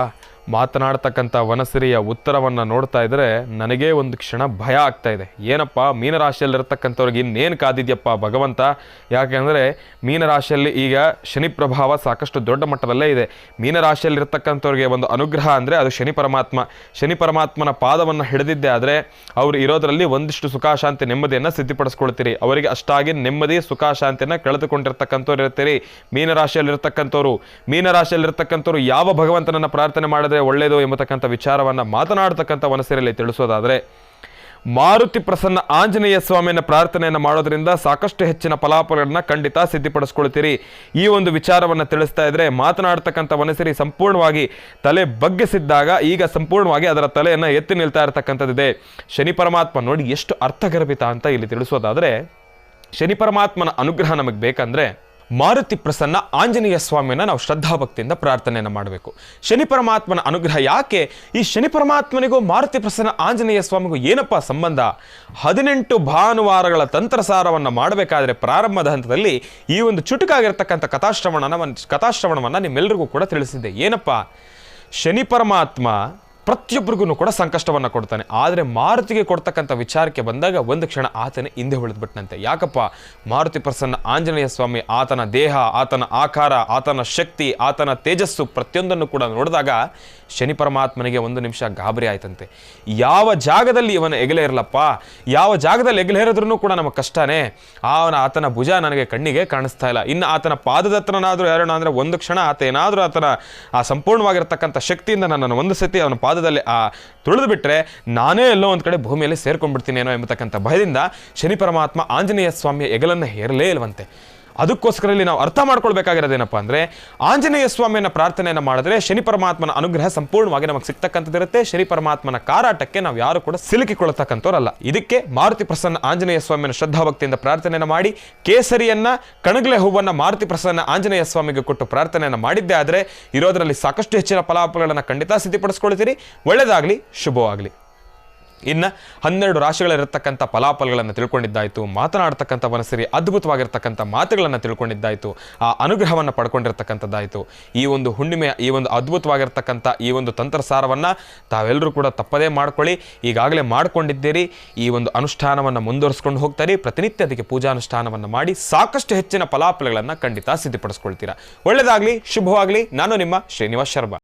ಮಾತನಾಡ್ತಕ್ಕಂಥ ವನಸಿರಿಯ ಉತ್ತರವನ್ನು ನೋಡ್ತಾ ಇದ್ರೆ ನನಗೇ ಒಂದು ಕ್ಷಣ ಭಯ ಆಗ್ತಾ ಇದೆ. ಏನಪ್ಪ, ಮೀನರಾಶಿಯಲ್ಲಿರ್ತಕ್ಕಂಥವ್ರಿಗೆ ಇನ್ನೇನು ಕಾದಿದ್ಯಪ್ಪ ಭಗವಂತ. ಯಾಕೆಂದರೆ ಮೀನರಾಶಿಯಲ್ಲಿ ಈಗ ಶನಿ ಪ್ರಭಾವ ಸಾಕಷ್ಟು ದೊಡ್ಡ ಮಟ್ಟದಲ್ಲೇ ಇದೆ. ಮೀನರಾಶಿಯಲ್ಲಿರ್ತಕ್ಕಂಥವ್ರಿಗೆ ಒಂದು ಅನುಗ್ರಹ ಅಂದರೆ ಅದು ಶನಿ ಪರಮಾತ್ಮನ ಪಾದವನ್ನು ಹಿಡಿದಿದ್ದೆ ಆದರೆ ಅವರು ಇರೋದರಲ್ಲಿ ಒಂದಿಷ್ಟು ಸುಖ ಶಾಂತಿ ನೆಮ್ಮದಿಯನ್ನು ಸಿದ್ಧಿಪಡಿಸ್ಕೊಳ್ತೀರಿ. ಅವರಿಗೆ ಅಷ್ಟಾಗಿ ನೆಮ್ಮದಿ ಸುಖ ಶಾಂತಿಯನ್ನು ಕಳೆದುಕೊಂಡಿರ್ತಕ್ಕಂಥವ್ರು ಇರ್ತೀರಿ. ಮೀನರಾಶಿಯಲ್ಲಿರ್ತಕ್ಕಂಥವ್ರು ಯಾವ ಭಗವಂತನನ್ನು ಪ್ರಾರ್ಥನೆ ಮಾಡಿದ್ರೆ ಒಳ್ಳೆಯದು ಎಂಬತಕ್ಕಂಥ ವಿಚಾರವನ್ನು ಮಾತನಾಡತಕ್ಕಂಥ ಮನಸ್ಸಿನಲ್ಲಿ ತಿಳಿಸೋದಾದರೆ ಮಾರುತಿ ಪ್ರಸನ್ನ ಆಂಜನೇಯ ಸ್ವಾಮಿಯನ್ನು ಪ್ರಾರ್ಥನೆಯನ್ನು ಮಾಡೋದ್ರಿಂದ ಸಾಕಷ್ಟು ಹೆಚ್ಚಿನ ಫಲಾಫಲಗಳನ್ನ ಖಂಡಿತ ಸಿದ್ಧಿಪಡಿಸ್ಕೊಳ್ತೀರಿ. ಈ ಒಂದು ವಿಚಾರವನ್ನು ತಿಳಿಸ್ತಾ ಇದ್ರೆ ಮಾತನಾಡ್ತಕ್ಕಂಥ ಮನಸ್ಸಿರಿ ಸಂಪೂರ್ಣವಾಗಿ ತಲೆ ಬಗ್ಗಿಸಿದ್ದಾಗ ಈಗ ಸಂಪೂರ್ಣವಾಗಿ ಅದರ ತಲೆಯನ್ನು ಎತ್ತಿ ನಿಲ್ತಾ ಇರತಕ್ಕಂಥದ್ದಿದೆ. ಶನಿ ಪರಮಾತ್ಮ ನೋಡಿ ಎಷ್ಟು ಅರ್ಥಗರ್ಭಿತ ಅಂತ ಇಲ್ಲಿ ತಿಳಿಸೋದಾದರೆ, ಶನಿ ಪರಮಾತ್ಮನ ಅನುಗ್ರಹ ನಮಗೆ ಬೇಕಂದ್ರೆ ಮಾರುತಿ ಪ್ರಸನ್ನ ಆಂಜನೇಯ ಸ್ವಾಮಿಯನ್ನು ನಾವು ಶ್ರದ್ಧಾಭಕ್ತಿಯಿಂದ ಪ್ರಾರ್ಥನೆಯನ್ನು ಮಾಡಬೇಕು. ಶನಿ ಪರಮಾತ್ಮನ ಅನುಗ್ರಹ ಯಾಕೆ? ಈ ಶನಿ ಪರಮಾತ್ಮನಿಗೂ ಮಾರುತಿ ಪ್ರಸನ್ನ ಆಂಜನೇಯ ಸ್ವಾಮಿಗೂ ಏನಪ್ಪ ಸಂಬಂಧ? 18 ಭಾನುವಾರಗಳ ತಂತ್ರಸಾರವನ್ನು ಮಾಡಬೇಕಾದ್ರೆ ಪ್ರಾರಂಭದ ಹಂತದಲ್ಲಿ ಈ ಒಂದು ಚುಟುಕಾಗಿರ್ತಕ್ಕಂಥ ಕಥಾಶ್ರವಣವನ್ನು ನಿಮ್ಮೆಲ್ಲರಿಗೂ ಕೂಡ ತಿಳಿಸಿದ್ದೆ. ಏನಪ್ಪ, ಶನಿ ಪರಮಾತ್ಮ ಪ್ರತಿಯೊಬ್ಬರಿಗೂ ಕೂಡ ಸಂಕಷ್ಟವನ್ನು ಕೊಡ್ತಾನೆ. ಆದರೆ ಮಾರುತಿಗೆ ಕೊಡ್ತಕ್ಕಂಥ ವಿಚಾರಕ್ಕೆ ಬಂದಾಗ ಒಂದು ಕ್ಷಣ ಆತನೇ ಹಿಂದೆ ಉಳಿದ್ಬಿಟ್ನಂತೆ. ಯಾಕಪ್ಪ? ಮಾರುತಿ ಪ್ರಸನ್ನ ಆಂಜನೇಯ ಸ್ವಾಮಿ ಆತನ ದೇಹ, ಆತನ ಆಕಾರ, ಆತನ ಶಕ್ತಿ, ಆತನ ತೇಜಸ್ಸು ಪ್ರತಿಯೊಂದನ್ನು ಕೂಡ ನೋಡಿದಾಗ ಶನಿ ಪರಮಾತ್ಮನಿಗೆ ಒಂದು ನಿಮಿಷ ಗಾಬರಿ ಆಯ್ತಂತೆ. ಯಾವ ಜಾಗದಲ್ಲಿ ಇವನ ಎಗಲೇ ಇರಲಪ್ಪ, ಯಾವ ಜಾಗದಲ್ಲಿ ಎಗಲೇ ಇರೋದ್ರೂ ಕೂಡ ನಮಗೆ ಕಷ್ಟನೇ. ಆತನ ಭುಜ ನನಗೆ ಕಣ್ಣಿಗೆ ಕಾಣಿಸ್ತಾ ಇಲ್ಲ. ಇನ್ನು ಆತನ ಪಾದದ ಹತ್ರನಾದರೂ ಯಾರೋಣ ಅಂದರೆ ಒಂದು ಕ್ಷಣ ಆತ ಏನಾದರೂ ಆತನ ಆ ಸಂಪೂರ್ಣವಾಗಿರ್ತಕ್ಕಂಥ ಶಕ್ತಿಯಿಂದ ನನ್ನನ್ನು ಒಂದು ಸತಿ ಅವನ ಪಾದದಲ್ಲಿ ತುಳಿದು ಬಿಟ್ಟರೆ ನಾನೇ ಎಲ್ಲೋ ಒಂದು ಕಡೆ ಭೂಮಿಯಲ್ಲಿ ಸೇರ್ಕೊಂಡ್ಬಿಡ್ತೀನೇನೋ ಎಂಬತಕ್ಕಂಥ ಭಯದಿಂದ ಶನಿ ಪರಮಾತ್ಮ ಆಂಜನೇಯ ಸ್ವಾಮಿಯ ಹೆಗಲನ್ನು ಹೇರಲೇ ಇಲ್ವಂತೆ. ಅದಕ್ಕೋಸ್ಕರ ಇಲ್ಲಿ ನಾವು ಅರ್ಥ ಮಾಡ್ಕೊಳ್ಬೇಕಾಗಿರೋದೇನಪ್ಪ ಅಂದರೆ ಆಂಜನೇಯ ಸ್ವಾಮಿಯನ್ನು ಪ್ರಾರ್ಥನೆಯನ್ನು ಮಾಡಿದ್ರೆ ಶನಿ ಪರಮಾತ್ಮನ ಅನುಗ್ರಹ ಸಂಪೂರ್ಣವಾಗಿ ನಮಗೆ ಸಿಗ್ತಕ್ಕಂಥದ್ದಿರುತ್ತೆ. ಶನಿ ಪರಮಾತ್ಮನ ಕಾರಾಟಕ್ಕೆ ನಾವು ಯಾರು ಕೂಡ ಸಿಲುಕಿಕೊಳ್ಳತಕ್ಕಂಥವ್ರಲ್ಲ. ಇದಕ್ಕೆ ಮಾರುತಿ ಪ್ರಸನ್ನ ಆಂಜನೇಯ ಸ್ವಾಮಿಯನ್ನು ಶ್ರದ್ಧಾಭಕ್ತಿಯಿಂದ ಪ್ರಾರ್ಥನೆಯನ್ನು ಮಾಡಿ ಕೇಸರಿಯನ್ನ ಕಣಗಲೆ ಹೂವನ್ನು ಮಾರುತಿ ಪ್ರಸನ್ನ ಆಂಜನೇಯ ಸ್ವಾಮಿಗೆ ಕೊಟ್ಟು ಪ್ರಾರ್ಥನೆಯನ್ನು ಮಾಡಿದ್ದೇ ಆದರೆ ಇರೋದರಲ್ಲಿ ಸಾಕಷ್ಟು ಹೆಚ್ಚಿನ ಫಲಾಫಲಗಳನ್ನು ಖಂಡಿತ ಸಿದ್ಧಪಡಿಸ್ಕೊಳ್ತೀರಿ. ಒಳ್ಳೆಯದಾಗಲಿ, ಶುಭವಾಗಲಿ. ಇನ್ನು 12 ರಾಶಿಗಳಿರತಕ್ಕಂಥ ಫಲಾಫಲಗಳನ್ನು ತಿಳ್ಕೊಂಡಿದ್ದಾಯಿತು, ಮಾತನಾಡ್ತಕ್ಕಂಥ ಮನಸ್ಸರಿ ಅದ್ಭುತವಾಗಿರ್ತಕ್ಕಂಥ ಮಾತುಗಳನ್ನು ತಿಳ್ಕೊಂಡಿದ್ದಾಯಿತು, ಆ ಅನುಗ್ರಹವನ್ನು ಪಡ್ಕೊಂಡಿರ್ತಕ್ಕಂಥದ್ದಾಯಿತು. ಈ ಒಂದು ಹುಣ್ಣಿಮೆಯ ಈ ಒಂದು ಅದ್ಭುತವಾಗಿರ್ತಕ್ಕಂಥ ಈ ಒಂದು ತಂತ್ರಸಾರವನ್ನು ತಾವೆಲ್ಲರೂ ಕೂಡ ತಪ್ಪದೇ ಮಾಡ್ಕೊಳ್ಳಿ. ಈಗಾಗಲೇ ಮಾಡ್ಕೊಂಡಿದ್ದೀರಿ. ಈ ಒಂದು ಅನುಷ್ಠಾನವನ್ನು ಮುಂದುವರಿಸ್ಕೊಂಡು ಹೋಗ್ತಾರೆ. ಪ್ರತಿನಿತ್ಯ ಅದಕ್ಕೆ ಪೂಜಾನುಷ್ಠಾನವನ್ನು ಮಾಡಿ ಸಾಕಷ್ಟು ಹೆಚ್ಚಿನ ಫಲಾಫಲಗಳನ್ನು ಖಂಡಿತ ಸಿದ್ಧಪಡಿಸ್ಕೊಳ್ತೀರಾ. ಒಳ್ಳೆಯದಾಗಲಿ, ಶುಭವಾಗಲಿ. ನಾನು ನಿಮ್ಮ ಶ್ರೀನಿವಾಸ್ ಶರ್ಮಾ.